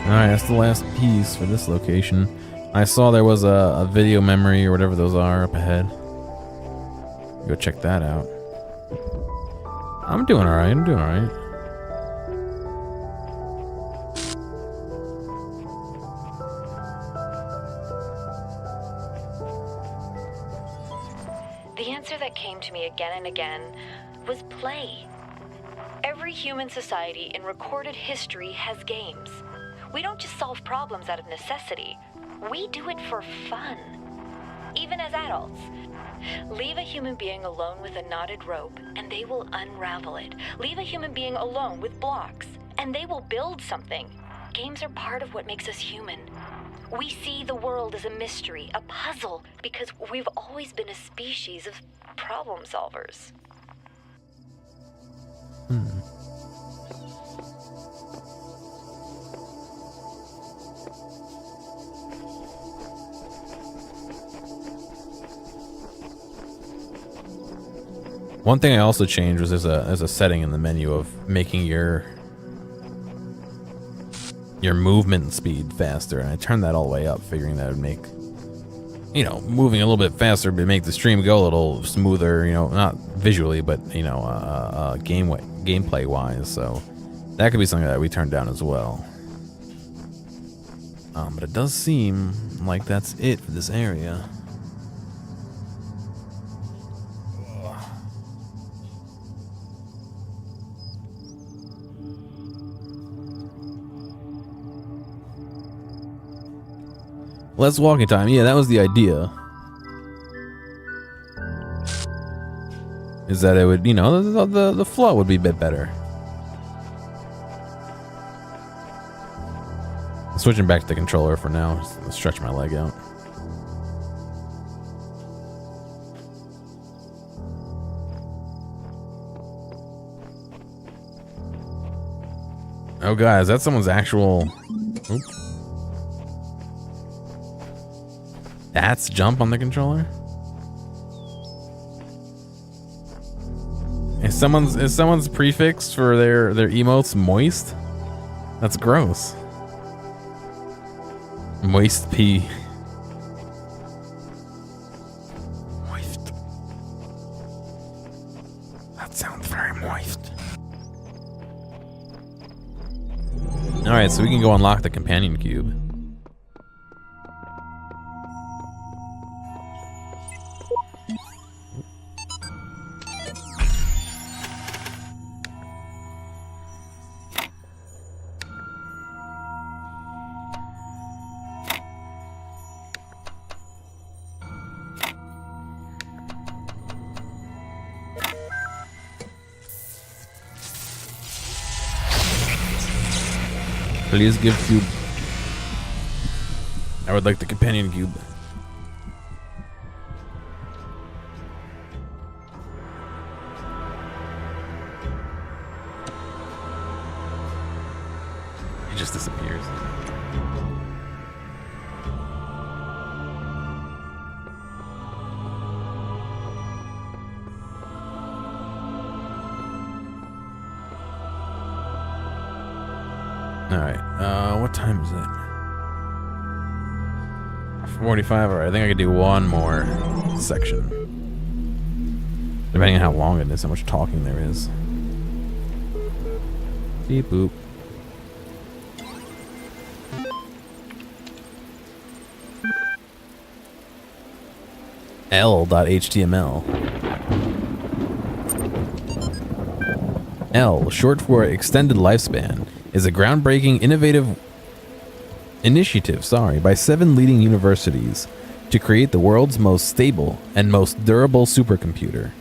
Alright, that's the last piece for this location. I saw there was a video memory or whatever those are up ahead. Go check that out. I'm doing alright, I'm doing alright. The answer that came to me again and again was play. Every human society in recorded history has games. We don't just solve problems out of necessity. We do it for fun. Even as adults. Leave a human being alone with a knotted rope, and they will unravel it. Leave a human being alone with blocks, and they will build something. Games are part of what makes us human. We see the world as a mystery, a puzzle, because we've always been a species of problem solvers. One thing I also changed was there's a setting in the menu of making your movement speed faster, and I turned that all the way up, figuring that would make, you know, moving a little bit faster but make the stream go a little smoother, you know, not visually but, you know, gameplay wise. So that could be something that we turned down as well. But it does seem like that's it for this area. Less walking time. Yeah, that was the idea. Is that it would, you know, the flow would be a bit better. Switching back to the controller for now. Just stretch my leg out. Oh, guys, that's someone's actual. Oop. That's jump on the controller? Someone's prefix for their emotes moist? That's gross. Moist pee. Moist. That sounds very moist. Alright, so we can go unlock the companion cube. Please give cube. I would like the companion cube. It just disappears. Alright, what time is it? 45, alright, I think I could do one more section. Depending on how long it is, how much talking there is. Beep boop. L.html. L, short for extended lifespan, is a groundbreaking initiative by 7 leading universities to create the world's most stable and most durable supercomputer.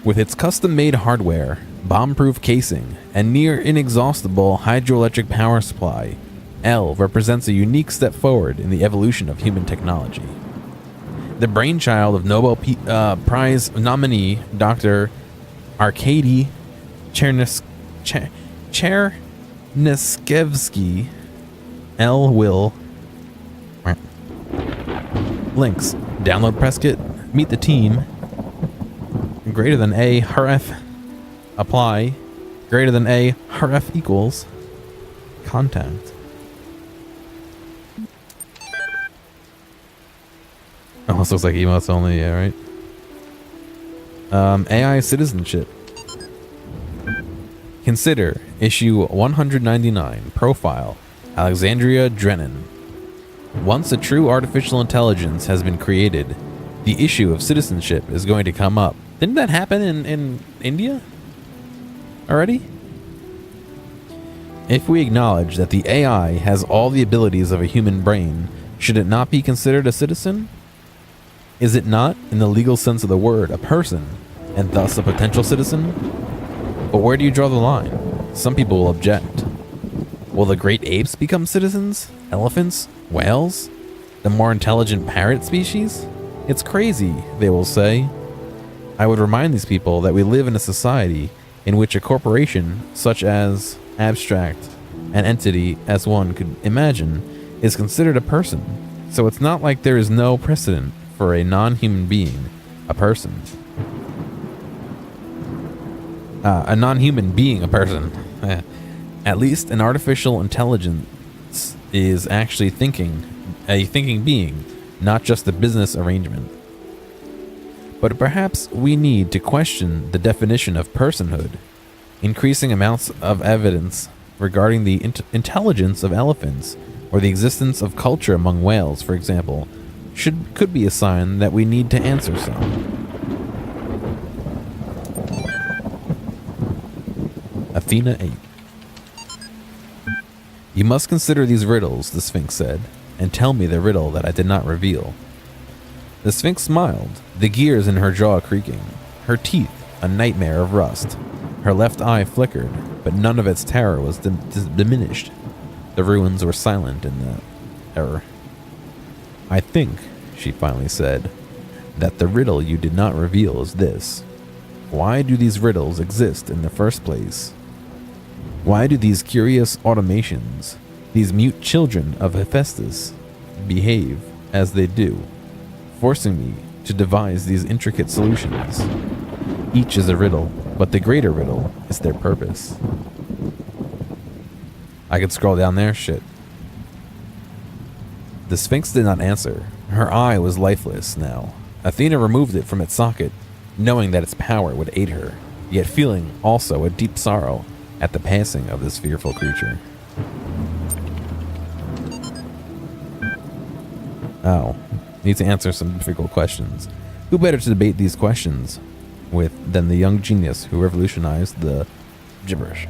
With its custom-made hardware, bomb-proof casing, and near inexhaustible hydroelectric power supply, L represents a unique step forward in the evolution of human technology. The brainchild of Nobel Prize nominee Dr. Arkady Chernyshevsky, L will links. Download Prescott, meet the team. Greater than A href apply. Greater than A href equals contact. Oh, this looks like emotes only, yeah, right? AI citizenship. Consider issue 199, profile, Alexandria Drennan. Once a true artificial intelligence has been created, the issue of citizenship is going to come up. Didn't that happen in India already? If we acknowledge that the AI has all the abilities of a human brain, should it not be considered a citizen? Is it not, in the legal sense of the word, a person, and thus a potential citizen? But where do you draw the line? Some people will object. Will the great apes become citizens? Elephants? Whales? The more intelligent parrot species? It's crazy, they will say. I would remind these people that we live in a society in which a corporation, such as abstract an entity as one could imagine, is considered a person. So it's not like there is no precedent for a non-human being, a person. A non-human being, a person. At least an artificial intelligence is actually a thinking being, not just a business arrangement. But perhaps we need to question the definition of personhood. Increasing amounts of evidence regarding the intelligence of elephants or the existence of culture among whales, for example, could be a sign that we need to answer some. Athena 8. You must consider these riddles, the Sphinx said, and tell me the riddle that I did not reveal. The Sphinx smiled, the gears in her jaw creaking, her teeth a nightmare of rust. Her left eye flickered, but none of its terror was diminished. The ruins were silent in the error. I think, she finally said, that the riddle you did not reveal is this. Why do these riddles exist in the first place? Why do these curious automations, these mute children of Hephaestus, behave as they do, forcing me to devise these intricate solutions? Each is a riddle, But the greater riddle is their purpose. I could scroll down there? Shit. The Sphinx did not answer. Her eye was lifeless now. Athena removed it from its socket, knowing that its power would aid her, yet feeling also a deep sorrow at the passing of this fearful creature. Oh, need to answer some difficult questions. Who better to debate these questions with than the young genius who revolutionized the gibberish?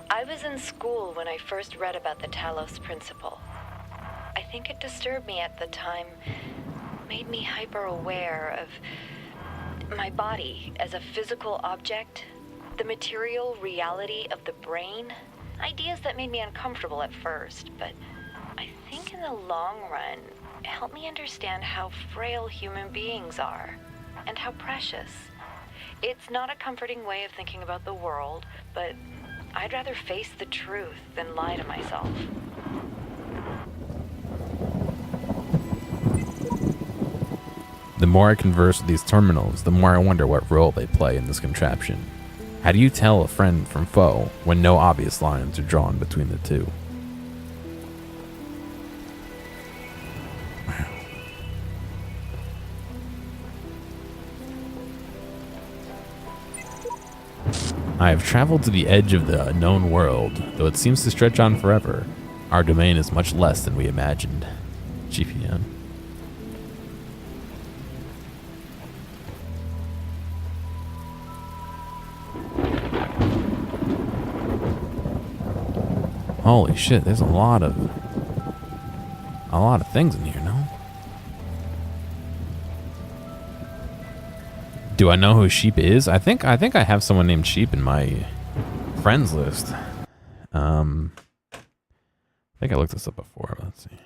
I was in school when I first read about the Talos principle. I think it disturbed me at the time, made me hyper-aware of my body as a physical object, the material reality of the brain. Ideas that made me uncomfortable at first, but I think in the long run, it helped me understand how frail human beings are and how precious. It's not a comforting way of thinking about the world, but I'd rather face the truth than lie to myself. The more I converse with these terminals, the more I wonder what role they play in this contraption. How do you tell a friend from foe when no obvious lines are drawn between the two? I have traveled to the edge of the unknown world, though it seems to stretch on forever. Our domain is much less than we imagined. GPN. Holy shit, there's a lot of things in here, no? Do I know who Sheep is? I think I have someone named Sheep in my friends list. I think I looked this up before. Let's see.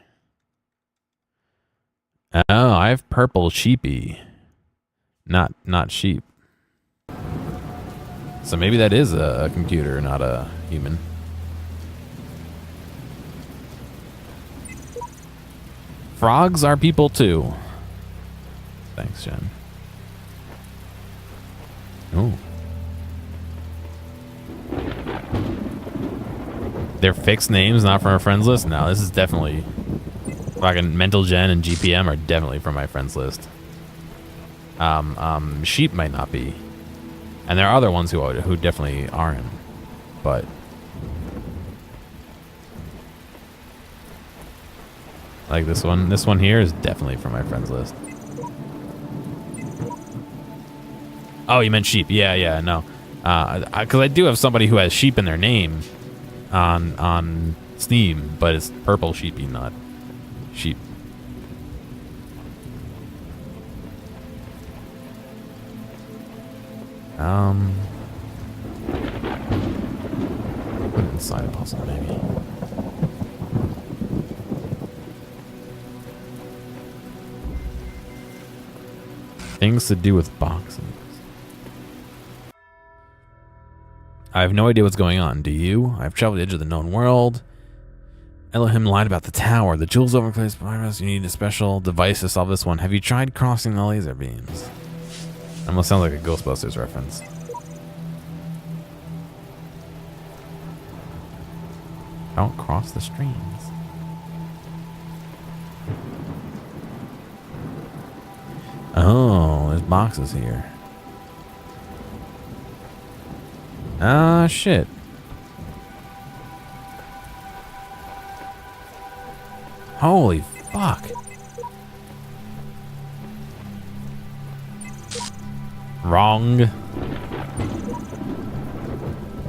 Oh, I have Purple Sheepy. Not sheep. So maybe that is a computer, not a human. Frogs are people too. Thanks, Jen. Oh. They're fixed names, not from our friends list? No, this is definitely... Fucking Mental Gen and GPM are definitely from my friends list. Sheep might not be. And there are other ones who definitely aren't. But... like this one. This one here is definitely from my friends list. Oh, you meant sheep. Yeah, no. Because I do have somebody who has sheep in their name on Steam, but it's Purple Sheepy, not sheep. Put it inside a puzzle, maybe. Things to do with boxes. I have no idea what's going on. Do you? I've traveled the edge of the known world. Elohim lied about the tower. The jewels overplaced behind us. You need a special device to solve this one. Have you tried crossing the laser beams? Almost sounds like a Ghostbusters reference. Don't cross the streams. Oh, there's boxes here. Ah, shit. Holy fuck. Wrong.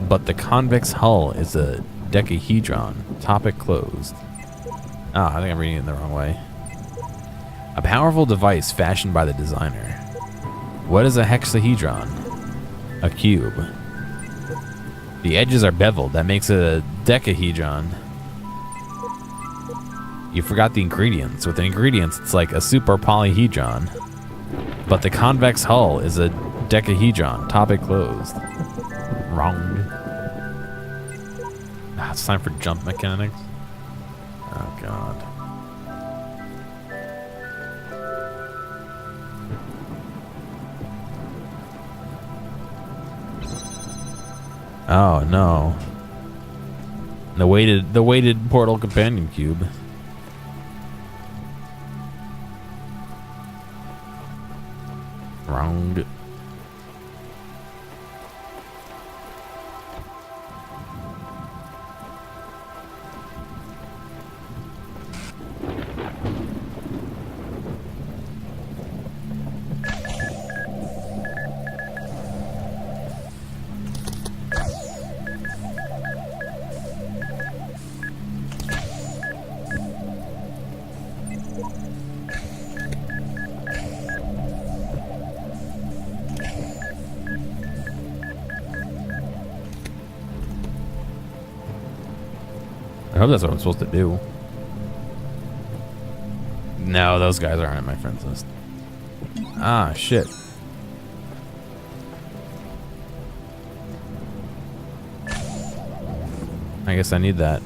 But the convex hull is a decahedron. Topic closed. Ah, I think I'm reading it the wrong way. A powerful device fashioned by the designer. What is a hexahedron? A cube. The edges are beveled. That makes it a decahedron. You forgot the ingredients. With the ingredients, it's like a super polyhedron. But the convex hull is a decahedron. Topic closed. Wrong. Ah, it's time for jump mechanics. Oh god. Oh no. The weighted portal companion cube. Wrong. I hope that's what I'm supposed to do. No, those guys aren't on my friends list. Ah, shit. I guess I need that.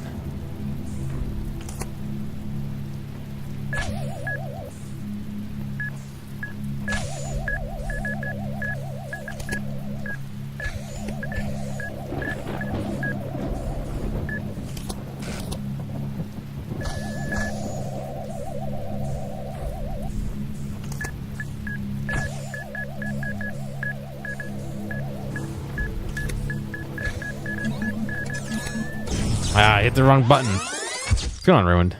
Ah, I hit the wrong button. It's going on, ruined.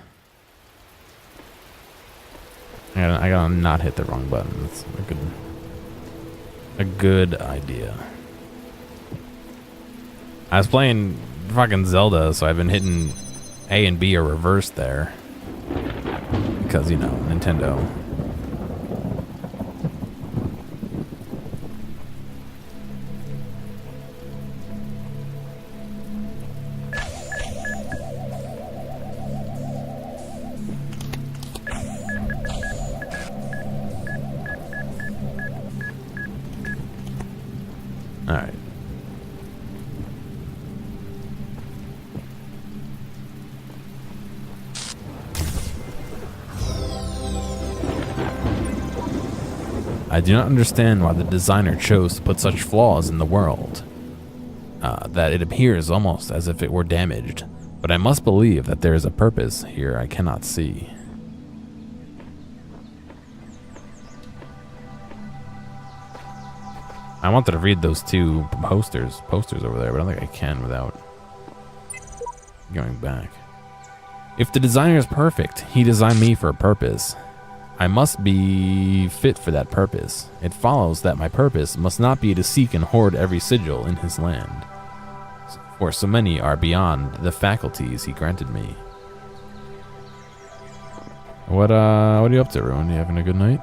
I gotta not hit the wrong button. That's a good idea. I was playing fucking Zelda, so I've been hitting A and B are reversed there. Because, you know, Nintendo. Alright. I do not understand why the designer chose to put such flaws in the world, that it appears almost as if it were damaged, but I must believe that there is a purpose here I cannot see. I wanted to read those two posters over there, but I don't think I can without going back. If the designer is perfect, he designed me for a purpose. I must be fit for that purpose. It follows that my purpose must not be to seek and hoard every sigil in his land, for so many are beyond the faculties he granted me. What are you up to, everyone? You having a good night?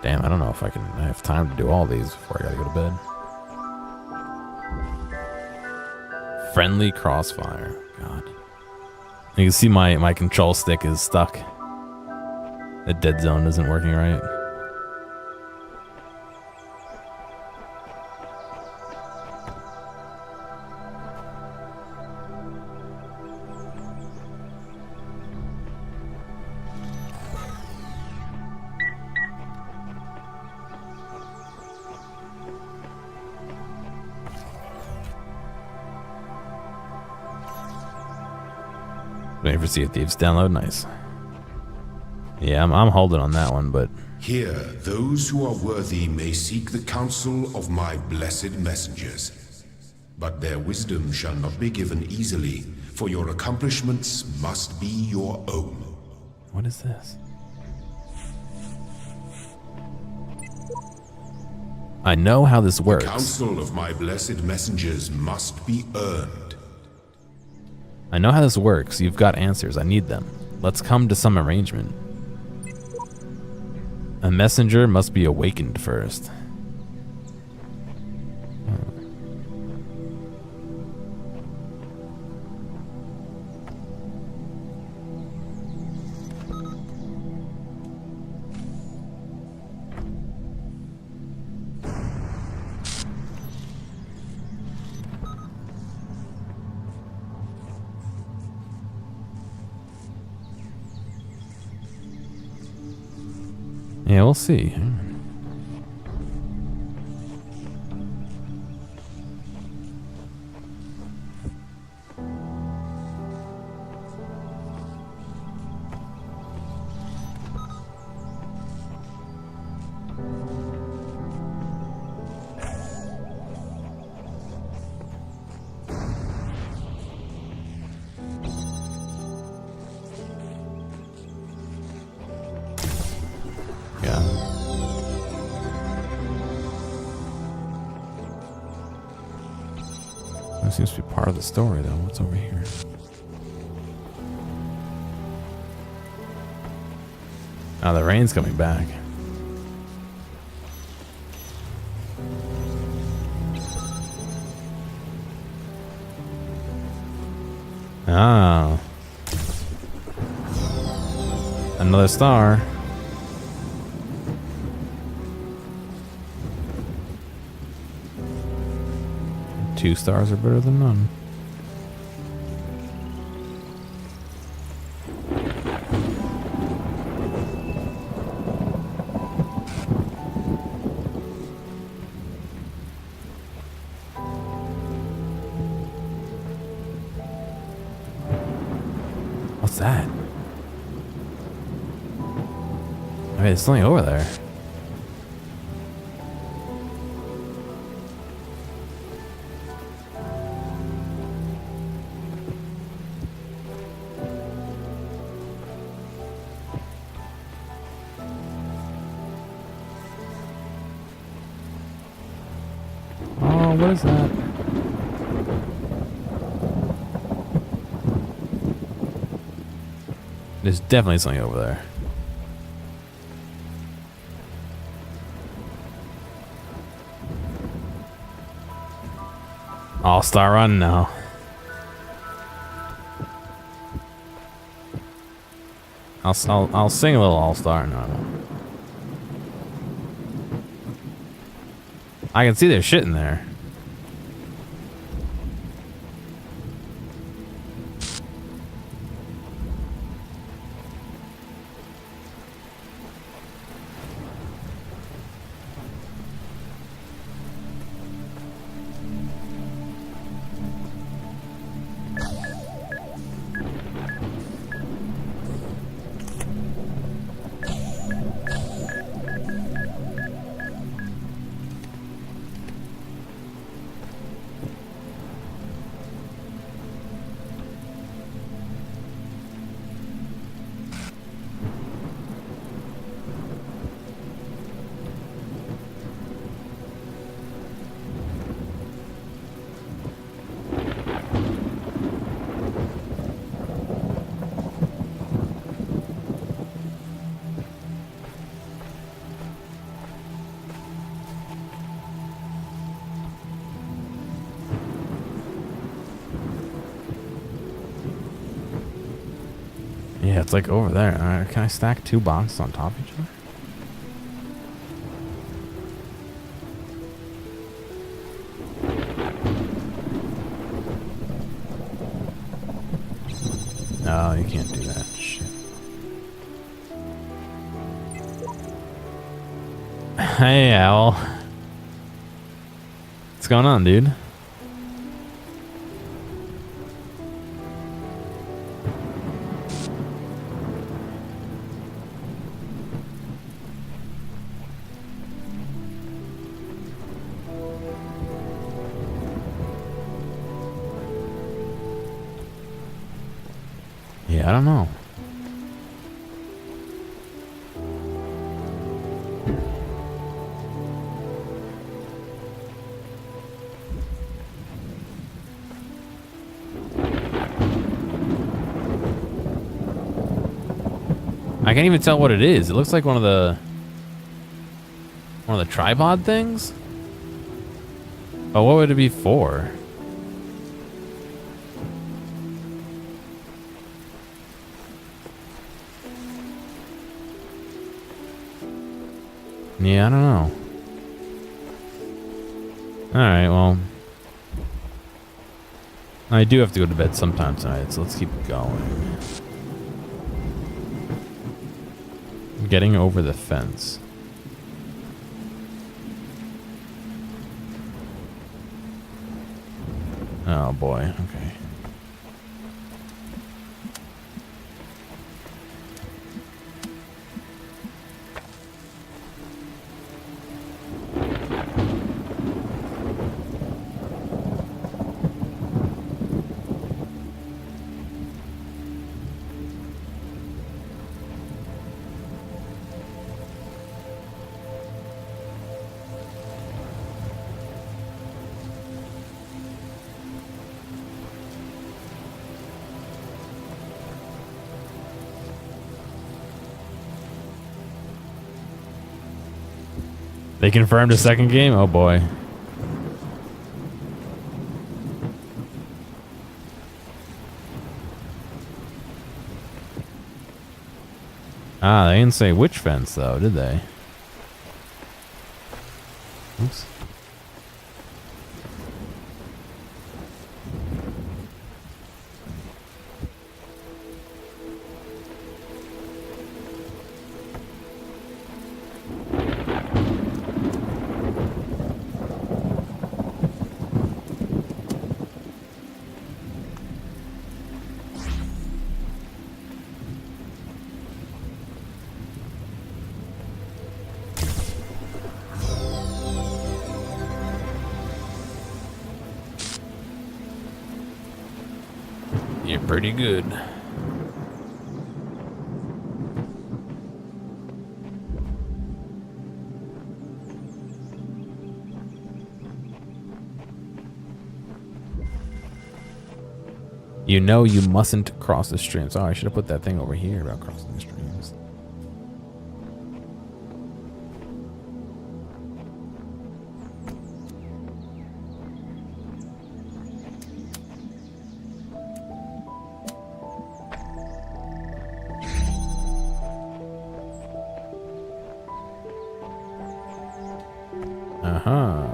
Damn, I don't know if I have time to do all these before I gotta go to bed. Friendly crossfire. God. You can see my control stick is stuck. The dead zone isn't working right. Waiting for Sea of Thieves download. Nice. Yeah, I'm holding on that one, but Here, those who are worthy may seek the counsel of my blessed messengers. But their wisdom shall not be given easily, for your accomplishments must be your own. what is this? I know how this works. The counsel of my blessed messengers must be earned. I know how this works. You've got answers. I need them. Let's come to some arrangement. A messenger must be awakened first. Yeah, we'll see. Yeah. That seems to be part of the story, though. What's over here? Oh, the rain's coming back. Oh. Another star. Two stars are better than none. What's that? I mean, it's something over there. Oh, what is that? There's definitely something over there. All-star run now. I'll sing a little all-star. No. I can see there's shit in there. Yeah, it's like over there. Can I stack two boxes on top of each other? No, you can't do that. Shit. Hey, Owl. What's going on, dude? Yeah, I don't know. I can't even tell what it is. It looks like one of the tripod things. Oh, what would it be for? Yeah, I don't know. Alright, well. I do have to go to bed sometime tonight, so let's keep going. Getting over the fence. Oh boy, okay. They confirmed a second game? Oh boy. Ah, they didn't say which fence though, did they? Oops. You're pretty good. You know you mustn't cross the streams. Oh, I should have put that thing over here about crossing the streams. Uh-huh.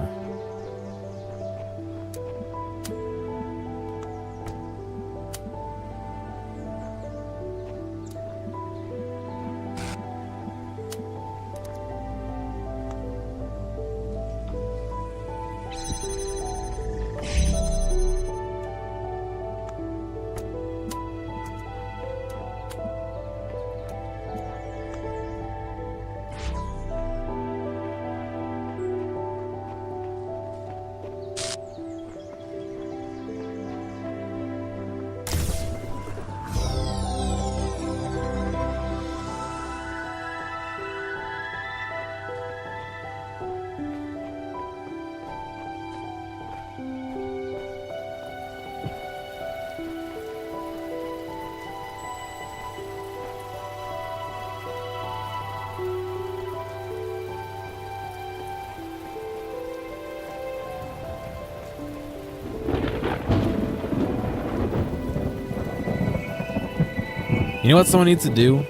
You know what someone needs to do?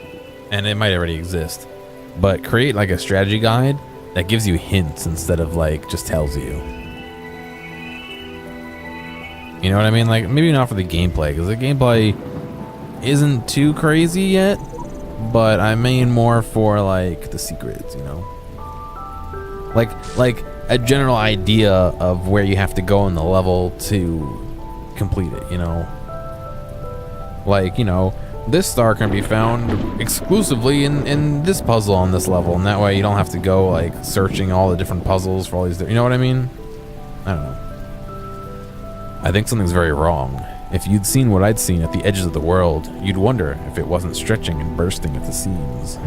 And it might already exist, but create like a strategy guide that gives you hints instead of like just tells you. You know what I mean? Like maybe not for the gameplay, because the gameplay isn't too crazy yet, but I mean more for like the secrets, you know? Like a general idea of where you have to go in the level to complete it, you know? Like, you know, this star can be found exclusively in this puzzle on this level, and that way you don't have to go like searching all the different puzzles for all these, you know what I mean? I don't know. I think something's very wrong. If you'd seen what I'd seen at the edges of the world, you'd wonder if it wasn't stretching and bursting at the seams.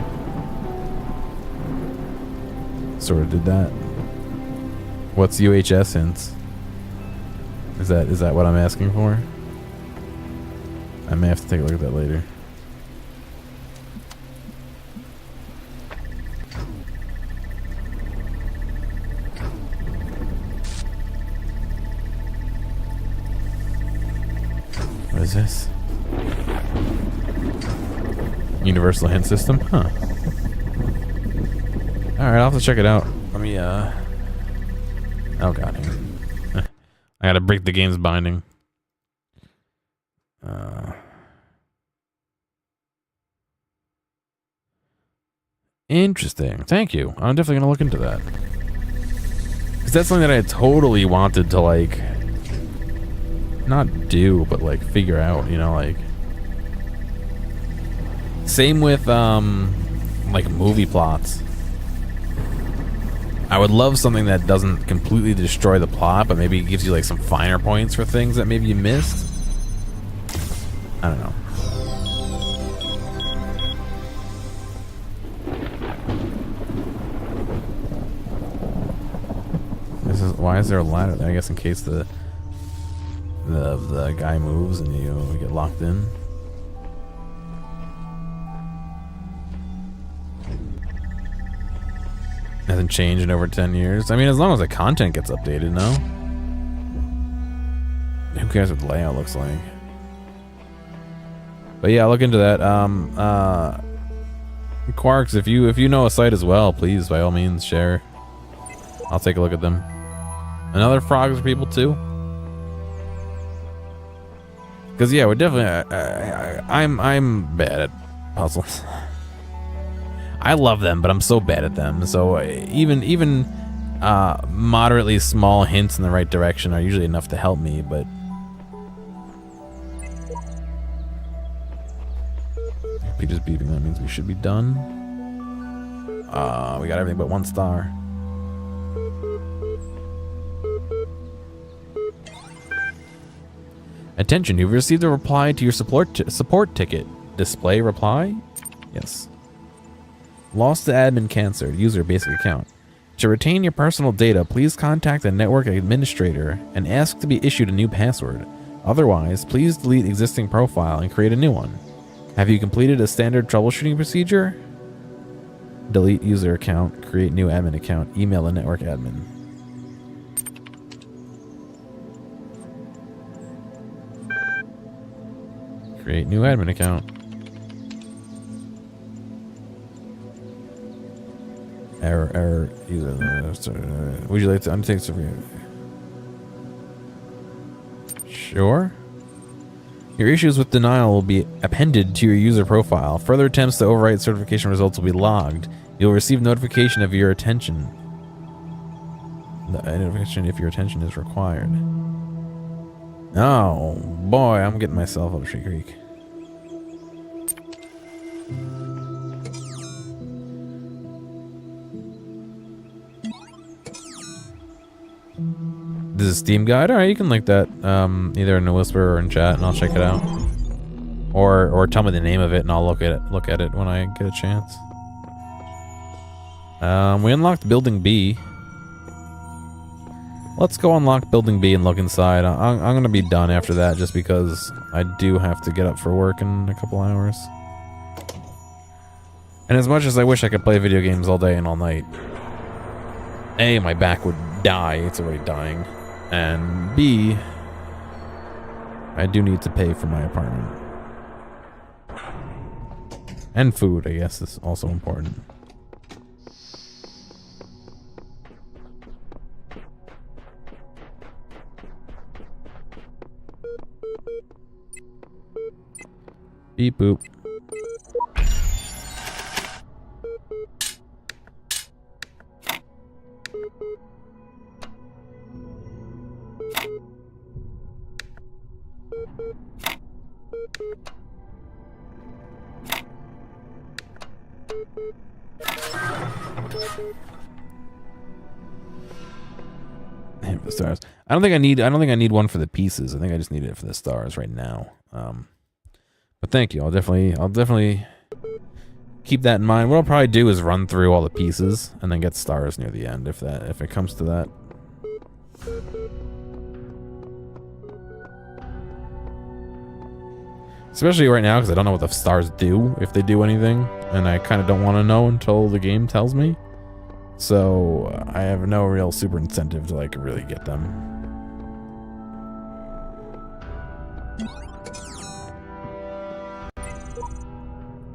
Sort of did that. What's UHS hints? Is that what I'm asking for? I may have to take a look at that later. What is this? Universal hint system? Huh. Alright, I'll have to check it out. Let me, oh god, hang on. I gotta break the game's binding. Interesting. Thank you. I'm definitely gonna look into that. Because that's something that I totally wanted to, like, not do, but like figure out, you know, like same with like movie plots. I would love something that doesn't completely destroy the plot, but maybe gives you like some finer points for things that maybe you missed. I don't know. Why is there a ladder there? I guess in case the guy moves and you get locked in. Hasn't changed in over 10 years. I mean, as long as the content gets updated, no? Who cares what the layout looks like? But yeah, look into that. Quarks, if you know a site as well, please by all means share. I'll take a look at them. Another frogs for people too. Because yeah, we're definitely. I'm bad at puzzles. I love them, but I'm so bad at them. So even moderately small hints in the right direction are usually enough to help me. But Peter's beeping. That means we should be done. We got everything but 1 star. Attention, you've received a reply to your support ticket. Display reply? Yes. Lost to admin cancer. User basic account. To retain your personal data, please contact the network administrator and ask to be issued a new password. Otherwise, please delete existing profile and create a new one. Have you completed a standard troubleshooting procedure? Delete user account, create new admin account, email the network admin. Create new admin account. Error. Would you like to undertake survey? Sure. Your issues with denial will be appended to your user profile. Further attempts to overwrite certification results will be logged. You'll receive notification of your attention. The notification if your attention is required. Oh boy, I'm getting myself up Tree Creek. This is Steam Guide. Alright, you can link that either in a whisper or in chat and I'll check it out. Or tell me the name of it and I'll look at it when I get a chance. We unlocked Building B. Let's go unlock Building B and look inside. I'm gonna be done after that just because I do have to get up for work in a couple hours. And as much as I wish I could play video games all day and all night, A, my back would die. It's already dying. And B, I do need to pay for my apartment. And food, I guess, is also important. Beep boop. And for the stars. I don't think I need one for the pieces. I think I just need it for the stars right now. But thank you. I'll definitely keep that in mind. What I'll probably do is run through all the pieces and then get stars near the end if it comes to that. Especially right now because I don't know what the stars do, if they do anything, and I kind of don't want to know until the game tells me. So I have no real super incentive to like really get them.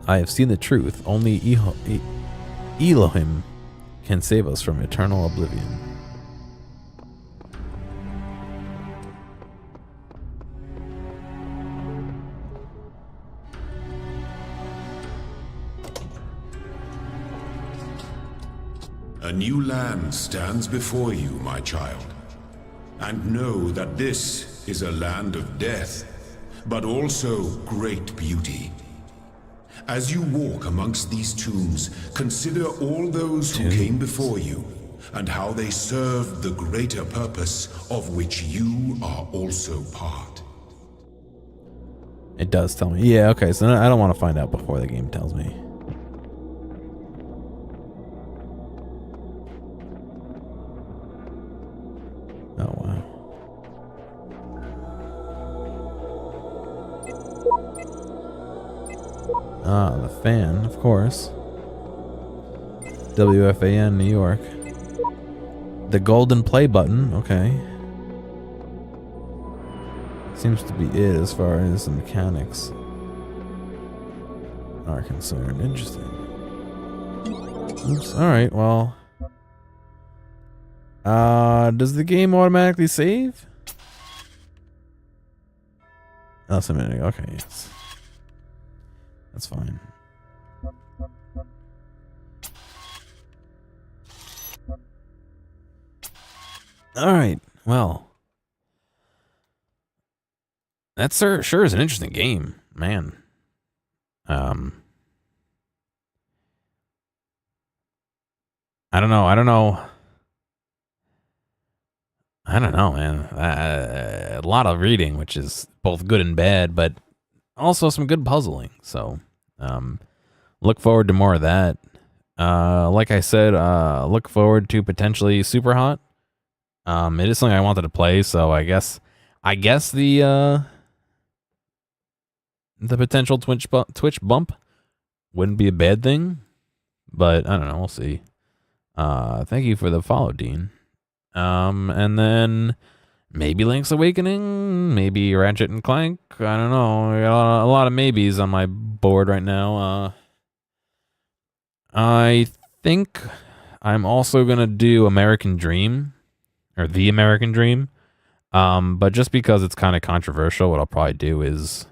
I have seen the truth. Only Elohim can save us from eternal oblivion. A new land stands before you, my child. And know that this is a land of death, but also great beauty. As you walk amongst these tombs, consider all those who came before you, and how they served the greater purpose of which you are also part. It does tell me. Yeah, okay, so I don't want to find out before the game tells me. Oh, wow. Ah, the fan, of course. WFAN, New York. The golden play button, okay. Seems to be it as far as the mechanics are concerned. Interesting. Oops, alright, well. Does the game automatically save? Oh, that's a minute ago. Okay, yes. That's fine. Alright, well. That sure is an interesting game, man. I don't know, man. A lot of reading, which is both good and bad, but also some good puzzling. So, look forward to more of that. Like I said, look forward to potentially Super Hot. It is something I wanted to play, so I guess the potential Twitch bump wouldn't be a bad thing, but I don't know. We'll see. Thank you for the follow, Dean. And then maybe Link's Awakening, maybe Ratchet and Clank. I don't know. I got a lot of maybes on my board right now. I think I'm also gonna do American Dream, or The American Dream. But just because it's kind of controversial, what I'll probably do is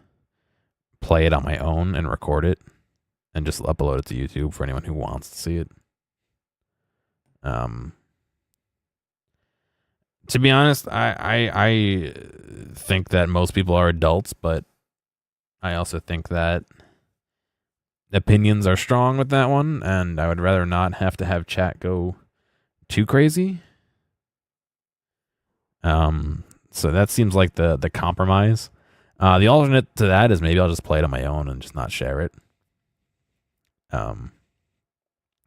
play it on my own and record it and just upload it to YouTube for anyone who wants to see it. To be honest, I think that most people are adults, but I also think that opinions are strong with that one, and I would rather not have to have chat go too crazy. So that seems like the compromise. The alternate to that is maybe I'll just play it on my own and just not share it.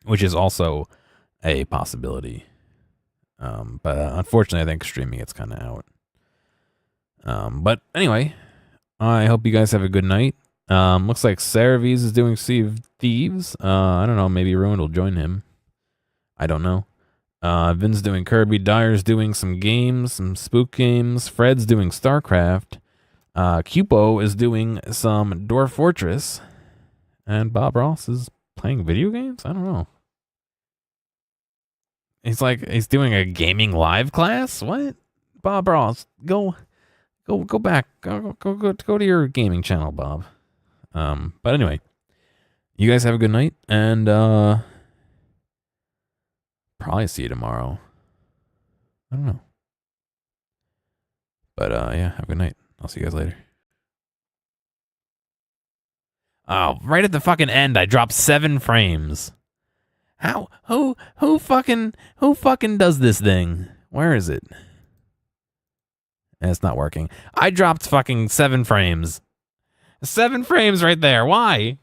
Which is also a possibility. But unfortunately, I think streaming it's kind of out. But anyway, I hope you guys have a good night. Looks like Saraviz is doing Sea of Thieves. I don't know, maybe Ruined will join him. I don't know. Vin's doing Kirby, Dyer's doing some games, some spook games, Fred's doing StarCraft, Cupo is doing some Dwarf Fortress, and Bob Ross is playing video games? I don't know. He's doing a gaming live class? What? Bob Ross, go back. Go to your gaming channel, Bob. But anyway, you guys have a good night, and probably see you tomorrow. I don't know. But yeah, have a good night. I'll see you guys later. Oh, right at the fucking end, I dropped 7 frames. How? Who fucking does this thing? Where is it? And it's not working. I dropped fucking 7 frames. 7 frames right there. Why?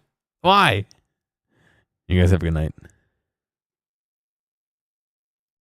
You guys have a good night.